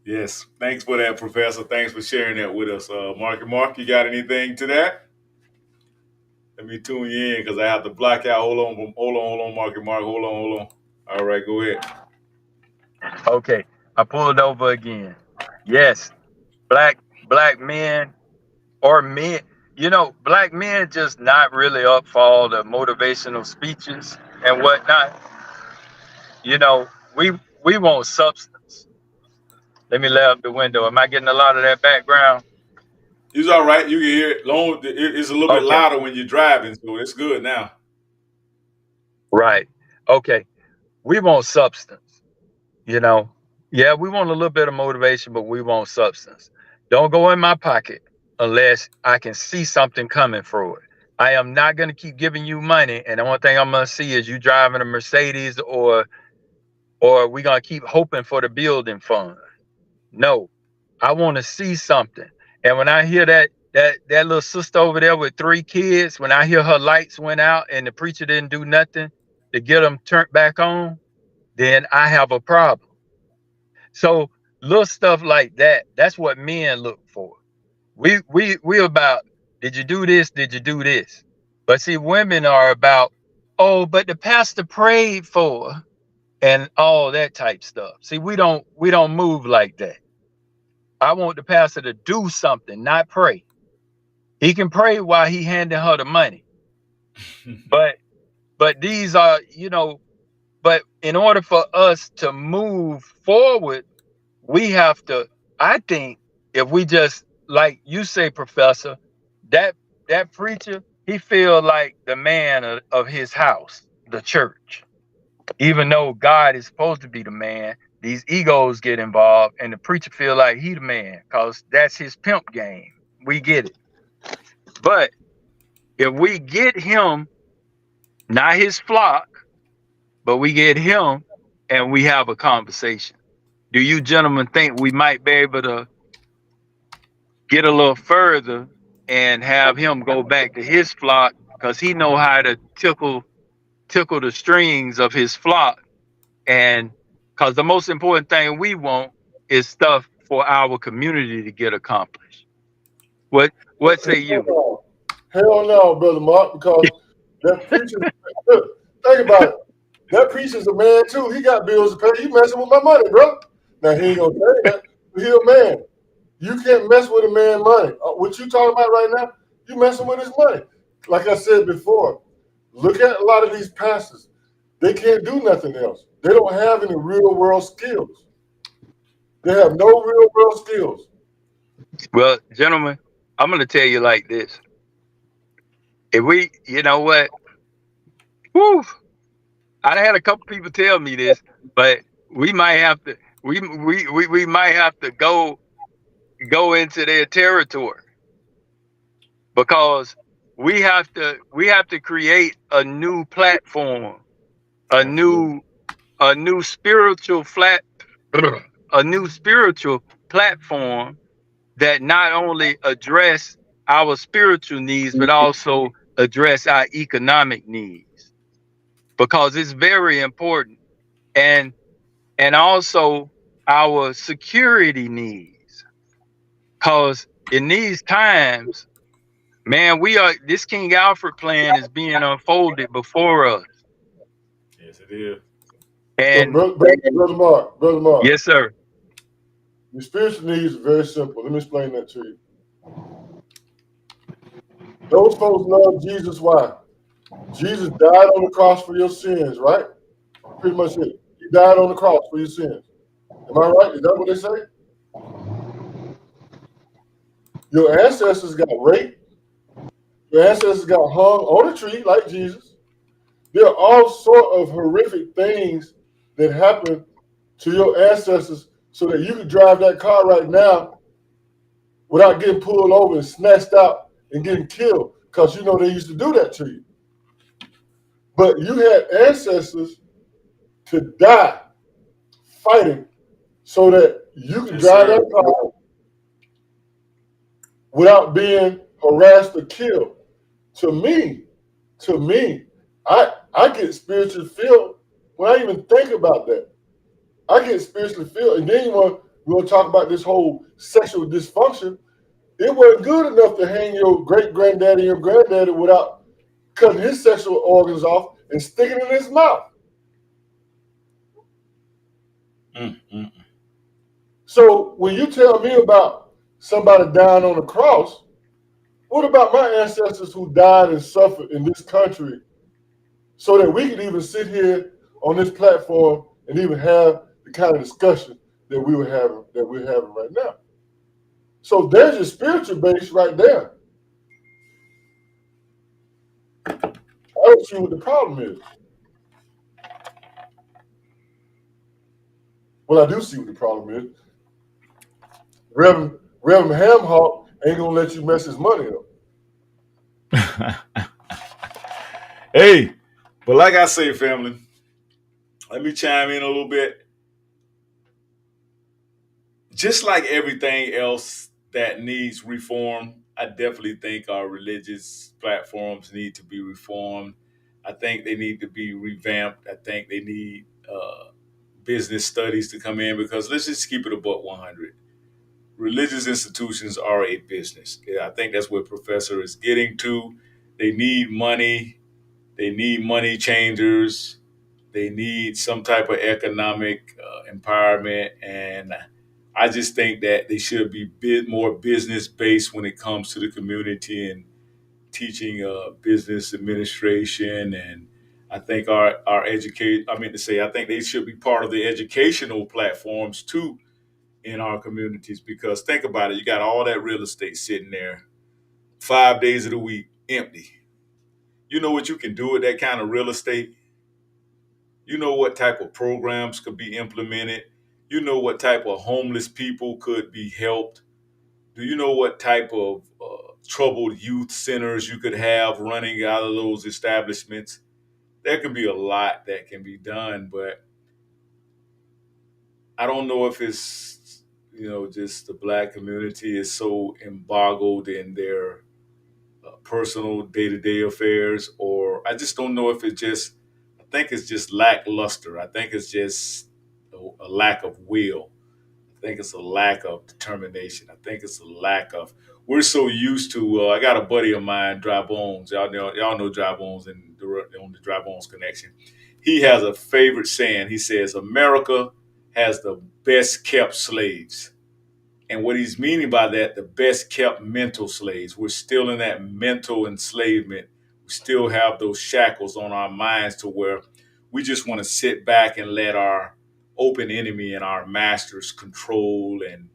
S1: Yes. Thanks for that, Professor. Thanks for sharing that with us. Mark, you got anything to that? Let me tune you in because I have to block out. Hold on, Mark. Hold on. All right, go ahead.
S2: Okay, I pulled over again. Yes, black men or men, black men just not really up for all the motivational speeches and whatnot. We want substance. Let me lay up the window. Am I getting a lot of that background?
S1: It's all right. You can hear it. It's a little bit louder when you're driving, so it's good now.
S2: Right. Okay. We want substance. Yeah, we want a little bit of motivation, but we want substance. Don't go in my pocket unless I can see something coming through it. I am not going to keep giving you money, and the only thing I'm going to see is you driving a Mercedes, or we're going to keep hoping for the building fund. No, I want to see something. And when I hear that little sister over there with 3 kids, when I hear her lights went out and the preacher didn't do nothing to get them turned back on, then I have a problem. So little stuff like that, that's what men look for. We about, did you do this? Did you do this? But see, women are about, oh, but the pastor prayed for, and all that type stuff. See, we don't move like that. I want the pastor to do something, not pray. He can pray while he handing her the money. But these are, but in order for us to move forward, we have to, I think, if we just, like you say, Professor, that preacher, he feel like the man of his house, the church. Even though God is supposed to be the man, these egos get involved and the preacher feel like he the man because that's his pimp game. We get it. But if we get him, not his flock, but we get him and we have a conversation, do you gentlemen think we might be able to get a little further and have him go back to his flock because he know how to tickle the strings of his flock? And because the most important thing we want is stuff for our community to get accomplished. What say you?
S3: Hell no, Brother Mark, because that preacher, think about it. That preacher's a man too. He got bills to pay. You messing with my money, bro. Now he ain't gonna tell you that. But he a man. You can't mess with a man's money. What you talking about right now, you messing with his money. Like I said before, look at a lot of these pastors. They can't do nothing else. They don't have any real world skills. They have no real world skills.
S2: Well, gentlemen, I'm going to tell you like this. If we, you know what? Woo! I had a couple people tell me this, but we might have to, we might have to go into their territory, because we have to create a new platform, a new spiritual platform that not only address our spiritual needs but also address our economic needs, because it's very important, and also our security needs. Cause in these times, man, this King Alfred plan is being unfolded before us.
S1: Yes, it is.
S3: So,
S2: And
S3: brother Mark,
S2: yes, sir.
S3: your spiritual needs are very simple. Let me explain that to you. Those folks love Jesus. Why? Jesus died on the cross for your sins, right? Pretty much it. He died on the cross for your sins. Am I right? Is that what they say? Your ancestors got raped. Your ancestors got hung on a tree like Jesus. There are all sort of horrific things that happened to your ancestors so that you could drive that car right now without getting pulled over and snatched out and getting killed, because you know they used to do that to you. But you had ancestors to die fighting so that you could
S1: Yes,
S3: drive
S1: sir.
S3: that car without being harassed or killed. To me, I get spiritually filled when I even think about that. I get spiritually filled, and then we want to talk about this whole sexual dysfunction. It wasn't good enough to hang your great granddaddy and your granddaddy without cutting his sexual organs off and sticking it in his mouth. So when you tell me about somebody dying on the cross, what about my ancestors who died and suffered in this country so that we could even sit here on this platform and even have the kind of discussion that we're having right now? So there's your spiritual base right there. I don't see what the problem is. Well, I do see what the problem is. Reverend Hamhawk ain't gonna let you mess his money up.
S1: Hey, but like I say, family, let me chime in a little bit. Just like everything else that needs reform, I definitely think our religious platforms need to be reformed. I think they need to be revamped. I think they need business studies to come in, because let's just keep it about 100. Religious institutions are a business. Yeah, I think that's what Professor is getting to. They need money. They need money changers. They need some type of economic empowerment. And I just think that they should be a bit more business based when it comes to the community and teaching business administration. And I think I think they should be part of the educational platforms too in our communities, because think about it, you got all that real estate sitting there 5 days of the week empty. You know what you can do with that kind of real estate? You know what type of programs could be implemented? You know what type of homeless people could be helped? Do you know what type of troubled youth centers you could have running out of those establishments? There can be a lot that can be done, but I don't know if it's, just the black community is so embargoed in their personal day to day affairs, or I just don't know if I think it's just lackluster. I think it's just a lack of will. I think it's a lack of determination. I think it's a lack of. We're so used to. I got a buddy of mine, Dry Bones. Y'all know Dry Bones and on the Dry Bones connection. He has a favorite saying. He says, "America has the best kept slaves." And what he's meaning by that, the best kept mental slaves. We're still in that mental enslavement. We still have those shackles on our minds to where we just want to sit back and let our open enemy and our masters control and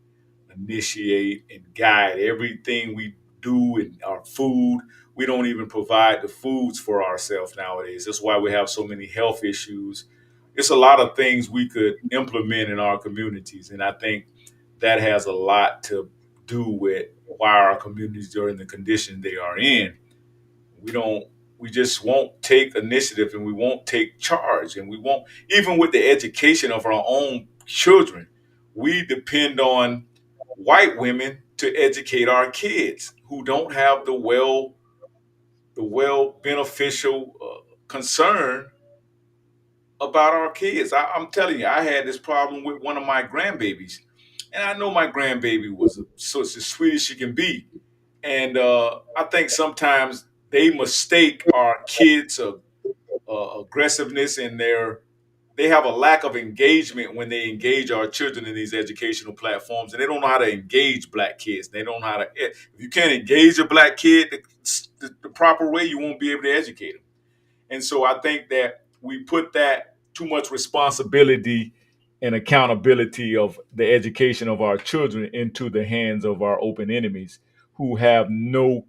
S1: initiate and guide everything we do in our food. We don't even provide the foods for ourselves nowadays. That's why we have so many health issues. It's a lot of things we could implement in our communities. And I think that has a lot to do with why our communities are in the condition they are in. We don't we just won't take initiative, and we won't take charge, and we won't, even with the education of our own children, we depend on white women to educate our kids who don't have the well beneficial concern about our kids. I'm telling you, I had this problem with one of my grandbabies. And I know my grandbaby was so as sweet as she can be. And I think sometimes they mistake our kids' aggressiveness and they have a lack of engagement when they engage our children in these educational platforms, and they don't know how to engage black kids. They don't know how to. If you can't engage a black kid the proper way, you won't be able to educate them. And so I think that we put that too much responsibility and accountability of the education of our children into the hands of our open enemies who have no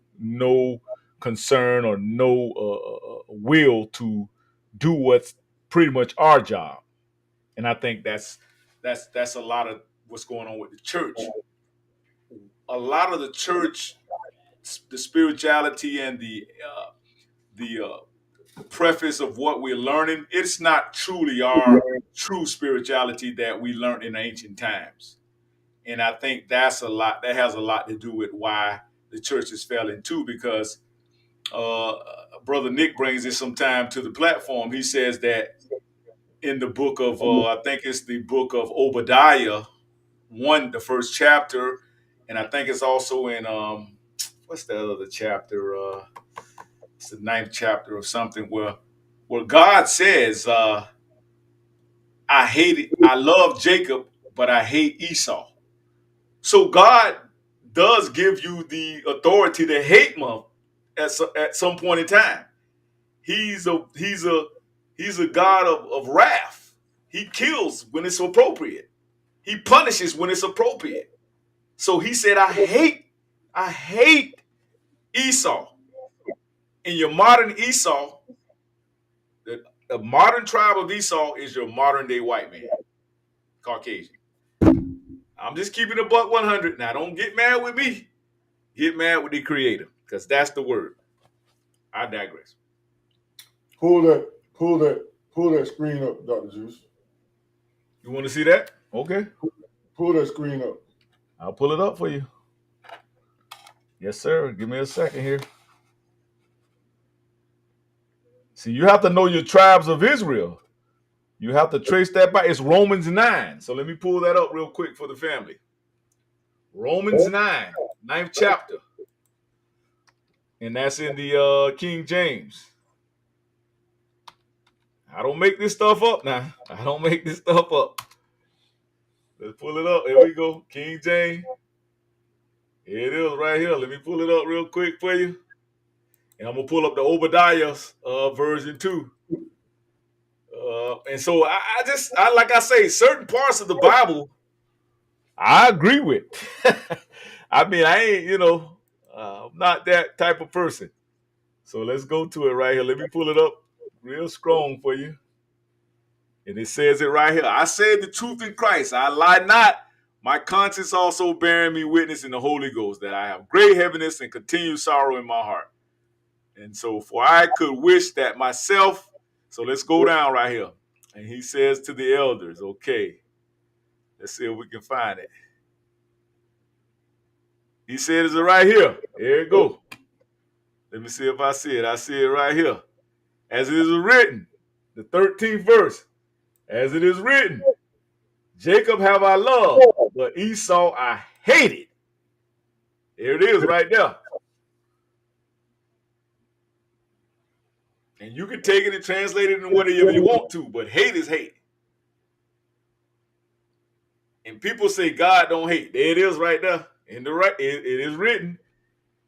S1: concern or no will to do what's pretty much our job. And I think that's a lot of what's going on with the church. A lot of the church, the spirituality and the preface of what we're learning, it's not truly our true spirituality that we learned in ancient times. And I think that has a lot to do with why the church is failing too, because uh, Brother Nick brings it sometime to the platform. He says that in the book of, I think it's the book of Obadiah, the first chapter, and I think it's also in, what's the other chapter? It's the ninth chapter of something where God says, I love Jacob, but I hate Esau. So God does give you the authority to hate him at some point in time. He's a God of wrath. He kills when it's appropriate. He punishes when it's appropriate. So he said, I hate Esau. In your modern Esau, the modern tribe of Esau is your modern day white man, Caucasian. I'm just keeping a buck 100. Now, don't get mad with me. Get mad with the creator, because that's the word. I digress.
S3: Pull that screen up, Dr. Juice.
S1: You want to see that? Okay.
S3: Pull that screen up.
S1: I'll pull it up for you. Yes, sir. Give me a second here. See, you have to know your tribes of Israel. You have to trace that back. It's Romans 9. So let me pull that up real quick for the family. Romans 9, ninth chapter. And that's in the King James. I don't make this stuff up now. I don't make this stuff up. Let's pull it up. Here we go. King James. Here it is right here. Let me pull it up real quick for you. And I'm going to pull up the Obadiah version too. And so I like I say, certain parts of the Bible I agree with. I mean, I ain't, I'm not that type of person. So let's go to it right here. Let me pull it up real strong for you. And it says it right here. I said the truth in Christ. I lie not. My conscience also bearing me witness in the Holy Ghost that I have great heaviness and continued sorrow in my heart. And so, for I could wish that myself. So let's go down right here. And he says to the elders, okay, let's see if we can find it. He said, is it right here? Here it go. Let me see if I see it. I see it right here. As it is written, the 13th verse. As it is written, Jacob have I loved, but Esau I hated. There it is right there. And you can take it and translate it in whatever you want to, but hate is hate. And people say God don't hate. There it is right there. In the right, it is written.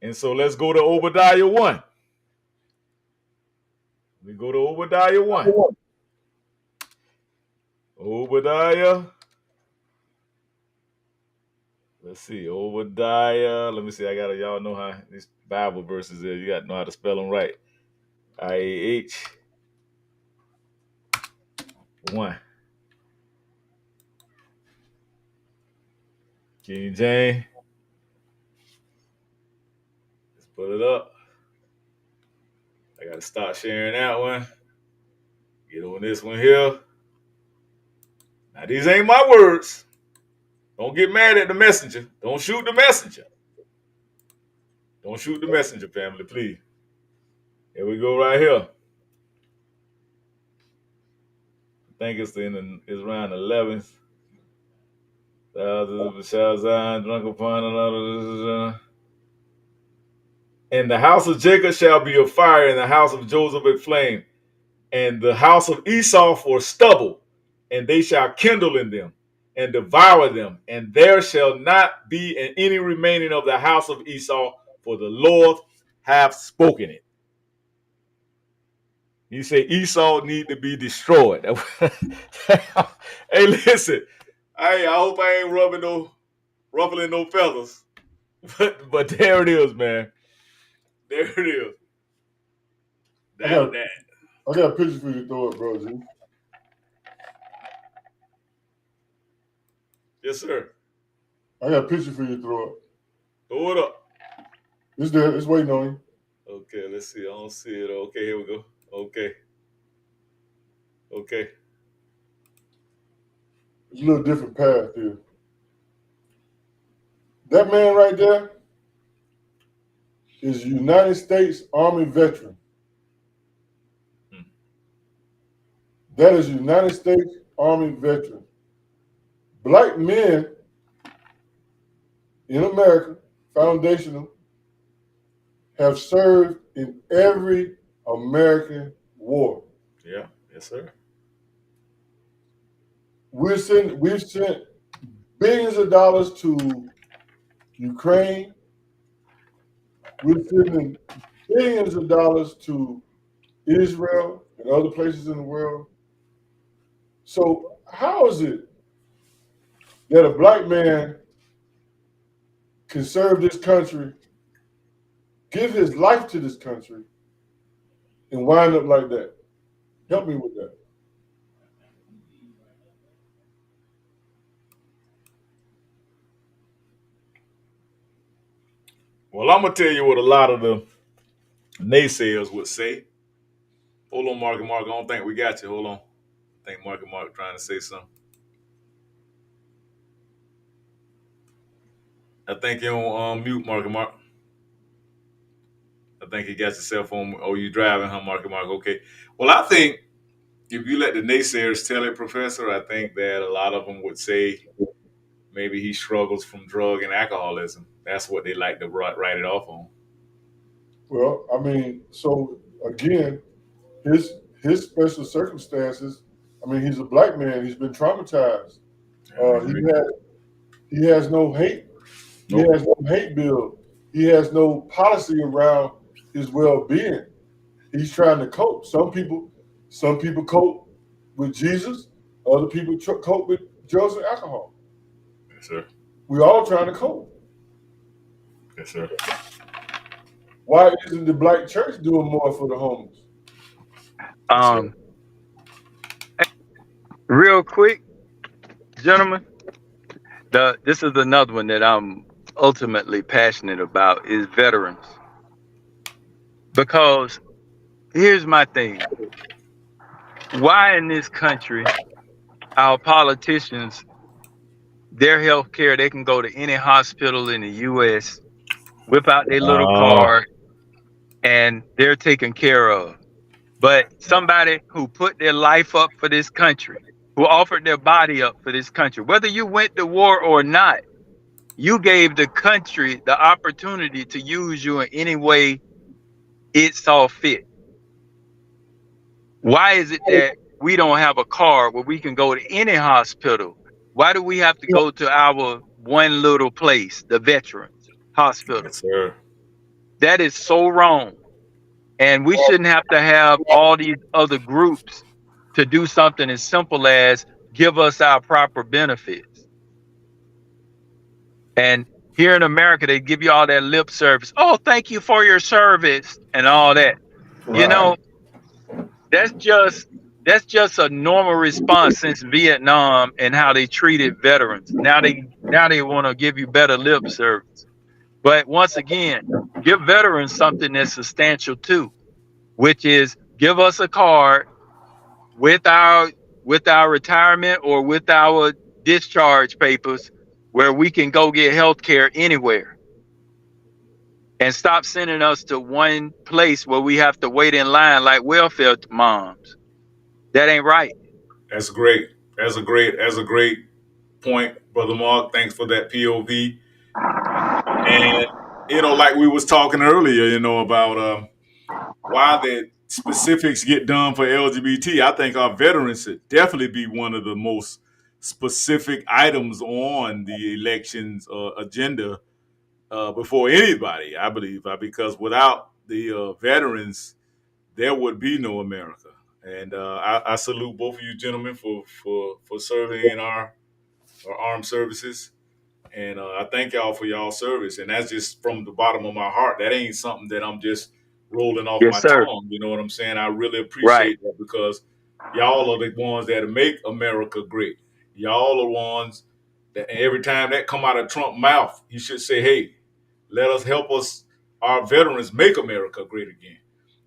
S1: And so let's go to Obadiah 1. We go to Obadiah 1. Obadiah. Let's see. Obadiah. Let me see. Y'all know how these Bible verses are. You got to know how to spell them right. IAH 1. King James. Let's put it up. I got to start sharing that one. Get on this one here. Now, these ain't my words. Don't get mad at the messenger. Don't shoot the messenger. Don't shoot the messenger, family, please. Here we go right here. I think it's around the 11th. Shall Zion drunk upon another. And the house of Jacob shall be a fire, and the house of Joseph a flame, and the house of Esau for stubble, and they shall kindle in them and devour them, and there shall not be any remaining of the house of Esau, for the Lord hath spoken it. You say Esau need to be destroyed. Hey, listen. I hope I ain't ruffling no feathers. But there it is, man. There it is.
S3: I got a picture for you to throw up, bro, G.
S1: Yes, sir.
S3: I got a picture for you to throw up.
S1: Throw it up.
S3: It's there. It's waiting on you.
S1: Okay, let's see. I don't see it. Okay, here we go. Okay.
S3: It's a little different path here. That man right there is a United States Army veteran. That is a United States Army veteran. Black men in America, foundational, have served in every American war.
S1: Yeah, yes, sir.
S3: We've sent billions of dollars to Ukraine. We're sending billions of dollars to Israel and other places in the world. So how is it that a black man can serve this country, give his life to this country, and wind up like that? Help me with that.
S1: Well, I'm gonna tell you what a lot of the naysayers would say. Hold on, Mark. I don't think we got you. Hold on. I think Mark trying to say something. I think you're on mute, Mark. I think you got your cell phone. Oh, you driving, huh, Mark? Okay. Well, I think if you let the naysayers tell it, Professor, I think that a lot of them would say maybe he struggles from drug and alcoholism. That's what they like to write it off on.
S3: Well, I mean, so again, his special circumstances. I mean, he's a black man. He's been traumatized. He has no hate. Nope. He has no hate bill. He has no policy around his well-being. He's trying to cope. Some people cope with Jesus. Other people cope with drugs and alcohol.
S1: Yes, sir.
S3: We're all trying to cope.
S1: Yes, sir.
S3: Why isn't the black church doing more for the homeless?
S2: Real quick, gentlemen, this is another one that I'm ultimately passionate about is veterans. Because here's my thing. Why in this country, our politicians, their health care, they can go to any hospital in the U.S., whip out their little card, and they're taken care of. But somebody who put their life up for this country, who offered their body up for this country, whether you went to war or not, you gave the country the opportunity to use you in any way it saw fit. Why is it that we don't have a card where we can go to any hospital? Why do we have to go to our one little place, the Veterans Hospital?
S1: Yes, sir.
S2: That is so wrong. And we shouldn't have to have all these other groups to do something as simple as give us our proper benefits. And here in America, they give you all that lip service. Oh, thank you for your service and all that. Right. You know, that's just a normal response since Vietnam and how they treated veterans. Now they want to give you better lip service. But once again, give veterans something that's substantial too, which is give us a card with our retirement or with our discharge papers where we can go get health care anywhere. And stop sending us to one place where we have to wait in line like welfare moms. That ain't right.
S1: That's great. That's a great point, Brother Mark. Thanks for that POV. And like we was talking earlier, about why the specifics get done for LGBT. I think our veterans should definitely be one of the most specific items on the elections agenda before anybody, I believe, because without the veterans, there would be no America. And I salute both of you gentlemen for serving in our armed services. And I thank y'all for y'all service. And that's just from the bottom of my heart. That ain't something that I'm just rolling off
S2: Yes,
S1: my
S2: sir.
S1: tongue. You know what I'm saying? I really
S2: Right.
S1: appreciate that because y'all are the ones that make America great. Y'all are ones that every time that come out of Trump's mouth, he should say, hey, let us help our veterans make America great again.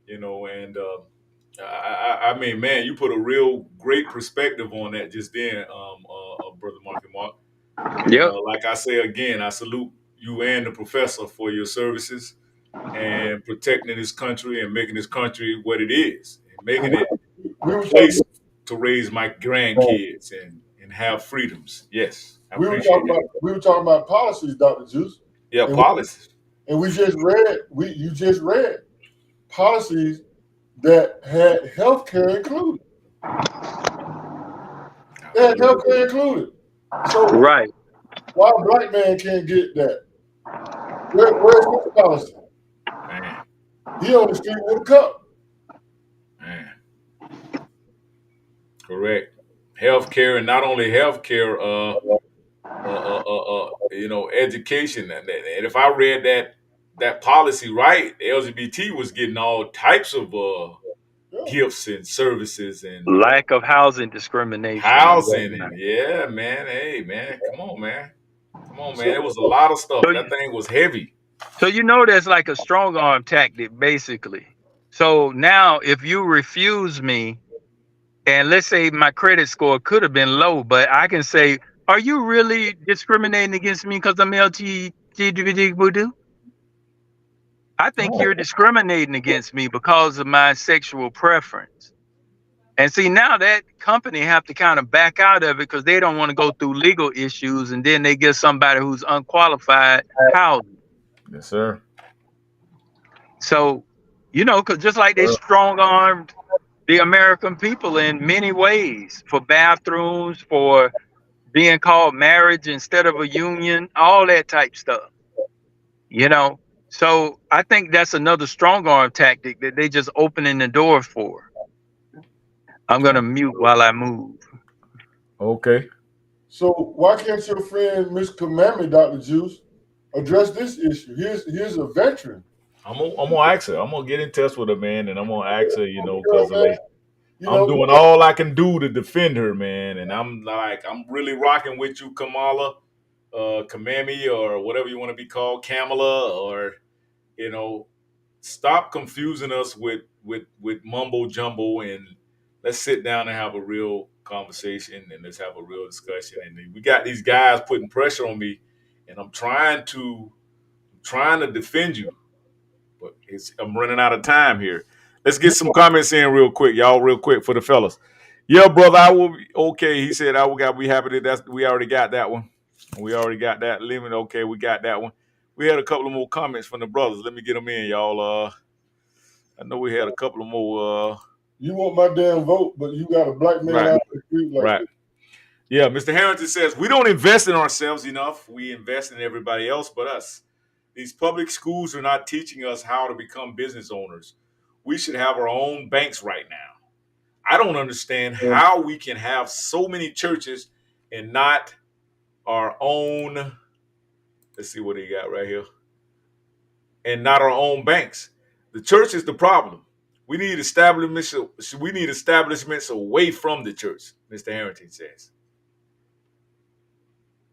S1: And I mean, man, you put a real great perspective on that just then, Brother Mark and Mark. And
S2: Yep.
S1: like I say again, I salute you and the professor for your services and protecting this country and making this country what it is and
S3: And
S1: making it
S3: we
S1: a
S3: were talking,
S1: place to raise my grandkids and have freedoms. Yes, I
S3: we were
S1: appreciate
S3: talking
S1: that.
S3: about we were talking about policies, Dr. Juice,
S1: Yeah,
S3: and
S1: policies.
S3: we just read you just read policies that had health care included. They had health care included. So
S2: Right.
S3: why a black man can't get that? Where's his policy?
S1: Man,
S3: He on the street with a cup.
S1: man. Correct. Healthcare, and not only healthcare, education. And if I read that policy right, LGBT was getting all types of
S3: Yeah.
S1: gifts and services and
S2: Lack of housing discrimination and
S1: housing,
S2: whatnot.
S1: and yeah, man. Hey, man, come on, man. Come on, man.
S3: So
S1: It was a lot of stuff.
S2: So,
S1: That thing was heavy.
S2: so that's like a strong arm tactic, basically. So now, if you refuse me, and let's say my credit score could have been low, but I can say, "Are you really discriminating against me because I'm LGBT? I think
S1: Oh,
S2: you're discriminating against me because of my sexual preference." And see, now that company have to kind of back out of it because they don't want to go through legal issues, and then they get somebody who's unqualified housing.
S1: yes, sir.
S2: So, because just like they strong armed the American people in many ways for bathrooms, for being called marriage instead of a union, all that type stuff. You know, so I think that's another strong arm tactic that they just opening the door for. I'm gonna mute while I move.
S1: Okay.
S3: so why can't your friend Miss Kamami, Dr. Juice, address this issue? Here's a veteran.
S1: I'm gonna ask her. I'm gonna get in touch with her, man, and I'm gonna ask her.
S3: Girl,
S1: Because
S3: man,
S1: I'm doing all I can do to defend her, man. And I'm really rocking with you, Kamala, Kamami, or whatever you want to be called, Kamala, or you know, stop confusing us with mumbo jumbo, and let's sit down and have a real conversation, and let's have a real discussion. And we got these guys putting pressure on me, and I'm trying to defend you, but I'm running out of time here. Let's get some comments in real quick, y'all, real quick for the fellas. Yeah, brother, I will be okay. He said I will be happy that we already got that one. We already got that limit. Okay, we got that one. We had a couple of more comments from the brothers. Let me get them in, y'all. I know we had a couple of more.
S3: You want my damn vote, but you got a black man
S1: Right.
S3: out the street like
S1: Right.
S3: this.
S1: Yeah, Mr. Harrington says we don't invest in ourselves enough. We invest in everybody else but us. These public schools are not teaching us how to become business owners. We should have our own banks right now. I don't understand how we can have so many churches and not our own. Let's see what he got right here. And not our own banks. The church is the problem. We need establishments. We need establishments away from the church. Mr. Harrington says.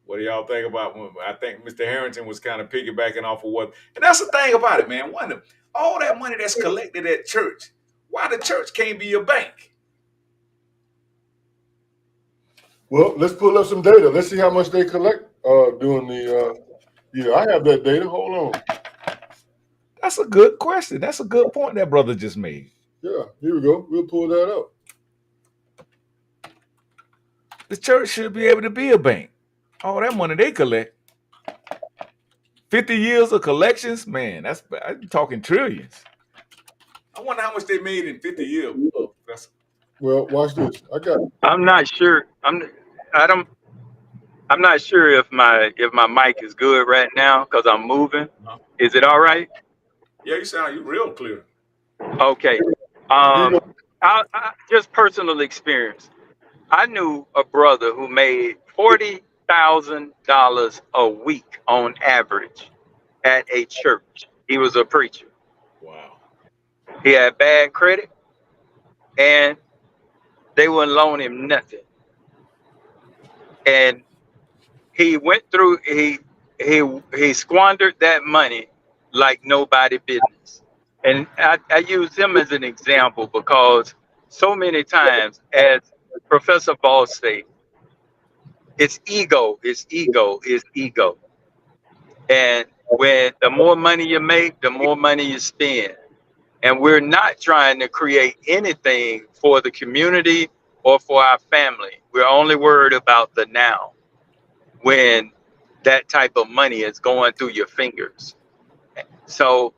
S1: What do y'all think about? I think Mr. Harrington was kind of piggybacking off of what, and that's the thing about it, man. All that money that's collected at church, why the church can't be a bank?
S3: Well, let's pull up some data. Let's see how much they collect during the year. I have that data. Hold on.
S1: That's a good question. That's a good point that brother just made.
S3: Yeah, here we go. We'll pull that up.
S1: The church should be able to be a bank. All that money they collect. 50 years of collections, man, I'm talking trillions. I wonder how much they made in 50 years, Professor.
S3: Well, watch this.
S2: I'm not sure. I don't. I'm not sure if my mic is good right now because I'm moving.
S1: Huh?
S2: Is it all right?
S1: Yeah, you real clear.
S2: Okay.
S3: Here you go.
S2: Just personal experience. I knew a brother who made $40,000 a week on average at a church. He was a preacher.
S1: Wow.
S2: He had bad credit, and they wouldn't loan him nothing. And he went through. He squandered that money like nobody business. And I use him as an example because so many times, as Professor Ball said, it's ego, it's ego, it's ego. And when the more money you make, the more money you spend. And we're not trying to create anything for the community or for our family. We're only worried about the now when that type of money is going through your fingers. So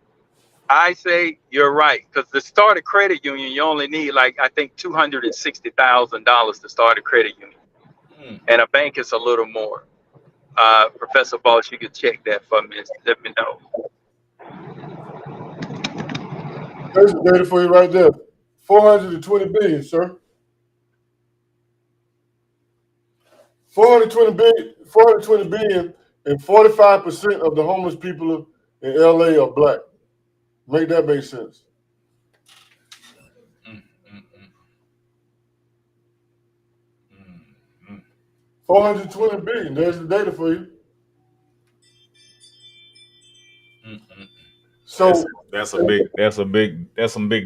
S2: I say you're right, because to start a credit union, you only need like I think $260,000 to start a credit union,
S1: Mm.
S2: and a bank is a little more. Professor Balch, you could check that for me. Let me know.
S3: There's the data for you right there. 420 billion, sir. 420 billion, and 45% of the homeless people in LA are black. Make that make sense.
S1: Mm, mm, mm,
S3: 420 billion. There's the data for you. So
S1: that's some big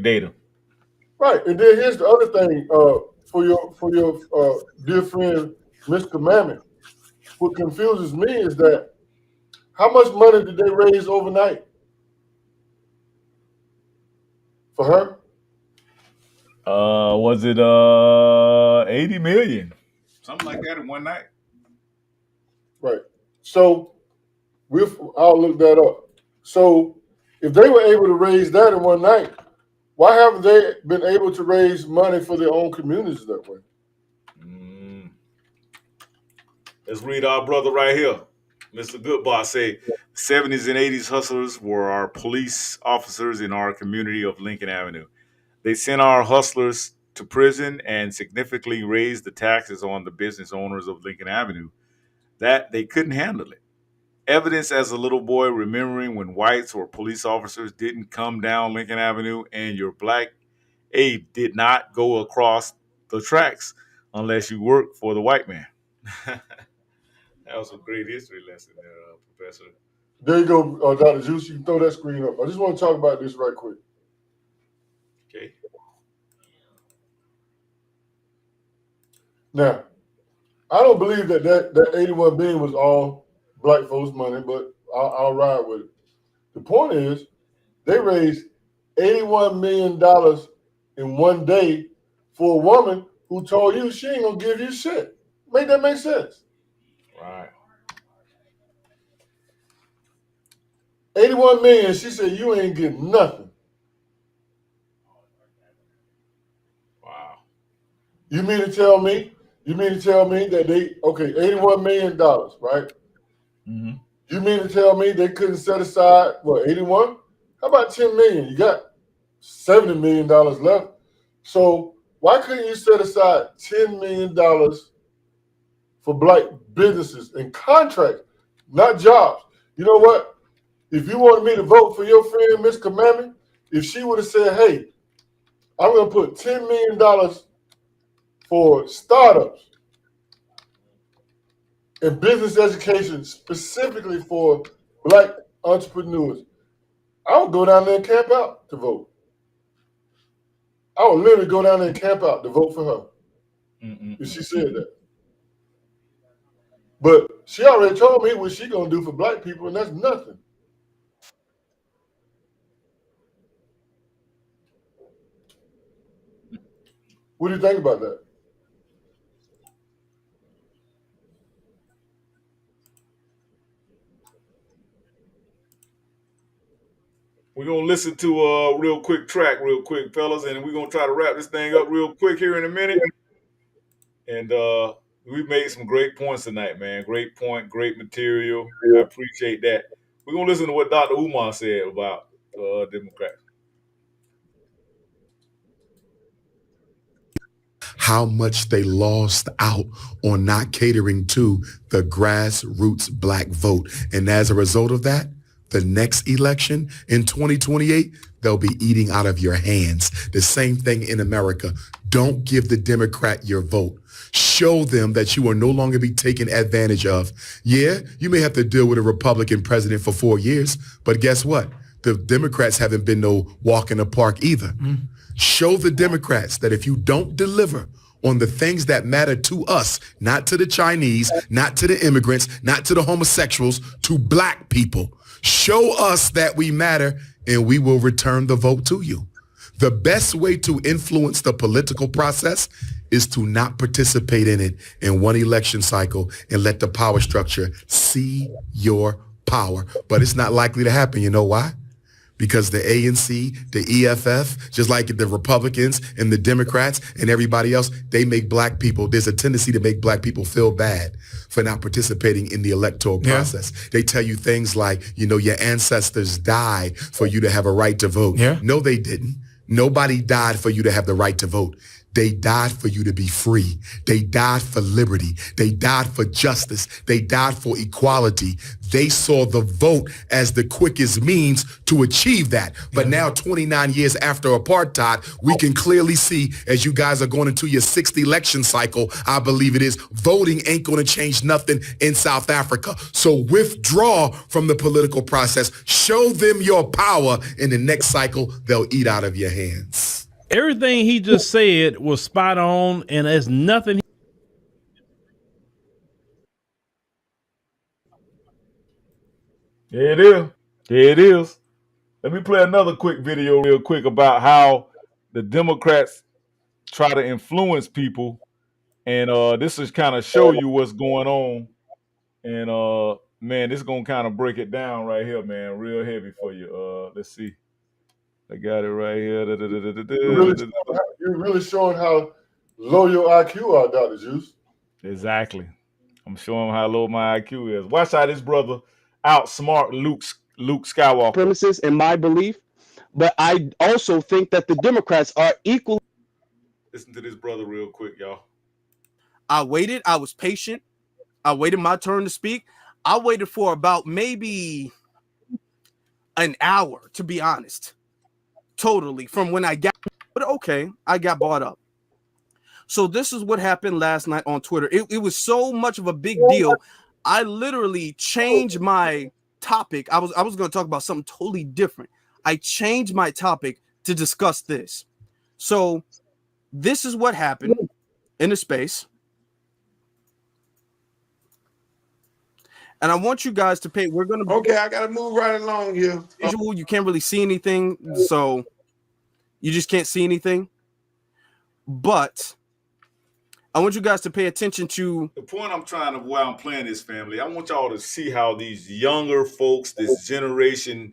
S1: data.
S3: right, and then here's the other thing. For your dear friend, Mr. Mammy, what confuses me is that how much money did they raise overnight for her?
S1: Was it 80 million? Something like that in one night.
S3: Right. So I'll look that up. So if they were able to raise that in one night, why haven't they been able to raise money for their own communities that way?
S1: Let's read our brother right here. Mr. Goodbar say 70s and 80s hustlers were our police officers in our community of Lincoln Avenue. They sent our hustlers to prison and significantly raised the taxes on the business owners of Lincoln Avenue. That they couldn't handle it. Evidence as a little boy remembering when whites or police officers didn't come down Lincoln Avenue and your black aide did not go across the tracks unless you worked for the white man. That was a great history lesson there, Professor.
S3: There you go, Dr. Juice. You can throw that screen up. I just want to talk about this right quick.
S1: Okay.
S3: Now, I don't believe that 81 billion was all black folks' money, but I'll ride with it. The point is, they raised $81 million in one day for a woman who told you she ain't gonna give you shit. Make that make sense?
S1: Right.
S3: 81 million. She said you ain't getting nothing.
S1: Wow.
S3: You mean to tell me? That $81 million, right?
S1: Mm-hmm.
S3: You mean to tell me they couldn't set aside 81? How about 10 million? You got $70 million left. So why couldn't you set aside $10 million for black businesses and contracts, not jobs? You know what? If you wanted me to vote for your friend, Miss Kamami, if she would have said, hey, I'm going to put $10 million for startups and business education specifically for black entrepreneurs, I would go down there and camp out to vote. I would literally go down there and camp out to vote for her if she said that. But she already told me what she gonna do for black people, and that's nothing. What do you think about that?
S1: We're gonna listen to a real quick track, real quick, fellas, and we're gonna try to wrap this thing up real quick here in a minute. And we made some great points tonight, man. Great point, great material. I appreciate that. We're gonna listen to what Dr. Umar said about Democrats.
S9: How much they lost out on not catering to the grassroots black vote. And as a result of that, the next election in 2028, they'll be eating out of your hands. The same thing in America. Don't give the Democrat your vote. Show them that you will no longer be taken advantage of. Yeah, you may have to deal with a Republican president for 4 years, but guess what? The Democrats haven't been no walk in the park either. Show the Democrats that if you don't deliver on the things that matter to us, not to the Chinese, not to the immigrants, not to the homosexuals, to black people, show us that we matter and we will return the vote to you. The best way to influence the political process is to not participate in it in one election cycle and let the power structure see your power. But it's not likely to happen. You know why? Because the ANC, the EFF, just like the Republicans and the Democrats and everybody else, they make black people, there's a tendency to make black people feel bad for not participating in the electoral process. They tell you things like, you know, your ancestors died for you to have a right to vote. No, they didn't. Nobody died for you to have the right to vote. They died for you to be free. They died for liberty. They died for justice. They died for equality. They saw the vote as the quickest means to achieve that. But now, 29 years after apartheid, we can clearly see, as you guys are going into your 6th election cycle, I believe it is, voting ain't going to change nothing in South Africa. So withdraw from the political process. Show them your power. In the next cycle, they'll eat out of your hands.
S10: Everything he just said was spot on, and there's nothing.
S1: There it is. There it is. Let me play another quick video real quick about how the Democrats try to influence people. And this is kind of show you what's going on. And man, this is going to kind of break it down right here, man. Real heavy for you. Let's see. I got it right here.
S3: You're really showing how low your IQ are, Dr. Juice.
S1: Exactly. I'm showing how low my IQ is. Watch how this brother outsmart Luke Skywalker.
S11: Premises in my belief, but I also think that the Democrats are equally.
S1: Listen to this brother real quick, y'all.
S12: I waited. I was patient. I waited my turn to speak. I waited for about maybe an hour, to be honest. Totally, from when I got, but okay, I got bought up. So this is what happened last night on Twitter. It was so much of a big deal. I literally changed my topic. I was going to talk about something totally different. I changed my topic to discuss this. So this is what happened in the space. And I want you guys to pay. We're going to.
S13: Okay, I got to move right along here.
S12: You can't really see anything, so you just can't see anything. But I want you guys to pay attention to
S1: the point I'm trying to, where I'm playing this, family. I want y'all to see how these younger folks, this generation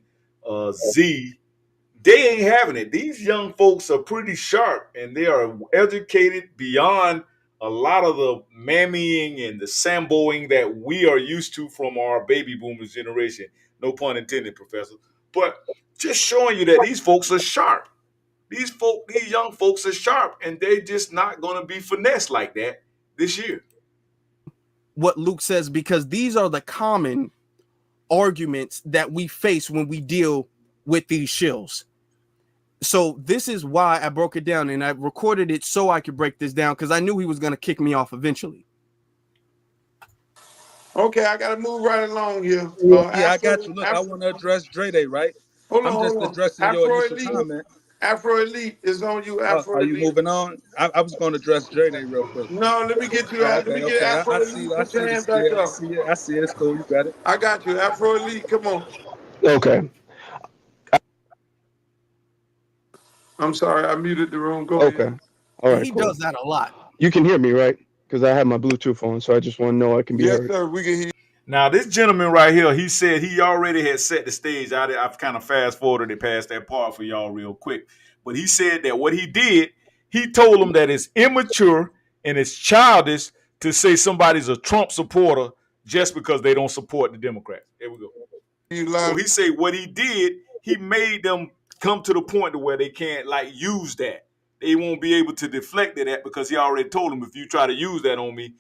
S1: Z, they ain't having it. These young folks are pretty sharp, and they are educated beyond a lot of the mammying and the samboing that we are used to from our baby boomers generation. No pun intended, Professor. But just showing you that these folks are sharp. These young folks are sharp, and they just not going to be finessed like that this year.
S12: What Luke says, because these are the common arguments that we face when we deal with these shills. So this is why I broke it down, and I recorded it so I could break this down, because I knew he was going to kick me off eventually.
S13: Okay, I got to move right along here.
S14: Yeah, I got you. Look, I want to address Dre Day, right?
S13: Hold
S14: I'm just addressing your initial comment.
S13: Afro Elite is on you. Afro
S14: Elite. Are you moving on? I was going to address Dre Day real quick.
S13: No, let me get you. Let me get Afro Elite.
S14: I see it. It's cool. You got it.
S13: I got you. Afro Elite, come on.
S11: Okay.
S13: I'm sorry, I muted the room. Go ahead.
S11: Okay. All right.
S12: He does that a lot.
S11: You can hear me, right? Because I have my Bluetooth on, so I just want to know I can be heard.
S13: Yes, sir. We can hear you.
S1: Now, this gentleman right here, he said he already had set the stage. I've kind of fast forwarded it past that part for y'all real quick. But he said that what he did, he told them that it's immature and it's childish to say somebody's a Trump supporter just because they don't support the Democrats. There we go. So he said what he did, he made them come to the point to where they can't like use that. They won't be able to deflect it at because he already told them if you try to use that on me,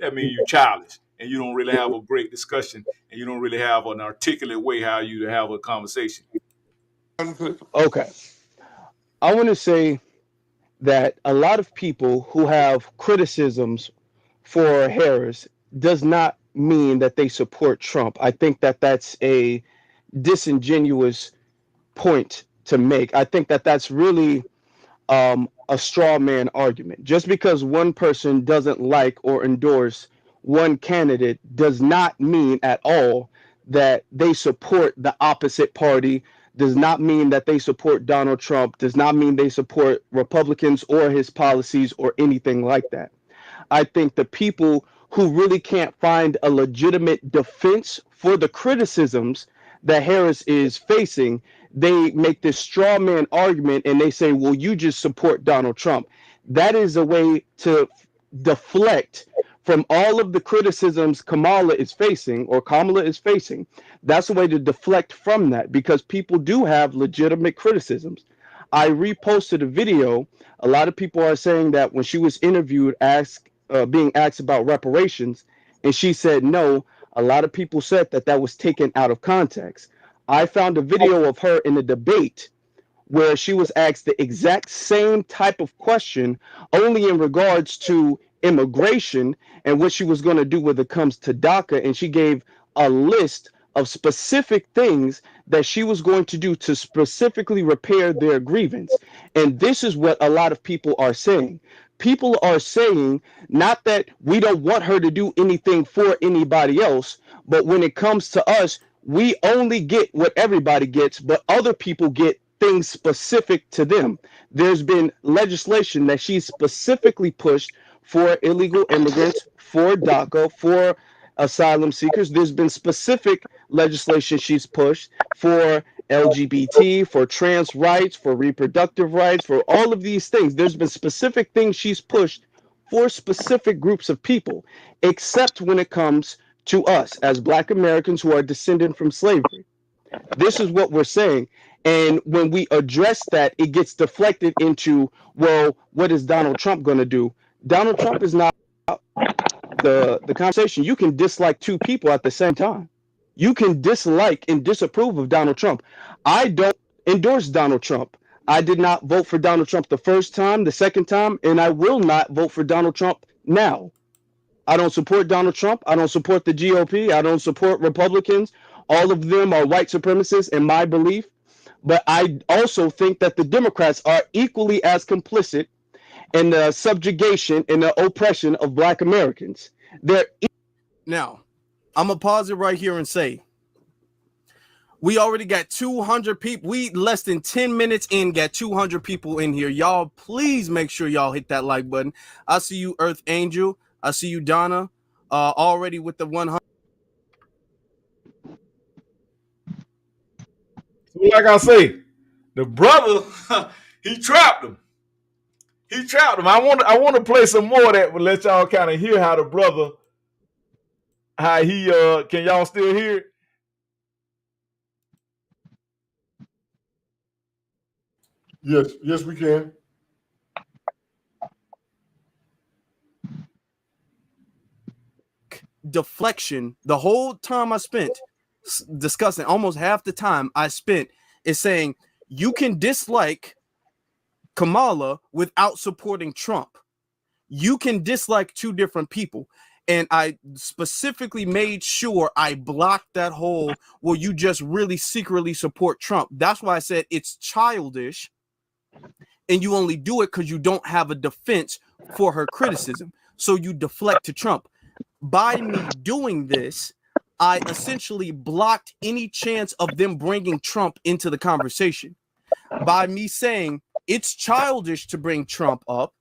S1: that means you childish and you don't really have a great discussion and you don't really have an articulate way how you have a conversation.
S11: Okay. I want to say that a lot of people who have criticisms for Harris does not mean that they support Trump. I think that that's a disingenuous point to make. I think that that's really a straw man argument. Just because one person doesn't like or endorse one candidate does not mean at all that they support the opposite party, does not mean that they support Donald Trump, does not mean they support Republicans or his policies or anything like that. I think the people who really can't find a legitimate defense for the criticisms that Harris is facing, they make this straw man argument and they say, well, you just support Donald Trump. That is a way to deflect from all of the criticisms Kamala is facing. That's a way to deflect from that because people do have legitimate criticisms. I reposted a video. A lot of people are saying that when she was interviewed, being asked about reparations, and she said no, a lot of people said that that was taken out of context. I found a video of her in a debate where she was asked the exact same type of question, only in regards to immigration and what she was going to do when it comes to DACA. And she gave a list of specific things that she was going to do to specifically repair their grievance. And this is what a lot of people are saying. People are saying not that we don't want her to do anything for anybody else, but when it comes to us, we only get what everybody gets, but other people get things specific to them. There's been legislation that she's specifically pushed for illegal immigrants, for DACA, for asylum seekers. There's been specific legislation she's pushed for LGBT, for trans rights, for reproductive rights, for all of these things. There's been specific things she's pushed for specific groups of people, except when it comes to us as Black Americans who are descended from slavery. This is what we're saying. And when we address that, it gets deflected into, well, what is Donald Trump going to do? Donald Trump is not the conversation. You can dislike two people at the same time. You can dislike and disapprove of Donald Trump. I don't endorse Donald Trump. I did not vote for Donald Trump the first time, the second time, and I will not vote for Donald Trump now. I don't support Donald Trump. I don't support the GOP. I don't support Republicans. All of them are white supremacists in my belief. But I also think that the Democrats are equally as complicit in the subjugation and the oppression of Black Americans.
S12: Now, I'm going to pause it right here and say, we already got 200 people. We less than 10 minutes in, got 200 people in here. Y'all, please make sure y'all hit that like button. I see you, Earth Angel. I see you, Donna, already with the 100.
S1: So like I say, the brother, he trapped him. He trapped him. I want to play some more of that, but let y'all kind of hear how the brother, how he can y'all still hear it?
S3: Yes, we can.
S12: Deflection. The whole time I spent discussing, almost half the time I spent is saying you can dislike Kamala without supporting Trump. You can dislike two different people. And I specifically made sure I blocked that whole, well, you just really secretly support Trump. That's why I said it's childish. And you only do it because you don't have a defense for her criticism. So you deflect to Trump. By me doing this, I essentially blocked any chance of them bringing Trump into the conversation. By me saying it's childish to bring Trump up,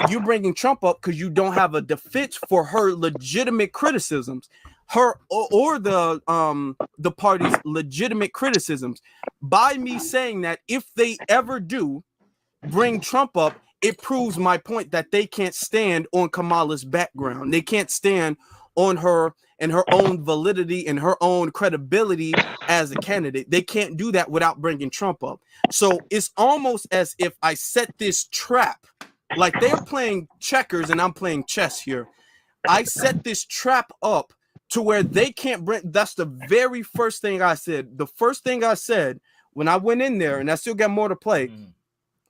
S12: you're bringing Trump up because you don't have a defense for her legitimate criticisms. her or the party's legitimate criticisms. By me saying that if they ever do bring Trump up, it proves my point that they can't stand on Kamala's background. They can't stand on her and her own validity and her own credibility as a candidate. They can't do that without bringing Trump up. So it's almost as if I set this trap, like they're playing checkers and I'm playing chess here. I set this trap up to where they can't bring. That's the very first thing I said. The first thing I said when I went in there, and I still got more to play.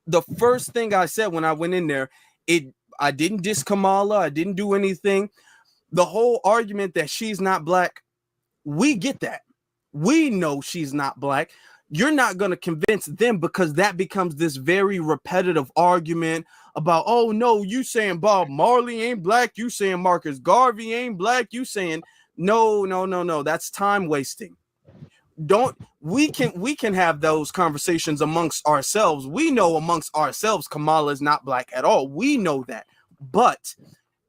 S12: The first thing I said when I went in there, I didn't diss Kamala. I didn't do anything. The whole argument that she's not black, we get that. We know she's not black. You're not going to convince them because that becomes this very repetitive argument about, oh, no, you saying Bob Marley ain't black. You saying Marcus Garvey ain't black. You saying no. That's time wasting. We can have those conversations amongst ourselves. We know amongst ourselves Kamala is not black at all. We know that. But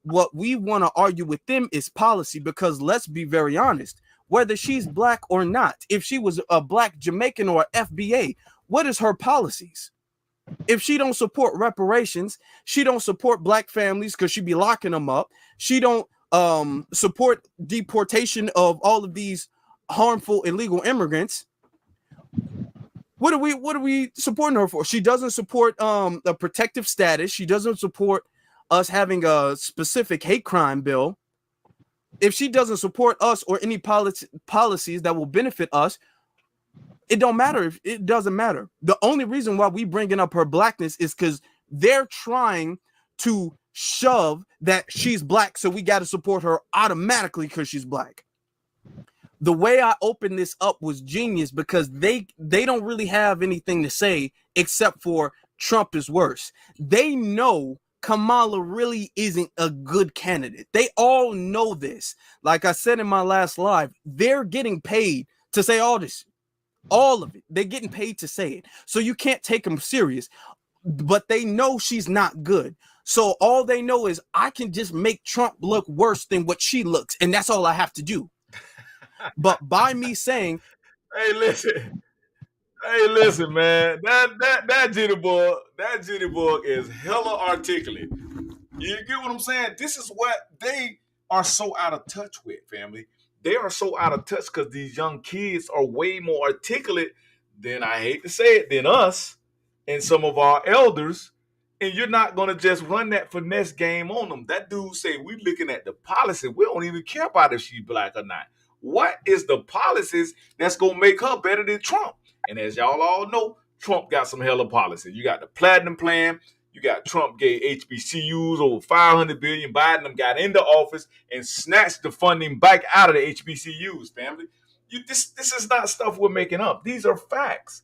S12: what we want to argue with them is policy, because let's be very honest, whether she's black or not, if she was a black Jamaican or FBA, what is her policies? If she don't support reparations, she don't support black families because she be locking them up. She don't support deportation of all of these harmful illegal immigrants. What are we supporting her for? She doesn't support a protective status. She doesn't support us having a specific hate crime bill. If she doesn't support us or any policies that will benefit us, it don't matter. It doesn't matter. The only reason why we bringing up her blackness is because they're trying to shove that she's black, so we got to support her automatically because she's black. The way I opened this up was genius because they don't really have anything to say except for Trump is worse. They know Kamala really isn't a good candidate. They all know this. Like I said in my last live, they're getting paid to say all this. All of it. They're getting paid to say it. So you can't take them serious. But they know she's not good. So all they know is I can just make Trump look worse than what she looks. And that's all I have to do. But by me saying,
S1: hey, listen, man, that Jitterbug is hella articulate. You get what I'm saying? This is what they are so out of touch with, family. They are so out of touch because these young kids are way more articulate than, I hate to say it, than us and some of our elders. And you're not going to just run that finesse game on them. That dude say, we looking at the policy. We don't even care about if she's black or not. What is the policies that's going to make her better than Trump? And as y'all all know, Trump got some hella policies. You got the platinum plan. You got Trump gave HBCUs over $500 billion. Biden them got into office and snatched the funding back out of the HBCUs, family. This is not stuff we're making up. These are facts.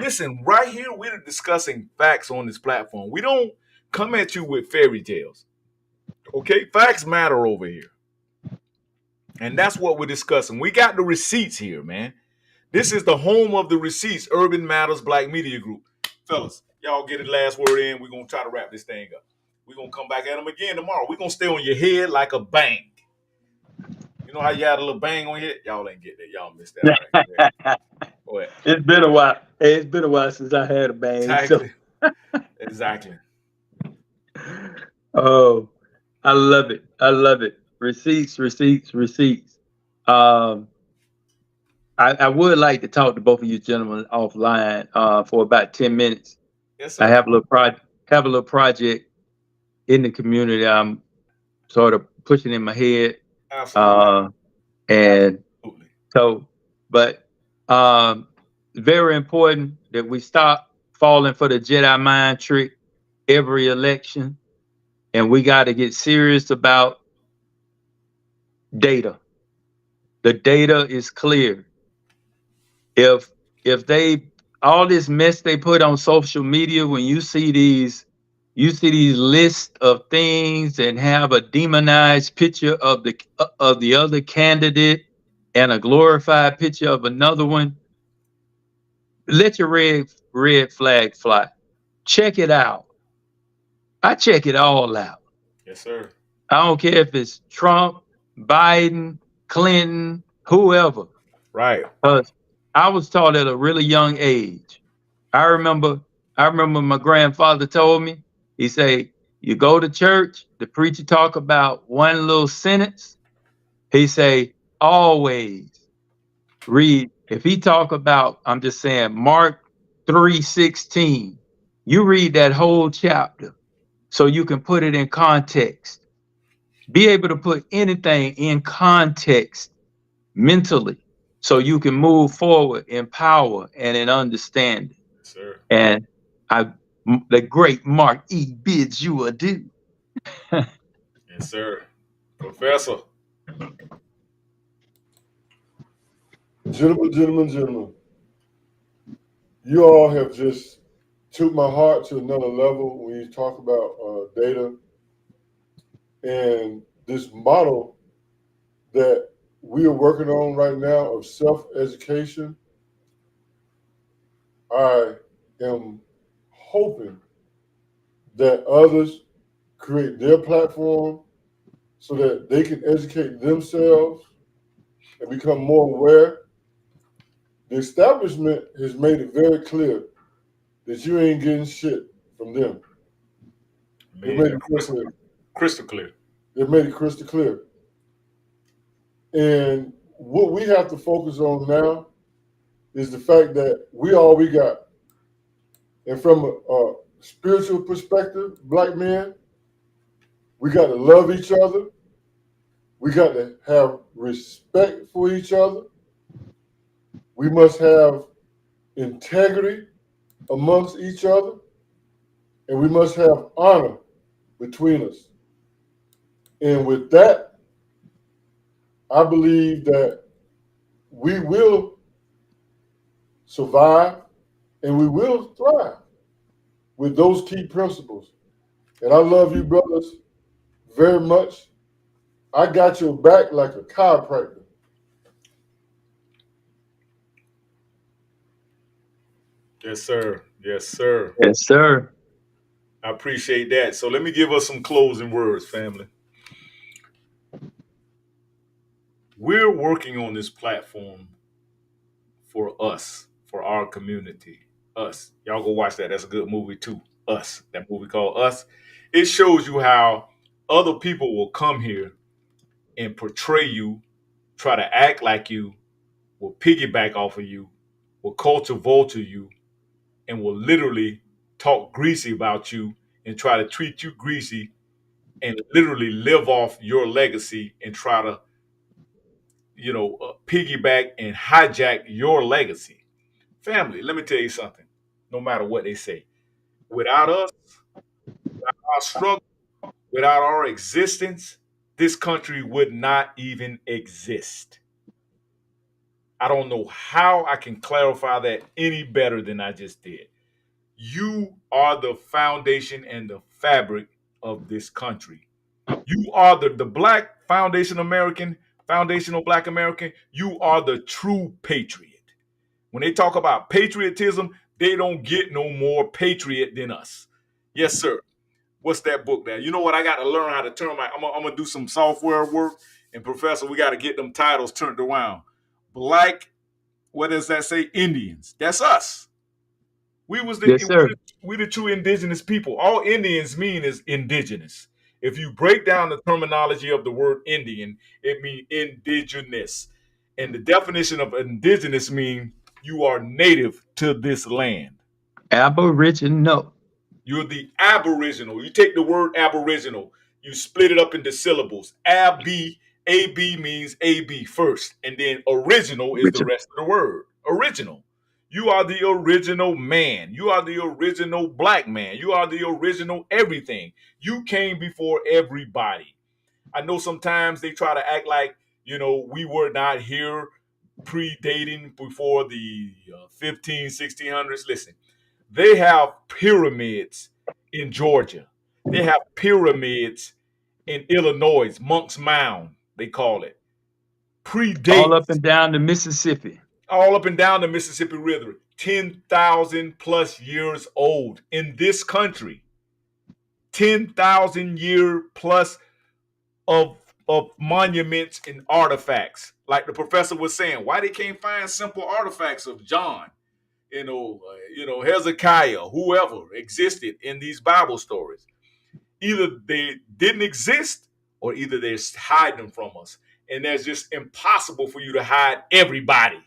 S1: Listen, right here, we're discussing facts on this platform. We don't come at you with fairy tales. Okay? Facts matter over here. And that's what we're discussing. We got the receipts here, man. This is the home of the receipts, Urban Matters Black Media Group. Fellas, y'all get it last word in. We're going to try to wrap this thing up. We're going to come back at them again tomorrow. We're going to stay on your head like a bang. You know how you had a little bang on your head? Y'all ain't get that. Y'all missed that. Right. Go ahead.
S2: It's been a while. It's been a while since I had a bang.
S1: Exactly.
S2: So.
S1: Exactly.
S2: Oh, I love it. I love it. Receipts. I would like to talk to both of you gentlemen offline for about 10 minutes.
S1: Yes, sir.
S2: I have a little project in the community I'm sort of pushing in my head.
S1: Absolutely.
S2: And absolutely. So, but very important that we stop falling for the Jedi mind trick every election. And we got to get serious about data. The data is clear. If they all this mess they put on social media, when you see these lists of things and have a demonized picture of the other candidate and a glorified picture of another one, let your red flag fly. Check it out. I check it all out.
S1: Yes, sir.
S2: I don't care if it's Trump, Biden, Clinton, whoever.
S1: Right.
S2: I was taught at a really young age. I remember my grandfather told me, he said, you go to church, the preacher talk about one little sentence. He say, always read. If he talk about, I'm just saying, Mark 3:16, you read that whole chapter so you can put it in context. Be able to put anything in context mentally so you can move forward in power and in understanding.
S1: Sir.
S2: And the great Mark E. bids you adieu.
S1: Yes, sir. Professor.
S3: Gentlemen, you all have just took my heart to another level when you talk about data and this model that we are working on right now of self-education. I am hoping that others create their platform so that they can educate themselves and become more aware. The establishment has made it very clear that you ain't getting shit from them. They made it
S1: crystal clear.
S3: They made it crystal clear. And what we have to focus on now is the fact that we all we got. And from a spiritual perspective, black men, we got to love each other. We got to have respect for each other. We must have integrity amongst each other. And we must have honor between us. And with that, I believe that we will survive and we will thrive with those key principles. And I love you, brothers, very much. I got your back like a chiropractor.
S1: Yes, sir. Yes, sir.
S2: Yes, sir.
S1: I appreciate that. So let me give us some closing words, family. We're working on this platform for us, for our community. Us. Y'all go watch that. That's a good movie too. Us. That movie called Us. It shows you how other people will come here and portray you, try to act like you, will piggyback off of you, will culture vulture you, and will literally talk greasy about you and try to treat you greasy and literally live off your legacy and try to, piggyback and hijack your legacy. Family, let me tell you something. No matter what they say, without us, without our struggle, without our existence, this country would not even exist. I don't know how I can clarify that any better than I just did. You are the foundation and the fabric of this country. You are the Black Foundation American, foundational Black American. You are the true patriot. When they talk about patriotism, they don't get no more patriot than us. Yes, sir. What's that book there? You know what? I got to learn how to turn I'm gonna do some software work. And Professor, we got to get them titles turned around. Black, what does that say? Indians. That's us.
S2: Yes, sir.
S1: We the true indigenous people. All Indians mean is indigenous. If you break down the terminology of the word Indian, it means indigenous. And the definition of indigenous means you are native to this land.
S2: Aboriginal.
S1: You're the aboriginal. You take the word aboriginal, you split it up into syllables. AB means AB first, and then original is the rest of the word. Original. You are the original man. You are the original black man. You are the original everything. You came before everybody. I know sometimes they try to act like, we were not here predating before the 1600s. Listen, they have pyramids in Georgia. They have pyramids in Illinois, Monk's Mound, they call it.
S2: All up
S1: Predates
S2: and down the Mississippi.
S1: all up and down the Mississippi River. 10,000 plus years old in this country. 10,000 year plus of of monuments and artifacts. Like the professor was saying, why they can't find simple artifacts of John, Hezekiah, whoever existed in these Bible stories. Either they didn't exist or either they're hiding them from us. And that's just impossible for you to hide everybody.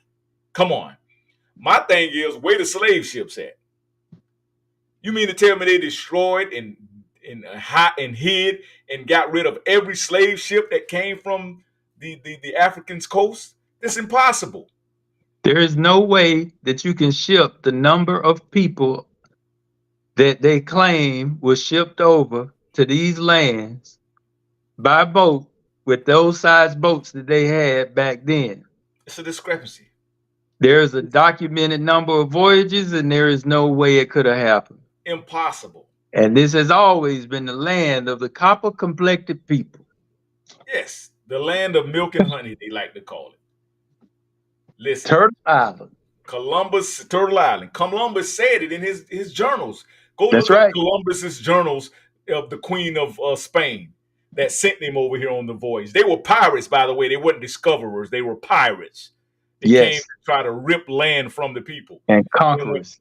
S1: Come on. My thing is, where the slave ships at? You mean to tell me they destroyed and hid and got rid of every slave ship that came from the African's coast? That's impossible.
S2: There is no way that you can ship the number of people that they claim was shipped over to these lands by boat with those size boats that they had back then.
S1: It's a discrepancy.
S2: There is a documented number of voyages, and there is no way it could have happened.
S1: Impossible.
S2: And this has always been the land of the copper-complected people.
S1: Yes, the land of milk and honey, they like to call it. Listen,
S2: Turtle Island.
S1: Turtle Island. Columbus said it in his journals. Go
S2: That's
S1: look
S2: right.
S1: at Columbus's journals of the Queen of Spain that sent him over here on the voyage. They were pirates, by the way. They weren't discoverers. They were pirates. They came to try to rip land from the people.
S2: And conquerors.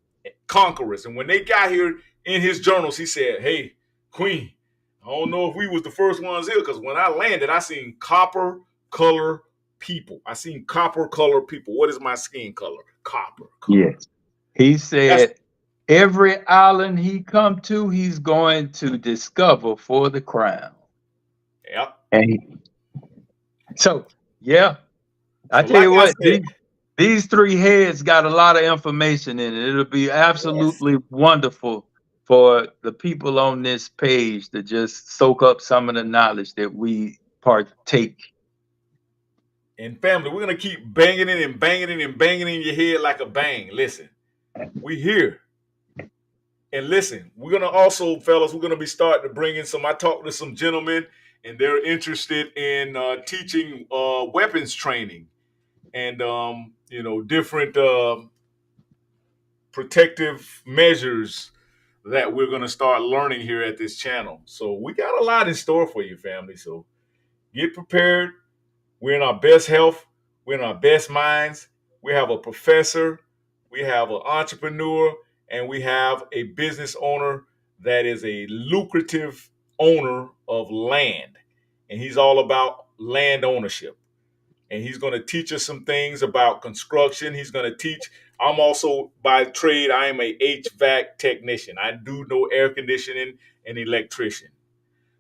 S1: And when they got here in his journals, he said, hey, Queen, I don't know if we was the first ones here, because when I landed, I seen copper color people. I seen copper color people. What is my skin color? Copper color.
S2: Yes. He said every island he come to, he's going to discover for the crown.
S1: Yep.
S2: And I tell you what, these three heads got a lot of information in it. It'll be absolutely wonderful for the people on this page to just soak up some of the knowledge that we partake.
S1: And family, we're going to keep banging it and banging it and banging it in your head like a bang. Listen, we here. And listen, we're going to also, fellas, we're going to be starting to bring in I talked to some gentlemen, and they're interested in teaching weapons training and, different protective measures that we're going to start learning here at this channel. So we got a lot in store for you, family. So get prepared. We're in our best health. We're in our best minds. We have a professor. We have an entrepreneur. And we have a business owner that is a lucrative owner of land. And he's all about land ownership. And he's going to teach us some things about construction. He's going to teach. I'm also, by trade, I am a HVAC technician. I do know air conditioning and electrician.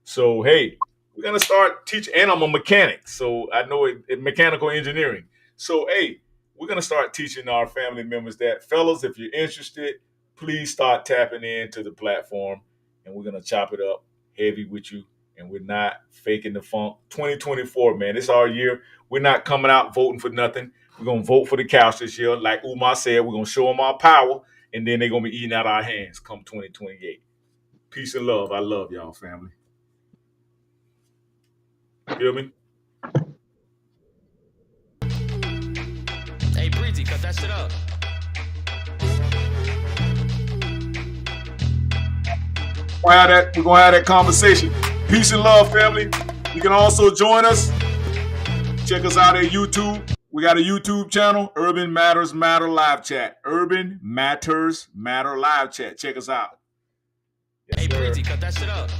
S1: So, hey, we're going to start teaching. And I'm a mechanic. So I know mechanical engineering. So, hey, we're going to start teaching our family members that. Fellas, if you're interested, please start tapping into the platform. And we're going to chop it up heavy with you. And we're not faking the funk. 2024, man, it's our year. We're not coming out voting for nothing. We're going to vote for the couch this year. Like Umar said, we're going to show them our power, and then they're going to be eating out our hands come 2028. Peace and love. I love y'all, family. Feel me?
S15: Hey, Breezy, cut that shit up.
S1: We're going to have that conversation. Peace and love, family. You can also join us. Check us out at YouTube. We got a YouTube channel, Urban Matters Matter Live Chat. Urban Matters Matter Live Chat. Check us out.
S15: Yes, hey, Breezy, cut that shit up.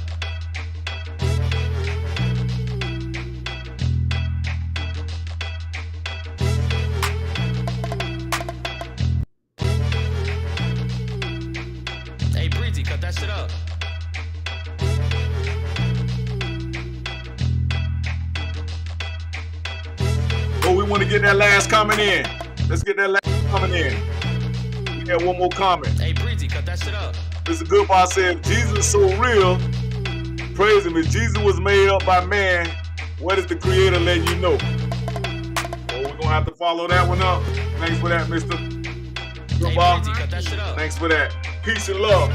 S15: Hey, Breezy, cut that shit up.
S1: Oh, we want to get that last comment in. Let's get that last comment in. We got one more comment.
S15: Hey, Breezy, cut that shit up.
S1: Mr. Goodbye said, Jesus is so real. Praise him. If Jesus was made up by man, what is the creator letting you know? Oh, we're going to have to follow that one up. Thanks for that, Mr. Goodbye.
S15: Hey, Breezy, cut that shit up.
S1: Thanks for that. Peace and love.